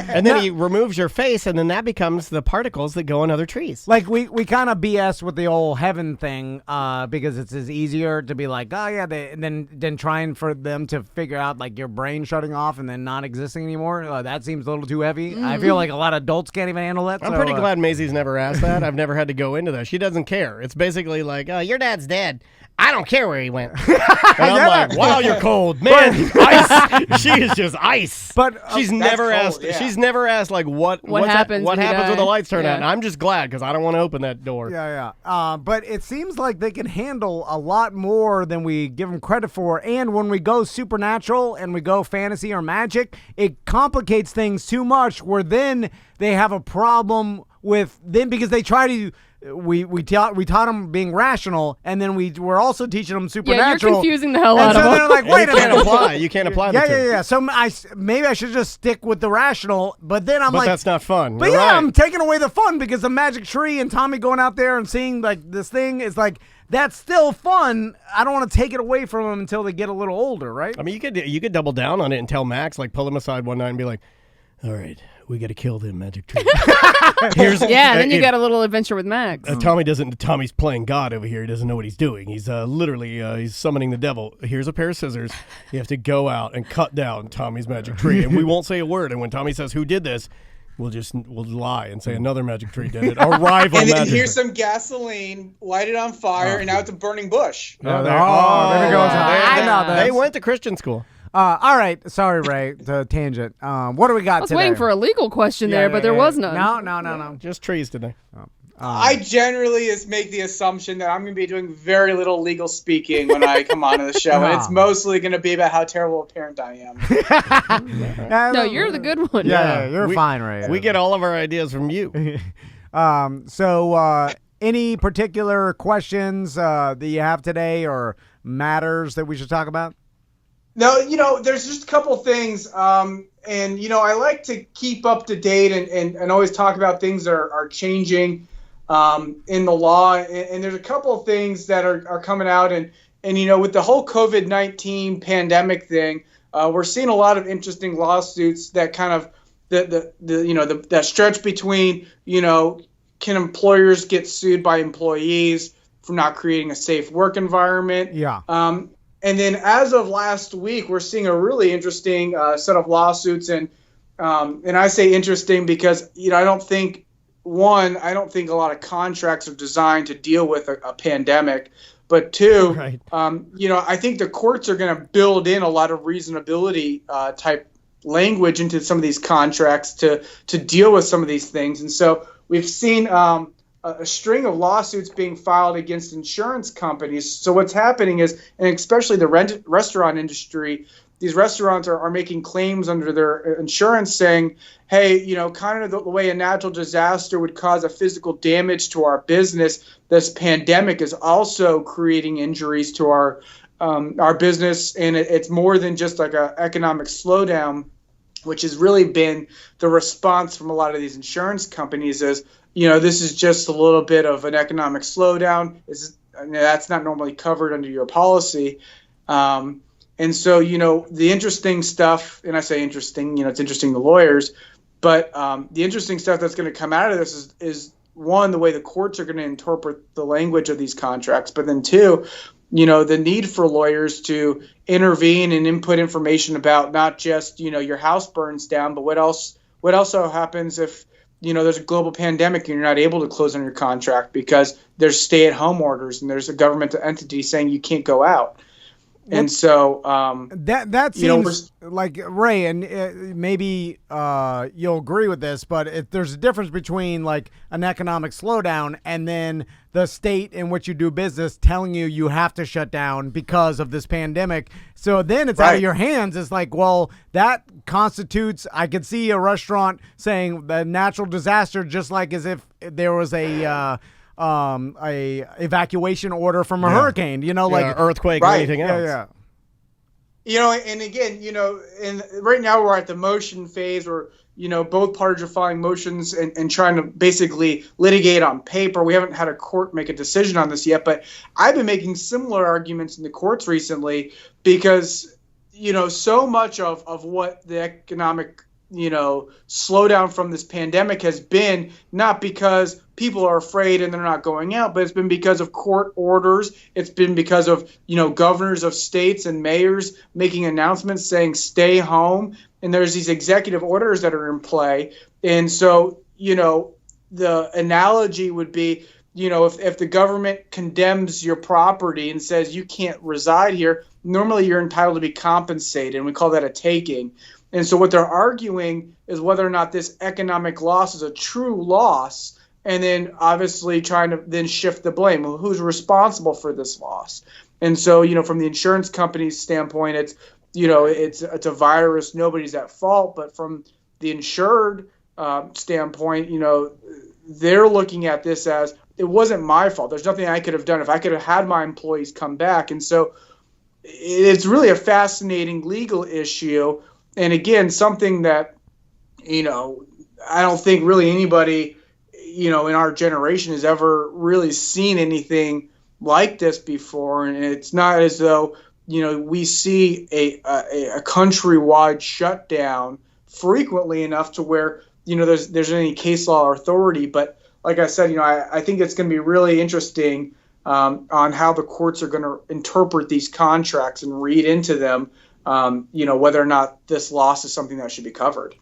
And then he removes your face, and then that becomes the particles that go on other trees. Like we kind of BS with the old heaven thing because it's easier to be like, oh yeah, than trying for them to figure out like your brain shutting off and then not existing anymore. That seems a little too heavy. I feel like a lot of adults can't even handle that. I'm pretty glad Maisie's never asked that. I've never had to go into that. She doesn't care. It's basically like, oh, your dad's dead. I don't care where he went. And I'm like, wow, you're cold, man. Ice. She is just ice. But she's never cold, asked. yeah. She's never asked like what happens what when you happens when the die. lights turn Yeah. out. And I'm just glad because I don't want to open that door. Yeah. But it seems like they can handle a lot more than we give them credit for. And when we go supernatural and we go fantasy or magic, it complicates things too much where then they have a problem with them because they try to. We taught them being rational, and then we're also teaching them Yeah, supernatural. you're confusing the hell and out so of them. they're like, wait a You can't minute. apply. You can't apply the two. Yeah. So maybe I should just stick with the rational, but then I'm But like, that's not fun. But You're yeah, right. I'm taking away the fun because the magic tree and Tommy going out there and seeing like this thing is like that's still fun. I don't want to take it away from them until they get a little older, right? I mean, you could double down on it and tell Max, like, pull him aside one night and be like, "All right, we got to kill them magic tree." Yeah, then you if- got a little adventure with Max. Tommy's playing God over here. He doesn't know what he's doing. He's literally he's summoning the devil. Here's a pair of scissors. You have to go out and cut down Tommy's magic tree, and we won't say a word. And when Tommy says who did this, we'll lie and say another magic tree did it. A rival And then magic here's tree. some gasoline, light it on fire, and now it's a burning bush. there we go. I know They this. went to Christian school. All right. Sorry, Ray. The tangent. What do we got I was today? waiting for a legal question there, but there was none. No. Just trees today. I generally make the assumption that I'm going to be doing very little legal speaking when I come onto the show, and it's mostly going to be about how terrible a parent I am. No, you're the good one. Yeah, you're We- fine, Ray. We get all of our ideas from you. So, any particular questions that you have today or matters that we should talk about? No, there's just a couple things, and I like to keep up to date and always talk about things that are changing in the law, and there's a couple of things that are coming out, and with the whole COVID-19 pandemic thing, we're seeing a lot of interesting lawsuits that kind of that stretch between can employers get sued by employees for not creating a safe work environment? Yeah. And then as of last week, we're seeing a really interesting set of lawsuits, and I say interesting because I don't think a lot of contracts are designed to deal with a pandemic, but two, Right. I think the courts are going to build in a lot of reasonability type language into some of these contracts to deal with some of these things, and so we've seen a string of lawsuits being filed against insurance companies. So what's happening is, and especially the restaurant industry, these restaurants are making claims under their insurance saying, hey, kind of the way a natural disaster would cause a physical damage to our business, this pandemic is also creating injuries to our business. And it's more than just like an economic slowdown, which has really been the response from a lot of these insurance companies is, this is just a little bit of an economic slowdown. That's not normally covered under your policy. And so, the interesting stuff, and I say interesting, it's interesting to lawyers, but the interesting stuff that's going to come out of this is one, the way the courts are going to interpret the language of these contracts, but then two, the need for lawyers to intervene and input information about not just, your house burns down, but what also happens if, there's a global pandemic and you're not able to close on your contract because there's stay-at-home orders and there's a government entity saying you can't go out. And so that seems like Ray, and maybe you'll agree with this, but there's a difference between like an economic slowdown and then the state in which you do business telling you have to shut down because of this pandemic. So then it's out of your hands. It's like, well, that constitutes. I could see a restaurant saying the natural disaster, just like as if there was a evacuation order from a hurricane, like earthquake or anything else. And again, and right now we're at the motion phase where, both parties are filing motions and trying to basically litigate on paper. We haven't had a court make a decision on this yet, but I've been making similar arguments in the courts recently because, so much of what the economic slowdown from this pandemic has been not because people are afraid and they're not going out, but it's been because of court orders. It's been because of, governors of states and mayors making announcements saying stay home. And there's these executive orders that are in play. And so, the analogy would be if the government condemns your property and says you can't reside here, normally you're entitled to be compensated, and we call that a taking. And so what they're arguing is whether or not this economic loss is a true loss, and then obviously trying to then shift the blame. Well, who's responsible for this loss? And so, from the insurance company's standpoint, it's a virus, nobody's at fault. But from the insured standpoint, they're looking at this as, it wasn't my fault. There's nothing I could have done if I could have had my employees come back. And so it's really a fascinating legal issue. And again, something that, I don't think really anybody, in our generation has ever really seen anything like this before. And it's not as though, we see a countrywide shutdown frequently enough to where, there's any case law or authority. But like I said, I think it's going to be really interesting on how the courts are going to interpret these contracts and read into them, whether or not this loss is something that should be covered.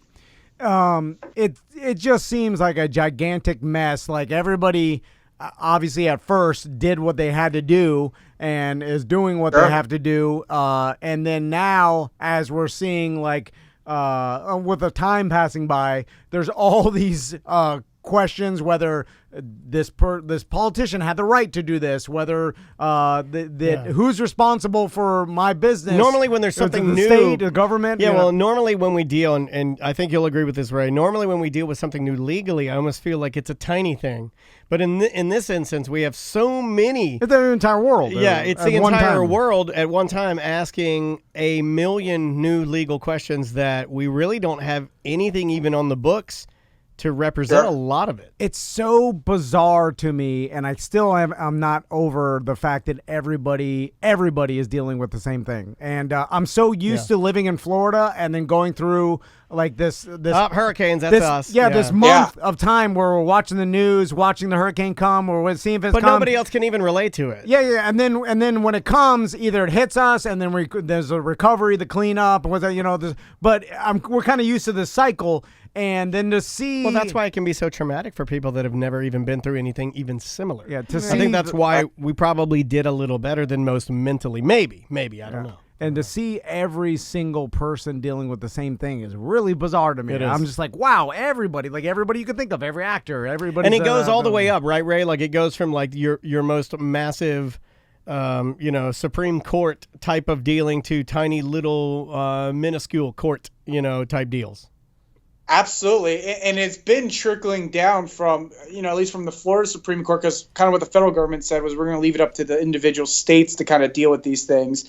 It just seems like a gigantic mess. Like everybody obviously at first did what they had to do and is doing what they have to do. And then now, as we're seeing, like, with the time passing by, there's all these questions whether this politician had the right to do this, whether who's responsible for my business. Normally when there's something new, state, the government. Well, normally when we deal, and I think you'll agree with this, Ray, normally when we deal with something new legally, I almost feel like it's a tiny thing. But in this instance, we have so many. It's the entire world. Yeah, it's the entire world at one time asking a million new legal questions that we really don't have anything even on the books to represent a lot of it. It's so bizarre to me, and I'm not over the fact that everybody is dealing with the same thing. And I'm so used to living in Florida and then going through like this hurricanes. That's us. This month of time where we're watching the news, watching the hurricane come, or seeing if it's but nobody else can even relate to it. Yeah, and then when it comes, either it hits us, and then there's a recovery, the cleanup, but we're kind of used to this cycle. And then to see... Well, that's why it can be so traumatic for people that have never even been through anything even similar. Yeah, I think that's why we probably did a little better than most mentally. Maybe, I don't know. And to see every single person dealing with the same thing is really bizarre to me. It is. I'm just like, wow, everybody you could think of, every actor, everybody. And it goes all the way up, right, Ray? Like it goes from like your most massive... Supreme Court type of dealing to tiny little minuscule court, type deals. Absolutely. And it's been trickling down from, at least from the Florida Supreme Court, because kind of what the federal government said was we're going to leave it up to the individual states to kind of deal with these things.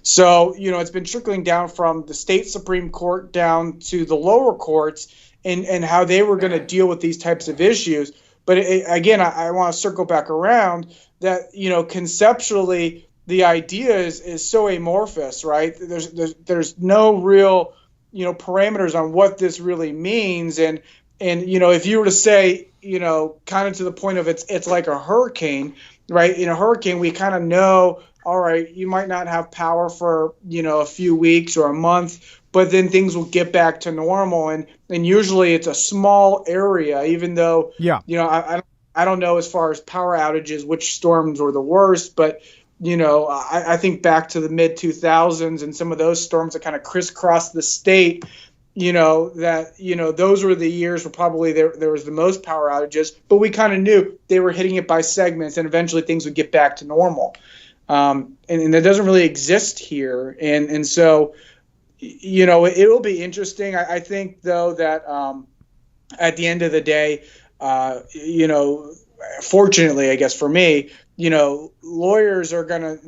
So, it's been trickling down from the state Supreme Court down to the lower courts and how they were going to deal with these types of issues. But again, I want to circle back around that, conceptually, the idea is so amorphous, right? There's no real parameters on what this really means. And if you were to say, kind of to the point of it's like a hurricane, right? In a hurricane, we kind of know, all right, you might not have power for, a few weeks or a month, but then things will get back to normal. And usually it's a small area, even though, I don't know as far as power outages, which storms were the worst, but I think back to the mid 2000s and some of those storms that kind of crisscrossed the state, those were the years where probably there was the most power outages, but we kind of knew they were hitting it by segments and eventually things would get back to normal. And that doesn't really exist here. And so, it will be interesting. I think though that at the end of the day, fortunately, I guess for me, lawyers are going to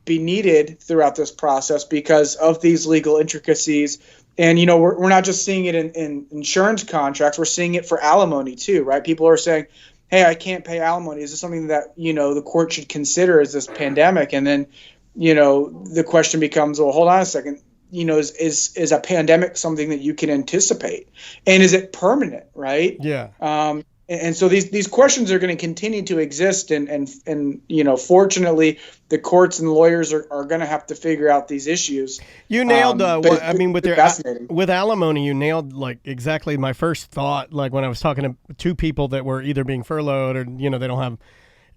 be needed throughout this process because of these legal intricacies. And, we're not just seeing it in insurance contracts. We're seeing it for alimony too, right? People are saying, hey, I can't pay alimony. Is this something that, the court should consider as this pandemic? And then, the question becomes, well, hold on a second. Is a pandemic something that you can anticipate? And is it permanent, right? Yeah. And so these questions are going to continue to exist, and fortunately, the courts and lawyers are going to have to figure out these issues. You nailed with alimony, you nailed like exactly my first thought. Like when I was talking to two people that were either being furloughed or they don't have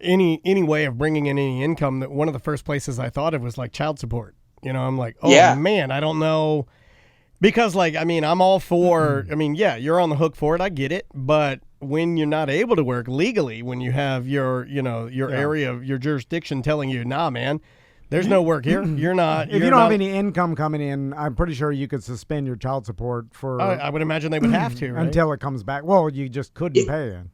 any way of bringing in any income, that one of the first places I thought of was like child support. You know, I'm like, oh Yeah. man, I don't know. Because like, I mean, I'm all for, I mean, yeah, you're on the hook for it. I get it. But when you're not able to work legally, when you have your, you know, your area of your jurisdiction telling you, nah, man, there's no work here. You're not. If you don't have any income coming in, I'm pretty sure you could suspend your child support for. I would imagine they would have to, right? Until it comes back. Well, you just couldn't pay it.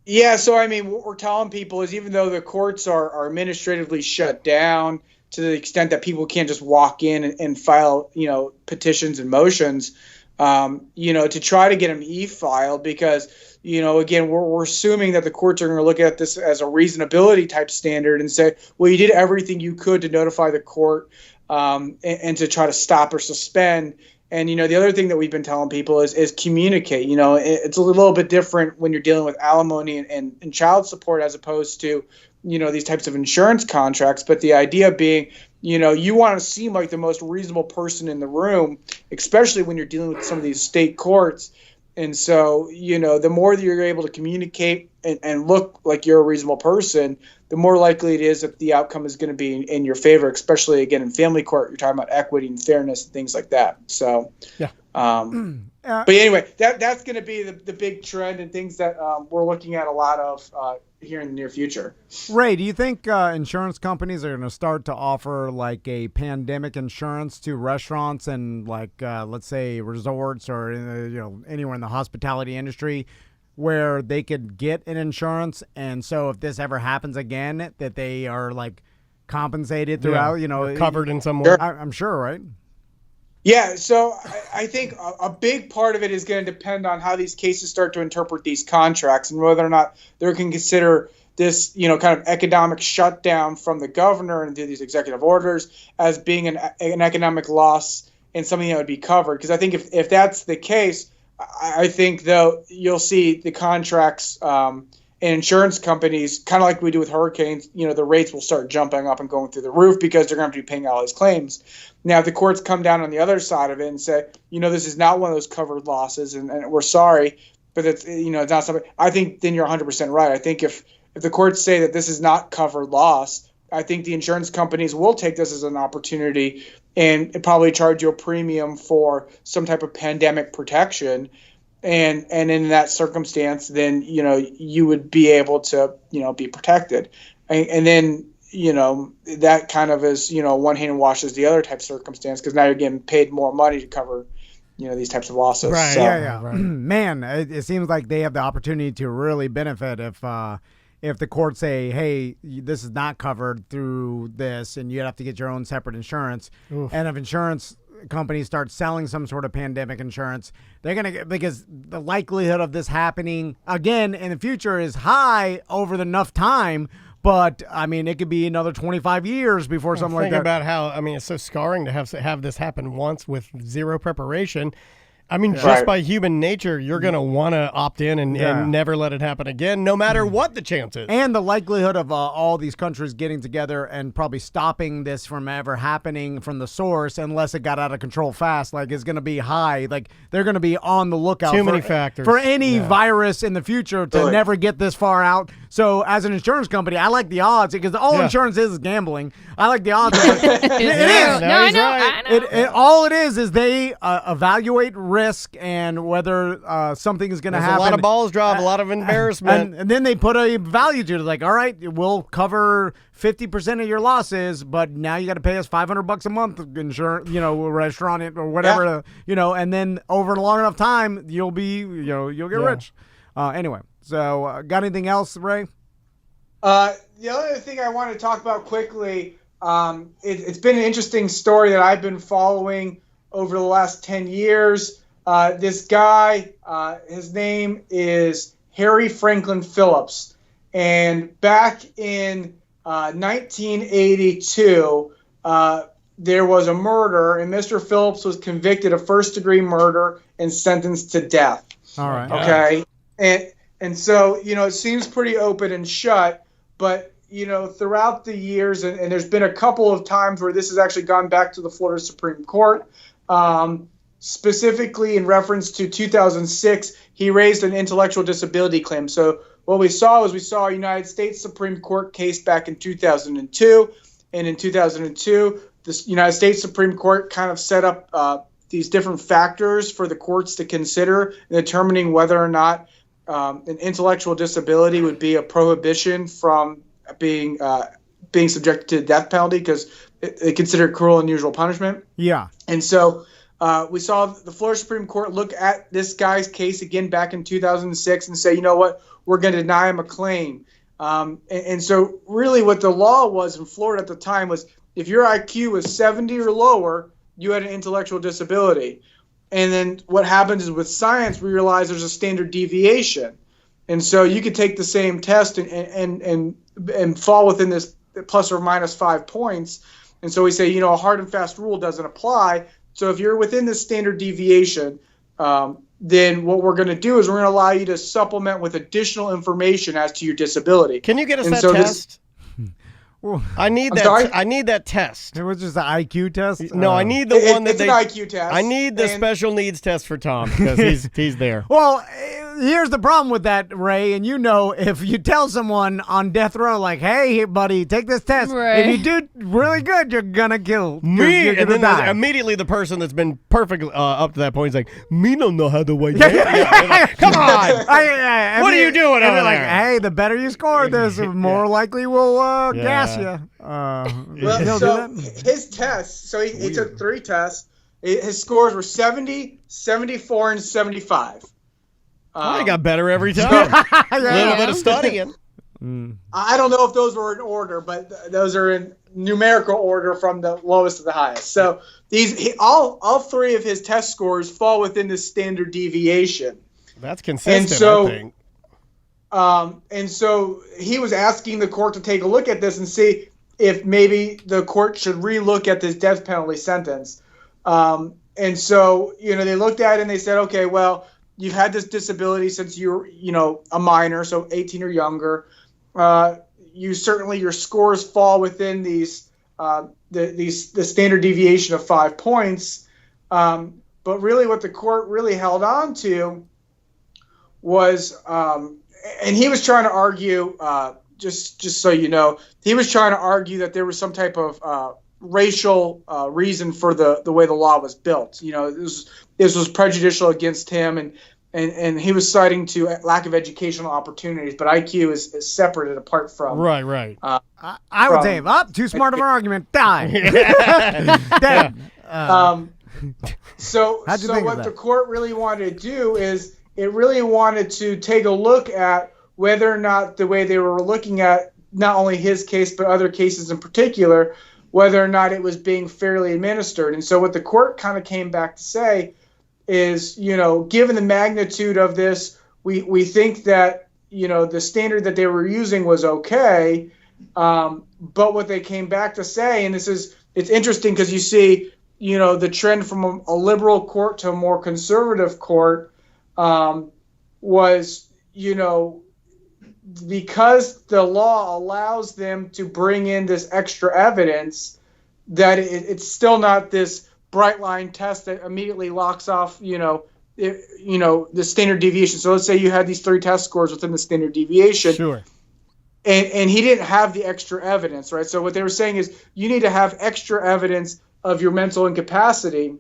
Yeah, so I mean, what we're telling people is even though the courts are administratively shut down to the extent that people can't just walk in and file, you know, petitions and motions, you know, to try to get them e-filed because, you know, again, we're assuming that the courts are going to look at this as a reasonability type standard and say, well, you did everything you could to notify the court and to try to stop or suspend. And, you know, the other thing that we've been telling people is communicate. You know, it's a little bit different when you're dealing with alimony and child support as opposed to, you know, these types of insurance contracts. But the idea being, you know, you want to seem like the most reasonable person in the room, especially when you're dealing with some of these state courts. And so, you know, the more that you're able to communicate and look like you're a reasonable person, the more likely it is that the outcome is going to be in your favor, especially, again, in family court. You're talking about equity and fairness and things like that. So, yeah. But anyway, that's going to be the big trend and things that we're looking at a lot of here in the near future. Ray, do you think insurance companies are going to start to offer like a pandemic insurance to restaurants and like let's say resorts or you know anywhere in the hospitality industry where they could get an insurance, and so if this ever happens again that they are like compensated throughout, you know, covered in some way? I'm sure, right? Yeah, so I think a big part of it is going to depend on how these cases start to interpret these contracts and whether or not they can consider this, you know, kind of economic shutdown from the governor and through these executive orders as being an economic loss and something that would be covered. Because I think if that's the case, I think, though, you'll see the contracts and insurance companies, kind of like we do with hurricanes, you know, the rates will start jumping up and going through the roof because they're going to have to be paying all these claims. Now, if the courts come down on the other side of it and say, you know, this is not one of those covered losses and we're sorry, but it's, you know, it's not something, I think then you're 100% right. I think if the courts say that this is not covered loss, I think the insurance companies will take this as an opportunity and probably charge you a premium for some type of pandemic protection. And in that circumstance, then, you know, you would be able to, you know, be protected. And then, you know, that kind of is, you know, one hand washes the other type of circumstance because now you're getting paid more money to cover, you know, these types of losses. Right. So, Yeah. Right. Man, it seems like they have the opportunity to really benefit if the courts say, hey, this is not covered through this and you have to get your own separate insurance. Oof. And if insurance companies start selling some sort of pandemic insurance, they're going to get, because the likelihood of this happening again in the future is high over enough time. But I mean, it could be another 25 years before something like Think that. about how, I mean, it's so scarring to have this happen once with zero preparation. I mean, just Right. by human nature, you're going to want to opt in and never let it happen again, no matter what the chance is. And the likelihood of all these countries getting together and probably stopping this from ever happening from the source, unless it got out of control fast, like is going to be high. Like they're going to be on the lookout Too many factors. for any virus in the future to Really? never get this far out. So as an insurance company, I like the odds because all insurance is gambling. I like the odds. It is. No, I he's know. right. I know. All it is they evaluate risk and whether something is going to There's happen. a lot of balls dropped, a lot of embarrassment. And then they put a value to it, like, all right, we'll cover 50% of your losses, but now you got to pay us $500 a month insurance, you know, restaurant it or whatever, you know, and then over a long enough time, you'll get rich. Anyway, so got anything else, Ray? The other thing I want to talk about quickly, it's been an interesting story that I've been following over the last 10 years. This guy, his name is Harry Franklin Phillips. And back in 1982, there was a murder, and Mr. Phillips was convicted of first-degree murder and sentenced to death. All right. Okay. And so, you know, it seems pretty open and shut, but, you know, throughout the years, and there's been a couple of times where this has actually gone back to the Florida Supreme Court, specifically in reference to 2006, he raised an intellectual disability claim. So what we saw a United States Supreme Court case back in 2002. And in 2002, the United States Supreme Court kind of set up these different factors for the courts to consider in determining whether or not an intellectual disability would be a prohibition from being subjected to the death penalty, because they consider it cruel and unusual punishment. Yeah. And so we saw the Florida Supreme Court look at this guy's case again back in 2006 and say, you know what, we're going to deny him a claim. And so really what the law was in Florida at the time was if your IQ was 70 or lower, you had an intellectual disability. And then what happens is with science, we realize there's a standard deviation. And so you could take the same test and fall within this plus or minus 5 points. And so we say, a hard and fast rule doesn't apply. So if you're within the standard deviation, then what we're going to do is we're going to allow you to supplement with additional information as to your disability. Can you get us that test? I need that. Sorry? I need that test. It was just an IQ test? No, I need the one that it's an IQ test. I need the special needs test for Tom because he's there. Well, here's the problem with that, Ray, and if you tell someone on death row, like, hey, buddy, take this test, right. if you do really good, you're gonna kill me. You're and then die. Immediately the person that's been perfect up to that point is like, me don't know how to wait. Like, come on. What are you doing over like, there? hey, the better you score this, the more likely we'll gas you. Well, so his tests, so he took 3 tests. His scores were 70, 74, and 75. I got better every time. A little bit of studying. I don't know if those were in order, but those are in numerical order from the lowest to the highest. So all 3 of his test scores fall within the standard deviation. That's consistent, I think. And so he was asking the court to take a look at this and see if maybe the court should relook at this death penalty sentence. And so, they looked at it and they said, okay, well, you've had this disability since you're, a minor, so 18 or younger. Your scores fall within the standard deviation of 5 points. But really what the court really held on to was, and he was trying to argue, just so you know, he was trying to argue that there was some type of racial reason for the way the law was built. This was prejudicial against him, and he was citing to lack of educational opportunities. But IQ is separate and apart from. Right. I would say, too smart of an argument. Die. Dead. So what the court really wanted to do is it really wanted to take a look at whether or not the way they were looking at not only his case but other cases in particular, whether or not it was being fairly administered. And so what the court kind of came back to say is, given the magnitude of this, we think that, the standard that they were using was okay. But what they came back to say, and it's interesting because you see, the trend from a liberal court to a more conservative court was, because the law allows them to bring in this extra evidence, that it's still not this bright line test that immediately locks off, the standard deviation. So let's say you had these 3 test scores within the standard deviation. Sure. And he didn't have the extra evidence, right? So what they were saying is you need to have extra evidence of your mental incapacity,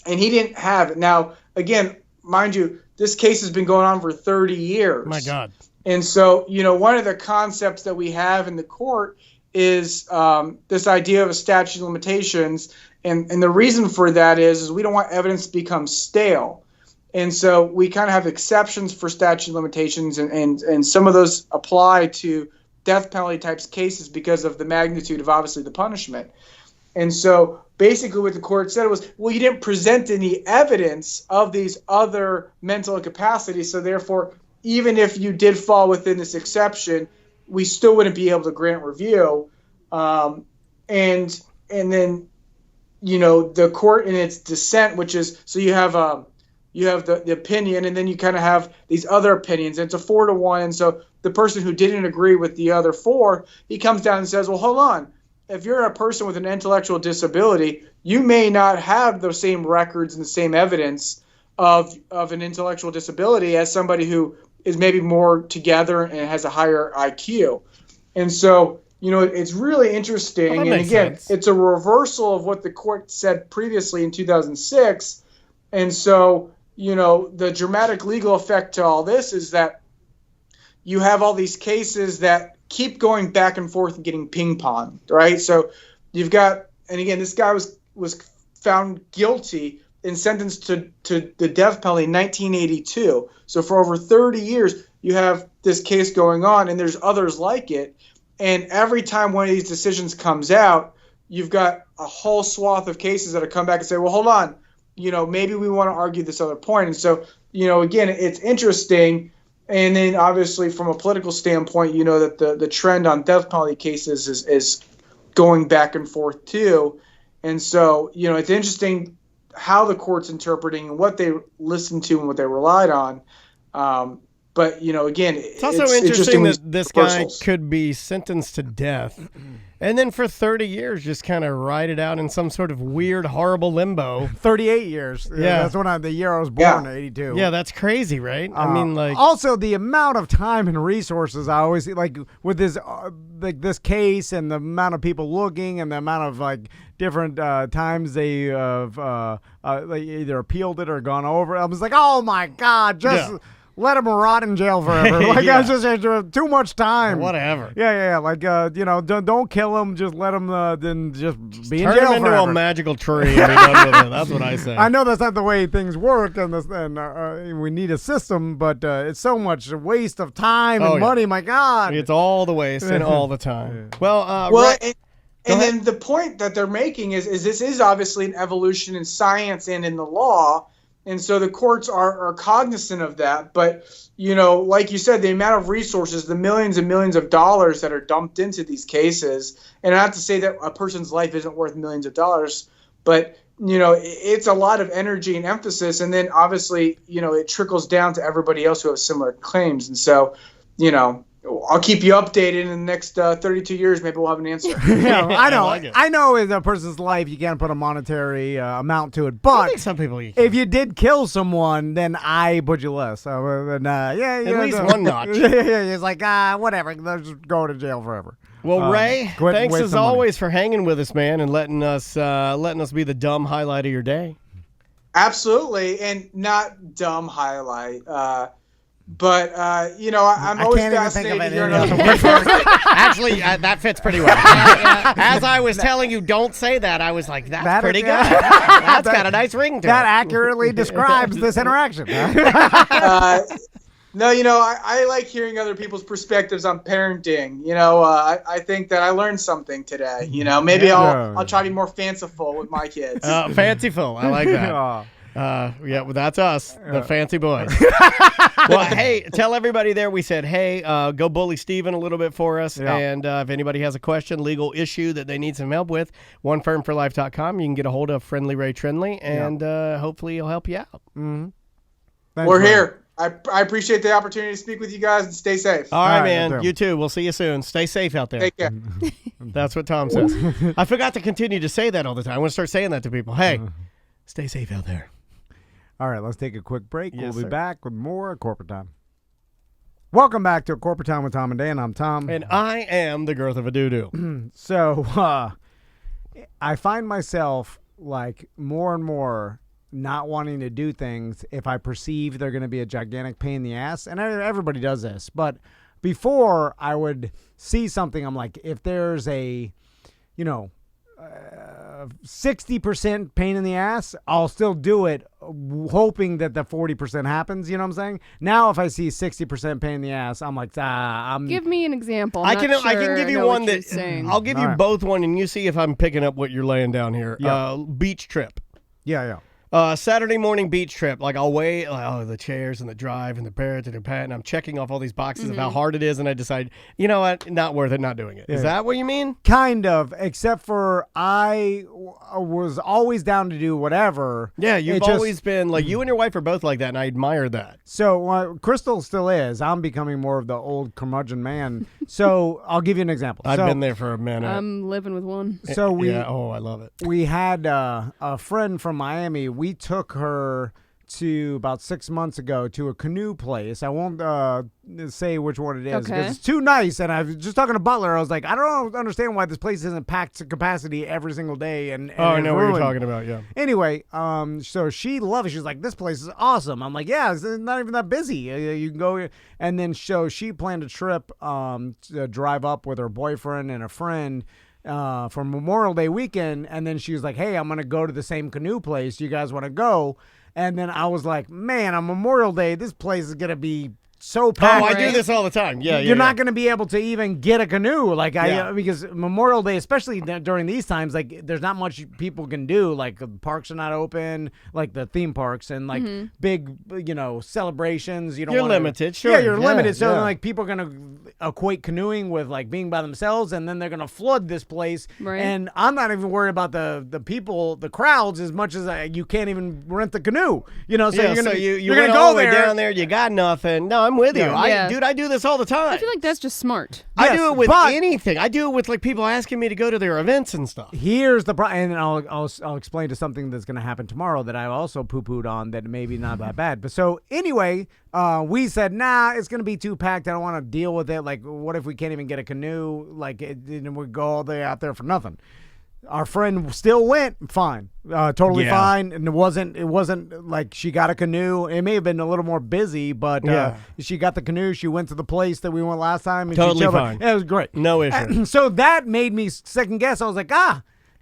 and he didn't have it. Now, again, mind you, this case has been going on for 30 years. My God. And so, one of the concepts that we have in the court is this idea of a statute of limitations. And the reason for that is we don't want evidence to become stale. And so we kind of have exceptions for statute of limitations, and some of those apply to death penalty types cases because of the magnitude of obviously the punishment. And so basically what the court said was, well, you didn't present any evidence of these other mental incapacities, so therefore even if you did fall within this exception, we still wouldn't be able to grant review. And then, the court in its dissent, which is, so you have the opinion, and then you kind of have these other opinions, and it's a 4-1. And so the person who didn't agree with the other 4, he comes down and says, well, hold on. If you're a person with an intellectual disability, you may not have the same records and the same evidence of an intellectual disability as somebody who is maybe more together and has a higher IQ. And so, it's really interesting. Well, that And makes again, sense. it's a reversal of what the court said previously in 2006. And so, the dramatic legal effect to all this is that you have all these cases that keep going back and forth and getting ping-ponged, right? So you've got, and again, this guy was found guilty and sentenced to the death penalty in 1982. So for over 30 years, you have this case going on, and there's others like it. And every time one of these decisions comes out, you've got a whole swath of cases that have come back and say, well, hold on, maybe we want to argue this other point. And so, again, it's interesting. And then obviously from a political standpoint, that the trend on death penalty cases is going back and forth too. And so, it's interesting how the court's interpreting and what they listened to and what they relied on. But, again, It's also interesting that this guy reversals. could be sentenced to death and then for 30 years just kind of ride it out in some sort of weird, horrible limbo. 38 years. Yeah. That's when the year I was born, 82. Yeah, that's crazy, right? I mean, like... Also, the amount of time and resources I always see, like with this this case and the amount of people looking and the amount of different times they have they either appealed it or gone over. I was like, oh my God, just... Yeah. Let him rot in jail forever. Like Yeah. I just too much time. Whatever. Yeah. Like don't kill him. Just let him then just be in Turn jail him into forever. a magical tree and be done with it. That's what I say. I know that's not the way things work, and we need a system, but it's so much waste of time and Oh, yeah. money. My God, It's all the waste and all the time. Well, Well, Ray- and then the point that they're making is this is obviously an evolution in science and in the law. And so the courts are cognizant of that. But, like you said, the amount of resources, the millions and millions of dollars that are dumped into these cases, and not to say that a person's life isn't worth millions of dollars, but, it's a lot of energy and emphasis. And then obviously, it trickles down to everybody else who has similar claims. And so, I'll keep you updated in the next 32 years. Maybe we'll have an answer. Yeah, I know. like it. I know in a person's life you can't put a monetary amount to it, I but think some people you can. if you did kill someone, then I put you less. So, yeah, At least one notch. yeah. It's like whatever. Let's just go to jail forever. Well, Ray, quit thanks wasting as money. always for hanging with us, man, and letting us be the dumb highlight of your day. Absolutely, and not dumb highlight. But I'm I always can't even think of fascinated to it hear in another the word. Actually, that fits pretty well. As I was telling you, don't say that. I was like, that's That- pretty good. yeah. That's got a nice ring to That it. accurately describes this interaction. No, I like hearing other people's perspectives on parenting. I think that I learned something today. Maybe Yeah. I'll try to be more fanciful with my kids. Fanciful. I like that. Aw. Yeah, well, that's us, the fancy boys. Well, hey, tell everybody there we said, hey, go bully Steven a little bit for us. Yeah. And if anybody has a question, legal issue that they need some help with, onefirmforlife.com. You can get a hold of Friendly Ray Trindley, and hopefully he'll help you out. Thanks, We're Ray. here. I appreciate the opportunity to speak with you guys and stay safe. All right, All right, man. you too. You too. We'll see you soon. Stay safe out there. Take care. That's what Tom says. I forgot to continue to say that all the time. I want to start saying that to people. Hey, stay safe out there. All right, let's take a quick break. Yes, We'll be sir. back with more Corporate Time. Welcome back to Corporate Time with Tom and Dan. I'm Tom. And I am the girth of a doo-doo. So I find myself like more and more not wanting to do things if I perceive they're going to be a gigantic pain in the ass. And everybody does this. But before I would see something, I'm like, if there's a, 60% pain in the ass, I'll still do it, hoping that the 40% happens. You know what I'm saying? Now, if I see 60% pain in the ass, I'm like, I'm. Give me an example. I I'm can not I can sure give I you know one what you're that saying. I'll give you All right. both one, and you see if I'm picking up what you're laying down here. Yeah. Beach trip. Yeah. Saturday morning beach trip. Like I'll weigh the chairs and the drive and the parrot and the pat, and I'm checking off all these boxes of how hard it is, and I decide, you know what, not worth it, not doing it. Is Yeah. that what you mean? Kind of, except for I was always down to do whatever. Yeah, you've It just- always been like you and your wife are both like that, and I admire that. So Crystal still is. I'm becoming more of the old curmudgeon man. So I'll give you an example. I've So- been there for a minute. I'm living with one. So we yeah, oh, I love it. we had a friend from Miami. We took her to about 6 months ago to a canoe place. I won't say which one it is Okay. because it's too nice. And I was just talking to Butler. I was like, I don't understand why this place isn't packed to capacity every single day. And Oh, I it's know what you're ruined. talking about. Yeah. Anyway, so she loved it. She's like, this place is awesome. I'm like, yeah, it's not even that busy. You can go. And then so she planned a trip to drive up with her boyfriend and a friend for Memorial Day weekend. And then she was like, hey, I'm going to go to the same canoe place. You guys want to go? And then I was like, man, on Memorial Day, this place is going to be so packed. Oh, I do this all the time. Yeah, You're not going to be able to even get a canoe, like Yeah. because Memorial Day, especially during these times, like there's not much people can do. Like the parks are not open, like the theme parks and like big, celebrations. You don't. You're wanna, limited, sure. Yeah, you're Yeah, limited. So yeah. like people are gonna equate canoeing with like being by themselves, and then they're gonna flood this place. Right. And I'm not even worried about the people, the crowds, as much as you can't even rent the canoe. So Yeah, you're gonna so you you're went gonna all go the way there. down there. You got nothing. No, I'm with you. Yeah. Yeah. I do this all the time. I feel like that's just smart. I Yes, do it with but- anything. I do it with like people asking me to go to their events and stuff. Here's the problem, and I'll explain to something that's going to happen tomorrow that I also poo-pooed on that maybe not that bad. But so anyway, we said, nah, it's going to be too packed. I don't want to deal with it. Like, what if we can't even get a canoe? Like, and we go all the way out there for nothing. Our friend still went fine, totally Yeah. fine, and it wasn't like she got a canoe. It may have been a little more busy, but Yeah. she got the canoe. She went to the place that we went last time, and Totally she chilled. fine. Yeah, it was great. No issue. So that made me second guess. I was like,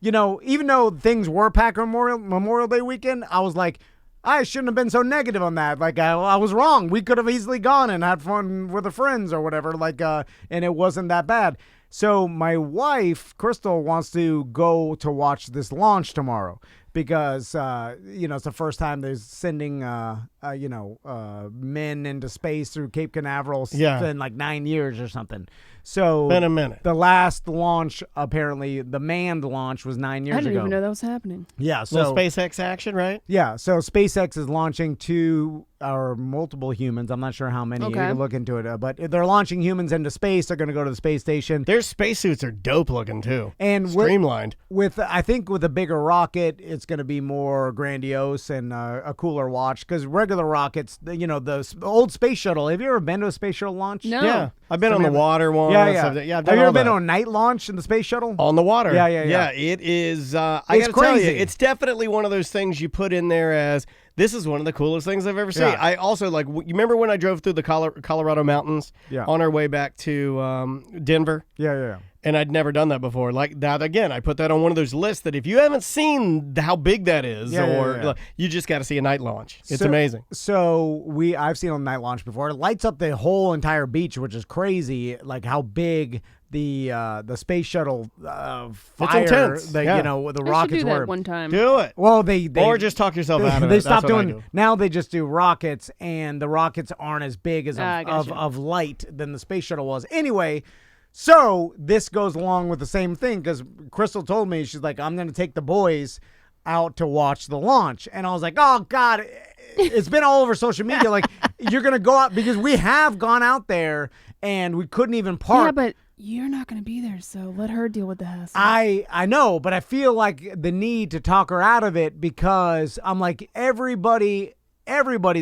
even though things were packed on Memorial Day weekend, I was like, I shouldn't have been so negative on that. Like, I was wrong. We could have easily gone and had fun with the friends or whatever. Like, and it wasn't that bad. So my wife, Crystal, wants to go to watch this launch tomorrow because, it's the first time they're sending, men into space through Cape Canaveral in like 9 years or something. So Been a minute. the last launch, apparently, the manned launch was 9 years I didn't ago. even know that was happening. Yeah, Little so SpaceX action, right? yeah, so SpaceX is launching two or multiple humans. I'm not sure how many. Okay. You can look into it, but they're launching humans into space. They're going to go to the space station. Their spacesuits are dope looking too. And streamlined. I think with a bigger rocket, it's going to be more grandiose and a cooler watch. Because regular rockets, the old space shuttle. Have you ever been to a space shuttle launch? No. Yeah, I've been on the water one. Yeah, and yeah. stuff. Yeah, I've Have done you ever all been that. on a night launch in the space shuttle? On the water. Yeah. It is. I It's gotta tell you, crazy. it's definitely one of those things you put in there as this is one of the coolest things I've ever seen. Yeah. I also you remember when I drove through the Colorado mountains on our way back to Denver? Yeah. And I'd never done that before. Like that again, I put that on one of those lists that if you haven't seen how big that is, Yeah. you just got to see a night launch. It's So- amazing. So I've seen on night launch before. It lights up the whole entire beach, which is crazy. Like how big the space shuttle fire, intense. the Yeah. the I should rockets do that were. one time. Do it. Well, they Or just talk yourself out of it. They That's stopped what I doing. do. Now they just do rockets, and the rockets aren't as big as Gotcha. of light than the space shuttle was. Anyway, so this goes along with the same thing because Crystal told me, she's like, I'm going to take the boys out to watch the launch, and I was like, oh God, it's been all over social media. Like you're going to go out because we have gone out there and we couldn't even park. Yeah, but you're not going to be there, so let her deal with the hassle. I know, but I feel like the need to talk her out of it because I'm like, everybody's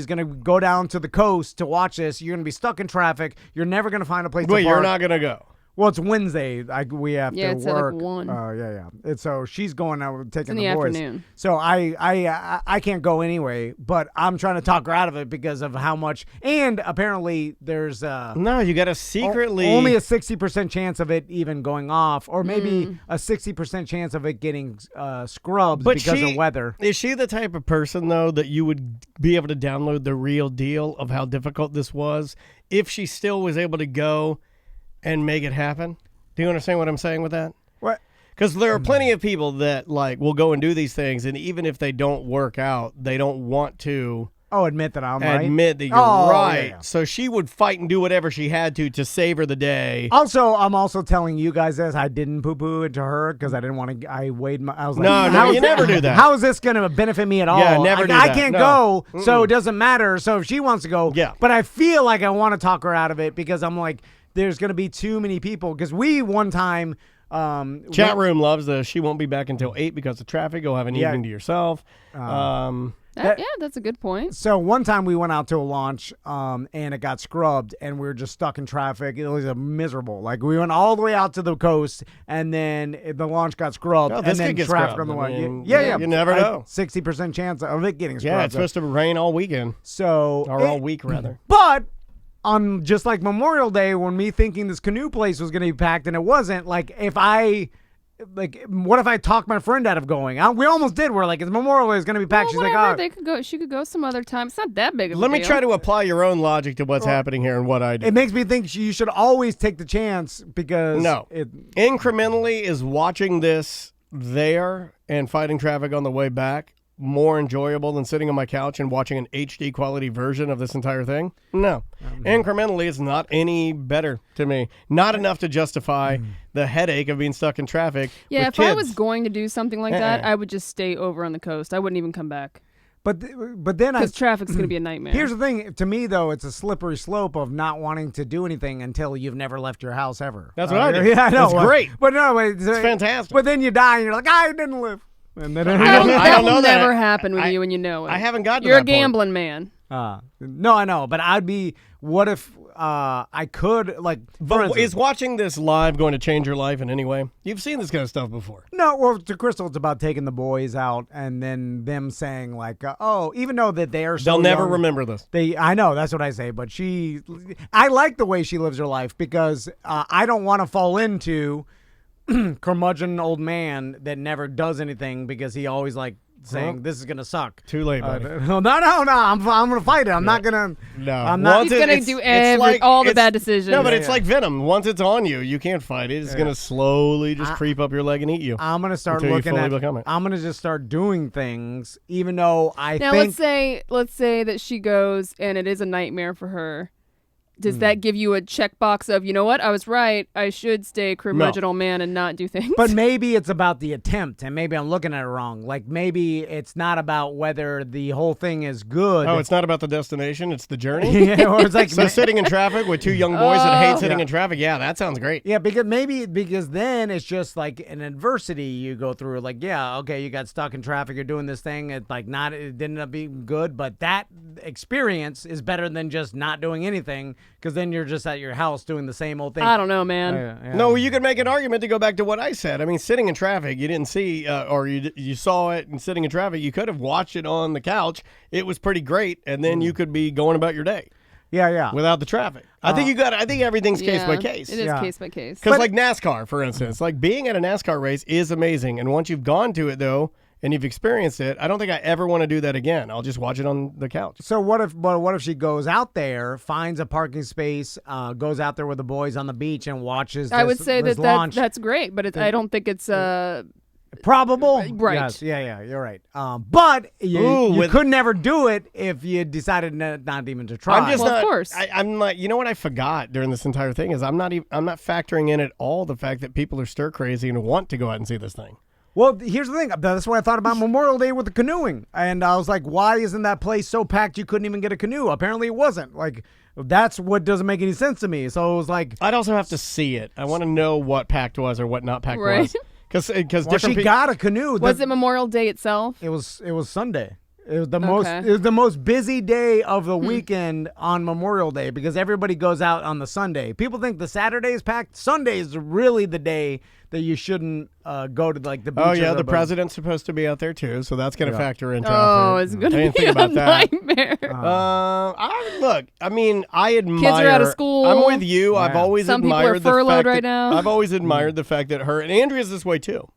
going to go down to the coast to watch this. You're going to be stuck in traffic. You're never going to find a place to Wait, park. you're not gonna go. Well, it's Wednesday. We have Yeah, to it's at, work. like, 1. Yeah. And so she's going out taking in the boys. afternoon. So I can't go anyway, but I'm trying to talk her out of it because of how much. And apparently there's No, you got to secretly. only a 60% chance of it even going off, or maybe a 60% chance of it getting scrubbed because of weather. Is she the type of person, though, that you would be able to download the real deal of how difficult this was if she still was able to go and make it happen? Do you understand what I'm saying with that? What? Because there are plenty of people that will go and do these things, and even if they don't work out, they don't want to Admit that I'm right. admit that you're right. Yeah. So she would fight and do whatever she had to savor the day. Also, I'm also telling you guys this. I didn't poo-poo into her because I didn't want to. I was like, No, how you is never this- do that. How is this going to benefit me at all? Yeah, never do I that. can't No. go, so it doesn't matter. So if she wants to go, Yeah. But I feel like I want to talk her out of it because I'm like, there's going to be too many people. Because we one time. Chat room loves the she won't be back until 8 because of traffic. Go have an Yeah. evening to yourself. That's a good point. So one time we went out to a launch, and it got scrubbed, and we were just stuck in traffic. It was miserable. Like we went all the way out to the coast, and then the launch got scrubbed, Oh, and this then could get traffic scrubbed. on the I way. mean, Yeah. you never know. 60% chance of it getting scrubbed. Yeah, it's supposed to rain all weekend. So Or all week, rather. But on just like Memorial Day, when me thinking this canoe place was going to be packed and it wasn't, what if I talked my friend out of going? We almost did. We're like, it's Memorial Day, it's going to be packed. She's whatever, like, oh. they could go. She could go some other time. It's not that big of a Let me deal. try to apply your own logic to what's happening here and what I do. It makes me think you should always take the chance because Incrementally is watching this there and fighting traffic on the way back more enjoyable than sitting on my couch and watching an HD quality version of this entire thing? No. Incrementally, it's not any better to me. Not enough to justify the headache of being stuck in traffic. Yeah, with if kids. I was going to do something like that, I would just stay over on the coast. I wouldn't even come back. But then because traffic's going to be a nightmare. Here's the thing. To me, though, it's a slippery slope of not wanting to do anything until you've never left your house ever. That's what I do. Yeah, I know. That's great. But no, wait, It's fantastic. But then you die and you're like, I didn't live. And then I don't know will that. never happen with you when you know it. I haven't gotten to You're that a point. gambling man. No, I know. But I'd be, what if I could, like, for But instance, is watching this live going to change your life in any way? You've seen this kind of stuff before. No, well, to Crystal, it's about taking the boys out and then them saying, like, even though that they are so They'll never young, remember this. I know, that's what I say, but I like the way she lives her life because I don't want to fall into curmudgeon old man that never does anything because he always like saying this is gonna suck. Too late, buddy. No, I'm gonna fight it. I'm not gonna. No, I'm not. He's gonna do all the bad decisions. No, but it's like venom. Once it's on you, you can't fight it. It's gonna slowly just creep up your leg and eat you. I'm gonna start until you looking fully at. become it. I'm gonna just start doing things, even though I now think. let's say that she goes and it is a nightmare for her. Does that give you a checkbox of, you know what, I was right, I should stay curmudgeonal man and not do things? But maybe it's about the attempt, and maybe I'm looking at it wrong. Like, maybe it's not about whether the whole thing is good. Oh, it's not about the destination, it's the journey? Yeah, or it's like so sitting in traffic with two young boys that hate sitting in traffic, yeah, that sounds great. Yeah, because then it's just like an adversity you go through. Like, yeah, okay, you got stuck in traffic, you're doing this thing, it didn't end up being good, but that experience is better than just not doing anything. Because then you're just at your house doing the same old thing. I don't know, man. Yeah. No, you could make an argument to go back to what I said. I mean, sitting in traffic, you didn't see, or you saw it and sitting in traffic, you could have watched it on the couch. It was pretty great, and then you could be going about your day. Yeah. Without the traffic. I think everything's case by case. It is case by case. Because like NASCAR, for instance, like being at a NASCAR race is amazing. And once you've gone to it, though, and you've experienced it, I don't think I ever want to do that again. I'll just watch it on the couch. So what if she goes out there, finds a parking space, goes out there with the boys on the beach and watches I would say this launch? that's great, but I don't think it's probable. Right. Yes, yeah, you're right. But you could never do it if you decided not even to try. I'm just of course. I'm like, you know what I forgot during this entire thing is I'm not factoring in at all the fact that people are stir crazy and want to go out and see this thing. Well, here's the thing. That's what I thought about Memorial Day with the canoeing. And I was like, why isn't that place so packed you couldn't even get a canoe? Apparently it wasn't. Like, that's what doesn't make any sense to me. So it was like... I'd also have to see it. I want to know what packed was or what not packed was. Because she got a canoe. Was it Memorial Day itself? It was Sunday. It was the most busy day of the weekend on Memorial Day because everybody goes out on the Sunday. People think the Saturday is packed. Sunday is really the day that you shouldn't go to like the beach. Oh yeah, the president's supposed to be out there too, so that's going to factor into. Oh, it's going to be a nightmare. Look, I mean, I admire. Kids are out of school. I'm with you. Yeah. I've always Some admired people are furloughed right now. I've always admired the fact that her and Andrea's this way too.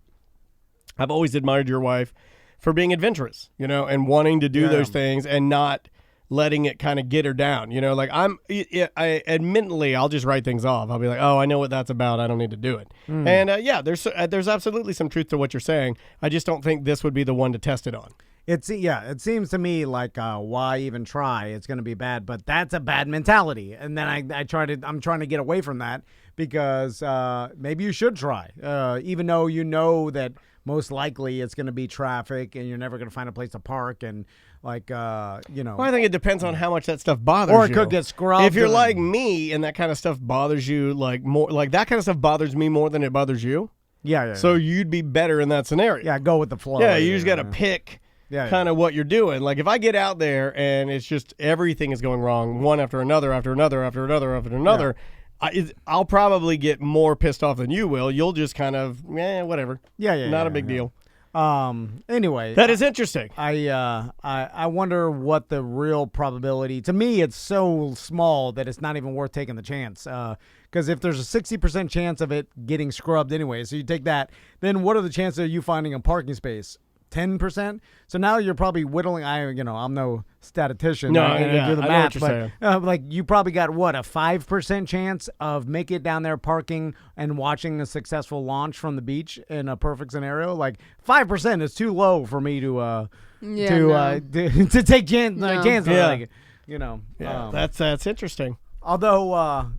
I've always admired your wife for being adventurous, and wanting to do those things and not letting it kind of get her down. Like I admittedly, I'll just write things off. I'll be like, oh, I know what that's about. I don't need to do it. And there's absolutely some truth to what you're saying. I just don't think this would be the one to test it on. It seems to me like why even try? It's going to be bad, but that's a bad mentality. And then I'm trying to get away from that because maybe you should try, even though you know that most likely it's going to be traffic and you're never going to find a place to park and like Well, I think it depends on how much that stuff bothers you. Or it could get scrubbed. If you're like me and that kind of stuff bothers you like more, like that kind of stuff bothers me more than it bothers you. Yeah. So you'd be better in that scenario. Yeah, go with the flow. Yeah, you just got to pick kind of what you're doing. Like if I get out there and it's just everything is going wrong, one after another, after another, after another, after another, I'll probably get more pissed off than you will. You'll just kind of, whatever. Not a big deal. Anyway, that is interesting. I wonder what the real probability. To me, it's so small that it's not even worth taking the chance. Because if there's a 60% chance of it getting scrubbed anyway, so you take that, then what are the chances of you finding a parking space? 10%. So now you're probably whittling. I'm no statistician. No, I do the math, know what you're but like you probably got what, a 5% chance of making it down there parking and watching a successful launch from the beach in a perfect scenario. Like 5% is too low for me to take chances. Like, that's interesting. Although.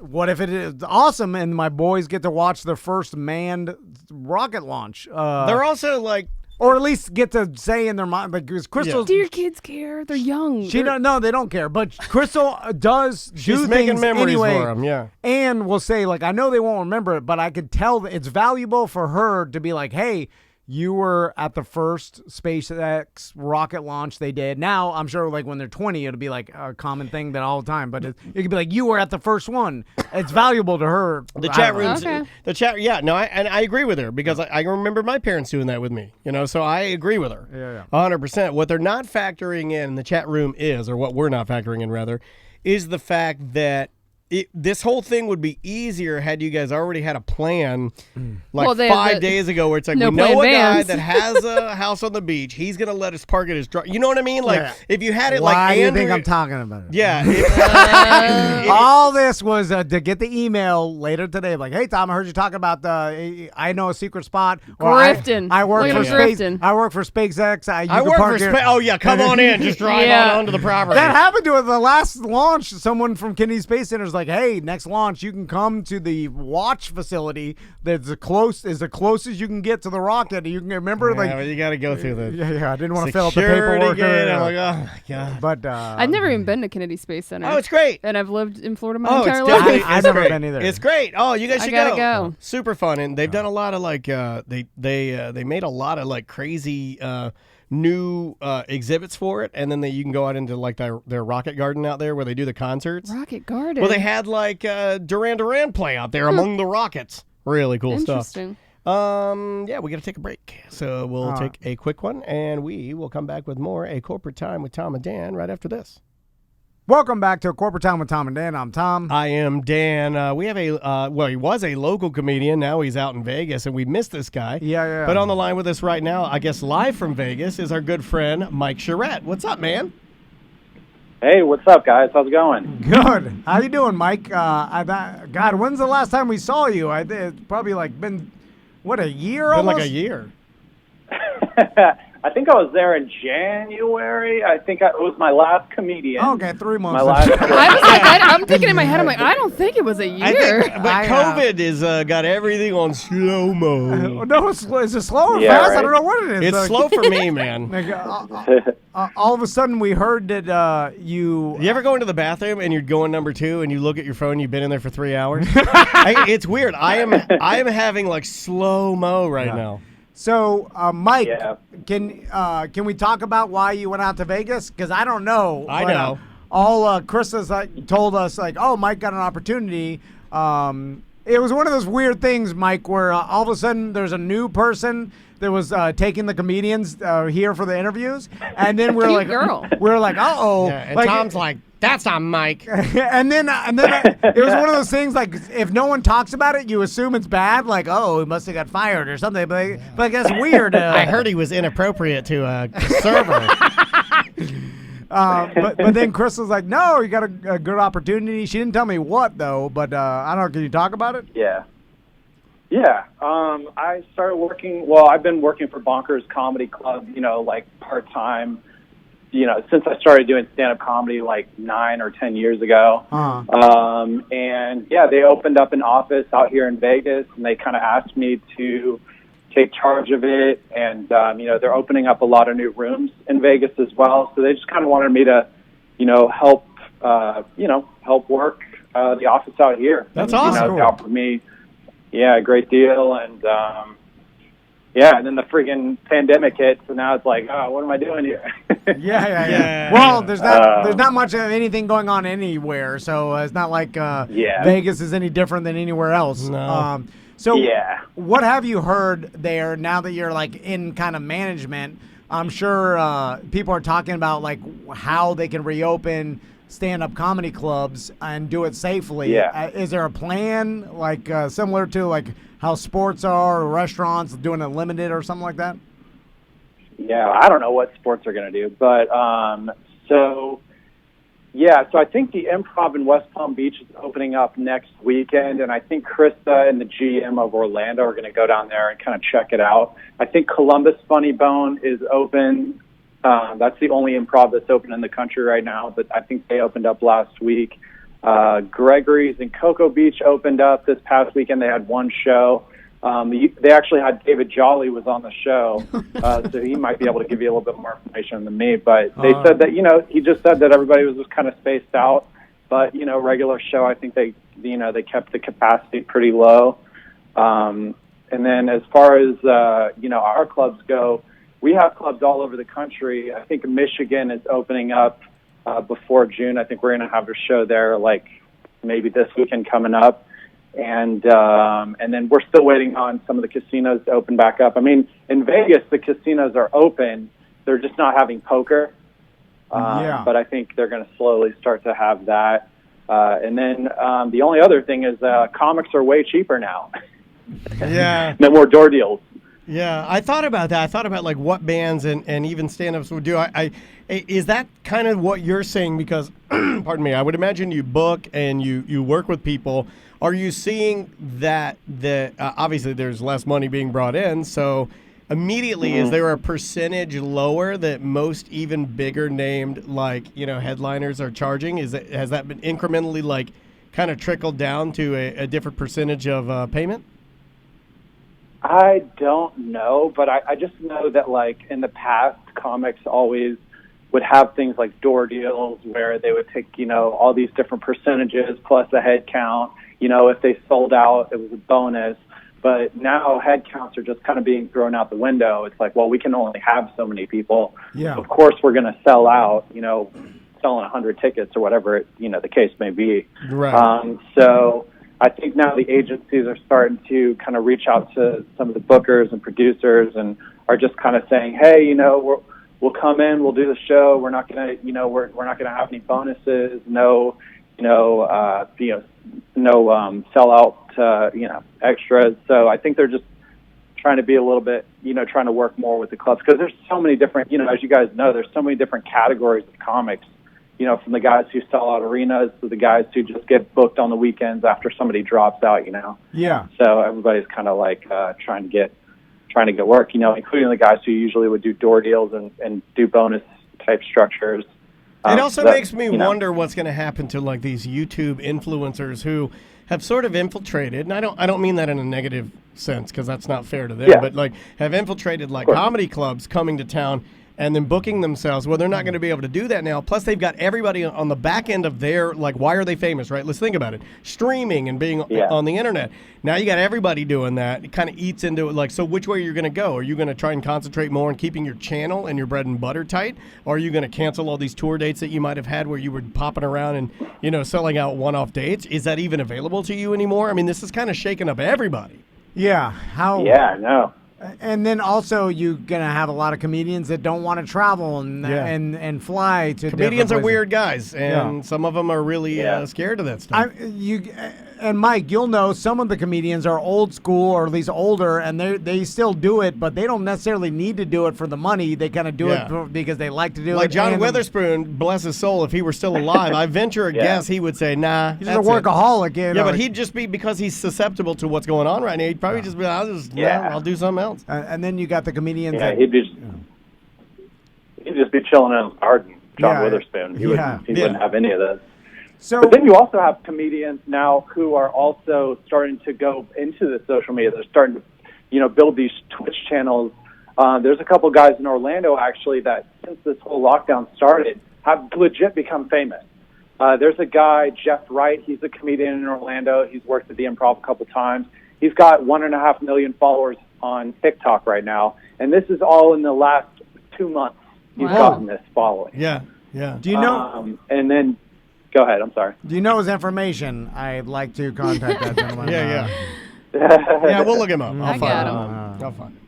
What if it is awesome and my boys get to watch their first manned rocket launch? They're also like, or at least get to say in their mind, like, because Crystal. Do your kids care? They're young. No, they don't care. But Crystal does she's do making things memories anyway, for them. Yeah, and will say like, I know they won't remember it, but I could tell that it's valuable for her to be like, hey. You were at the first SpaceX rocket launch they did. Now, I'm sure like when they're 20, it'll be like a common thing that all the time. But it could be like, you were at the first one. It's valuable to her. The chat rooms. Okay. The chat. Yeah, no, I agree with her because I remember my parents doing that with me. So I agree with her. Yeah. 100%. What they're not factoring in the chat room is, or what we're not factoring in rather, is the fact that this whole thing would be easier had you guys already had a plan like 5 days ago where it's like, we know a guy that has a house on the beach. He's going to let us park at his drive. You know what I mean? Like, if you had it like Why do you think I'm talking about it? Yeah. All this was to get the email later today. Like, hey, Tom, I heard you talking about I know a secret spot. Grifton. I work for I work for SpaceX. I work for SpaceX. Oh, yeah, come on in. Just drive on onto the property. That happened to the last launch. Someone from Kennedy Space Center is like, hey, next launch, you can come to the watch facility that's the closest you can get to the rocket. You can remember, you got to go through the I didn't want to fill out the paperwork. I'm like, oh my god! But I've never even been to Kennedy Space Center. Oh, it's great, and I've lived in Florida my entire life. I've never been either. It's great. Oh, you guys should go. Super fun, and they've done a lot of like they made a lot of like crazy. New exhibits for it, and then you can go out into like their rocket garden out there where they do the concerts. Rocket garden. Well, they had like Duran Duran play out there among the rockets. Really cool stuff. Interesting. Yeah, we got to take a break, so we'll take a quick one, and we will come back with more A Corporate Time with Tom and Dan right after this. Welcome back to Corporate Time with Tom and Dan. I'm Tom. I am Dan. We have he was a local comedian. Now he's out in Vegas, and we missed this guy. Yeah. But on the line with us right now, I guess live from Vegas, is our good friend Mike Charette. What's up, man? Hey, what's up, guys? How's it going? Good. How you doing, Mike? God, when's the last time we saw you? It's probably like been, a year almost? Been like a year. I think I was there in January. I think it was my last comedian. Okay, 3 months. My last I'm thinking in my head, I'm like, I don't think it was a year. But COVID is got everything on slow-mo. No, is it slow or fast? Right? I don't know what it is. It's slow for me, man. All of a sudden, we heard that you... You ever go into the bathroom and you're going number 2 and you look at your phone, you've been in there for 3 hours? It's weird. I am having like slow-mo right now. So, Mike, can we talk about why you went out to Vegas? Because I don't know. I know. All Chris has told us, like, oh, Mike got an opportunity. It was one of those weird things, Mike, where all of a sudden there's a new person that was taking the comedians here for the interviews, and then we're like, uh-oh. Yeah, and Tom's like, that's not Mike. and then it was one of those things like if no one talks about it, you assume it's bad. Like, oh, he must have got fired or something. But that's weird. I heard he was inappropriate to a server. But then Chris was like, no, you got a good opportunity. She didn't tell me what though. But I don't know. Can you talk about it? Yeah. I started working. Well, I've been working for Bonkers Comedy Club. Like part time. Since I started doing stand-up comedy like 9 or 10 years ago. And they opened up an office out here in Vegas, and they kind of asked me to take charge of it. And, they're opening up a lot of new rooms in Vegas as well. So they just kind of wanted me to, help work the office out here. That's awesome. They offered me, a great deal. And, Yeah, and then the freaking pandemic hit, so now it's like, oh, what am I doing here? Yeah. Well, there's not much of anything going on anywhere, so it's not like Vegas is any different than anywhere else. No. So what have you heard there now that you're like in kind of management? I'm sure people are talking about like how they can reopen stand-up comedy clubs and do it safely. Yeah. Is there a plan like similar to like how sports are or restaurants doing it limited or something like that? Yeah, I don't know what sports are going to do, but so I think the Improv in West Palm Beach is opening up next weekend, and I think Krista and the GM of Orlando are going to go down there and kind of check it out. I think Columbus Funny Bone is open. That's the only improv that's open in the country right now, but I think they opened up last week. Gregory's in Cocoa Beach opened up this past weekend. They had one show. They actually had David Jolly was on the show, so he might be able to give you a little bit more information than me. But they said that, he just said that everybody was just kind of spaced out. But, regular show, I think they kept the capacity pretty low. And then as far as, our clubs go, we have clubs all over the country. I think Michigan is opening up before June. I think we're going to have a show there, like maybe this weekend coming up. And then we're still waiting on some of the casinos to open back up. I mean, in Vegas, the casinos are open. They're just not having poker. But I think they're going to slowly start to have that. And then the only other thing is comics are way cheaper now. Yeah. No more door deals. Yeah, I thought about that. I thought about like what bands and even stand-ups would do. Is that kind of what you're saying? Because, pardon me, I would imagine you book and you work with people. Are you seeing that obviously there's less money being brought in, so immediately is there a percentage lower that most even bigger named headliners are charging? Has that been incrementally like kind of trickled down to a different percentage of payment? I don't know, but I just know that like in the past, comics always would have things like door deals where they would take, all these different percentages plus a head count. If they sold out, it was a bonus. But now head counts are just kind of being thrown out the window. It's like, well, we can only have so many people. Yeah. Of course, we're going to sell out, selling 100 tickets or whatever, the case may be. Right. So I think now the agencies are starting to kind of reach out to some of the bookers and producers and are just kind of saying, hey, we'll come in, we'll do the show. We're not going to, we're not going to have any bonuses, no sellout, extras. So I think they're just trying to be a little bit, trying to work more with the clubs because there's so many different, as you guys know, there's so many different categories of comics. From the guys who sell out arenas to the guys who just get booked on the weekends after somebody drops out, Yeah. So everybody's kind of like trying to get work, including the guys who usually would do door deals and do bonus type structures. It also makes me wonder what's going to happen to like these YouTube influencers who have sort of infiltrated, and I don't mean that in a negative sense because that's not fair to them, but like have infiltrated like comedy clubs coming to town and then booking themselves. Well, they're not going to be able to do that now. Plus, they've got everybody on the back end of their, like, why are they famous, right? Let's think about it. Streaming and being on the internet. Now you got everybody doing that. It kind of eats into it. Like, so which way are you going to go? Are you going to try and concentrate more on keeping your channel and your bread and butter tight? Or are you going to cancel all these tour dates that you might have had where you were popping around and, selling out one-off dates? Is that even available to you anymore? I mean, this is kind of shaking up everybody. Yeah. Yeah, no. And then also you're gonna have a lot of comedians that don't want to travel and fly to. Comedians are weird guys, and some of them are really scared of that stuff. And Mike, you'll know some of the comedians are old school or at least older, and they still do it, but they don't necessarily need to do it for the money. They kind of do it because they like to do it. Like John Witherspoon, bless his soul, if he were still alive, I venture a guess he would say, nah. He's a workaholic. Yeah, but he'd just be, because he's susceptible to what's going on right now, he'd probably just be, I'll do something else. And then you got the comedians. Yeah, he'd just be chilling in his garden. John Witherspoon. He wouldn't have any of this. But then you also have comedians now who are also starting to go into the social media. They're starting to, build these Twitch channels. There's a couple guys in Orlando actually that since this whole lockdown started have legit become famous. There's a guy, Jeff Wright. He's a comedian in Orlando. He's worked at the Improv a couple times. He's got 1.5 million followers on TikTok right now, and this is all in the last 2 months. He's gotten this following. Yeah. Do you know? And then, go ahead. I'm sorry. Do you know his information? I'd like to contact that gentleman. Yeah, we'll look him up. I got him. I'll find him.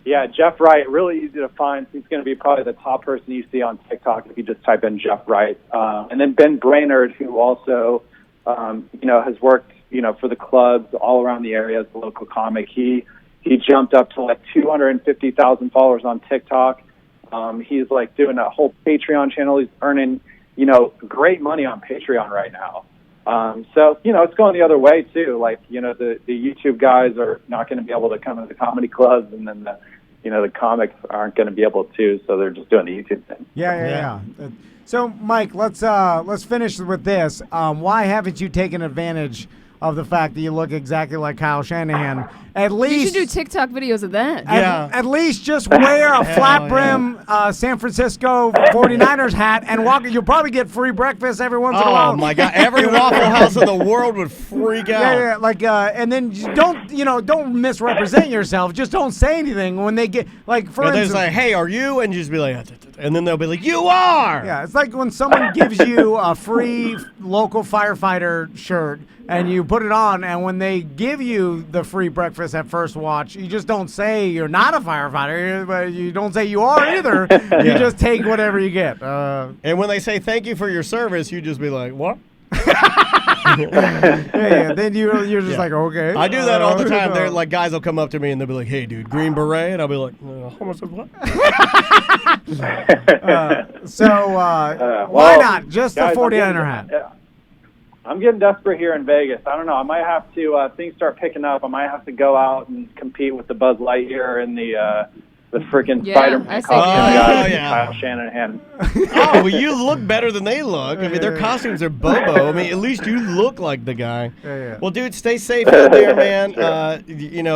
Yeah, Jeff Wright, really easy to find. He's going to be probably the top person you see on TikTok if you just type in Jeff Wright. And then Ben Brainerd, who also, has worked, for the clubs all around the area as a local comic. He jumped up to like 250,000 followers on TikTok. He's like doing a whole Patreon channel. He's earning, great money on Patreon right now. So, it's going the other way too. Like, the YouTube guys are not going to be able to come to the comedy clubs, and then the comics aren't going to be able to, so they're just doing the YouTube thing. Yeah. So, Mike, let's finish with this. Why haven't you taken advantage of the fact that you look exactly like Kyle Shanahan? At least You should do TikTok videos of that. At least just wear a flat brim San Francisco 49ers hat and walk. You'll probably get free breakfast every once in a while. Oh my God! Every Waffle House in the world would freak out. And then don't misrepresent yourself. Just don't say anything when they get for They're instance. just like, "Hey, are you?" And you just be like, and then they'll be like, "You are." Yeah, it's like when someone gives you a free local firefighter shirt and you put it on, and when they give you the free breakfast at first watch, you just don't say you're not a firefighter, but you don't say you are either. You just take whatever you get. And when they say thank you for your service, you just be like, "What?" Then you're just like, okay. I do that all the time. They're like, guys will come up to me and they'll be like, "Hey, dude, Green Beret," and I'll be like, "How much is what?" Why not? Just guys, the 49er hat. I'm getting desperate here in Vegas. I don't know. I might have to, things start picking up. I might have to go out and compete with the Buzz Lightyear and the freaking Spider-Man costume guys, Kyle Shanahan. Oh, well, you look better than they look. I mean, their costumes are bobo. I mean, at least you look like the guy. Well, dude, stay safe out there, man.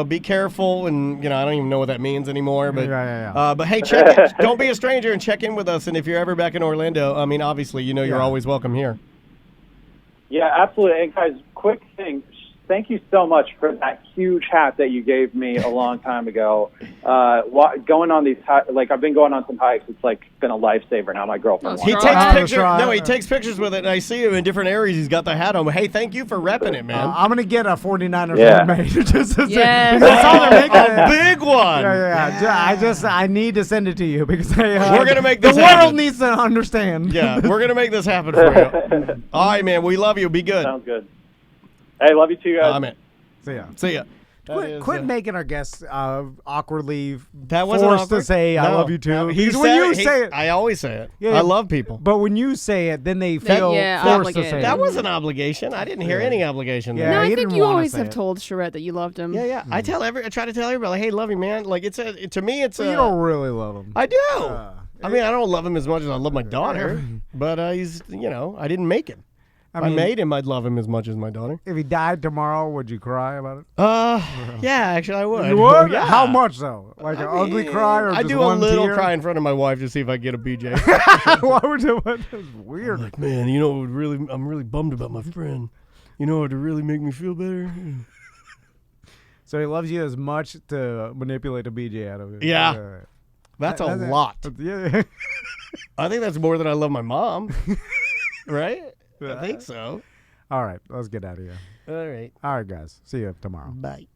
Be careful, and I don't even know what that means anymore. But but hey, don't be a stranger and check in with us. And if you're ever back in Orlando, I mean, obviously, you're always welcome here. Yeah, absolutely. And guys, quick thing. Thank you so much for that huge hat that you gave me a long time ago. Going on these I've been going on some hikes. It's been a lifesaver now. My girlfriend. He takes pictures. No, he takes pictures with it, and I see him in different areas. He's got the hat on. Hey, thank you for repping it, man. I'm gonna get a 49ers hat made. Just to yes. A big one. I need to send it to you because we're gonna make this the world needs to understand. Yeah, we're gonna make this happen for you. All right, man. We love you. Be good. Sounds good. Hey, love you too, guys. I'm in. See ya. Quit making our guests awkwardly forced awkward. To say I love you too. Say it. I always say it. I love people. But when you say it, then they feel forced to say it. That was an obligation. I didn't hear any obligation there. No, I think you always have told Charette that you loved him. Yeah. I try to tell everybody, like, hey, love you, man. Like to me, it's you don't really love him. I do. I mean, I don't love him as much as I love my daughter, but he's, I didn't make him. If I made him, I'd love him as much as my daughter. If he died tomorrow, would you cry about it? Yeah, actually, I would. You would? Yeah. How much though? Like an ugly cry, or I just do one a little tear? cry in front of my wife to see if I get a BJ. Why would you? That's weird. I'm like, man, I'm really bummed about my friend. What would really make me feel better? So he loves you as much to manipulate a BJ out of it. Yeah. That's a lot. Yeah. I think that's more than I love my mom. Right? I think so. All right, let's get out of here. All right. All right, guys. See you tomorrow. Bye.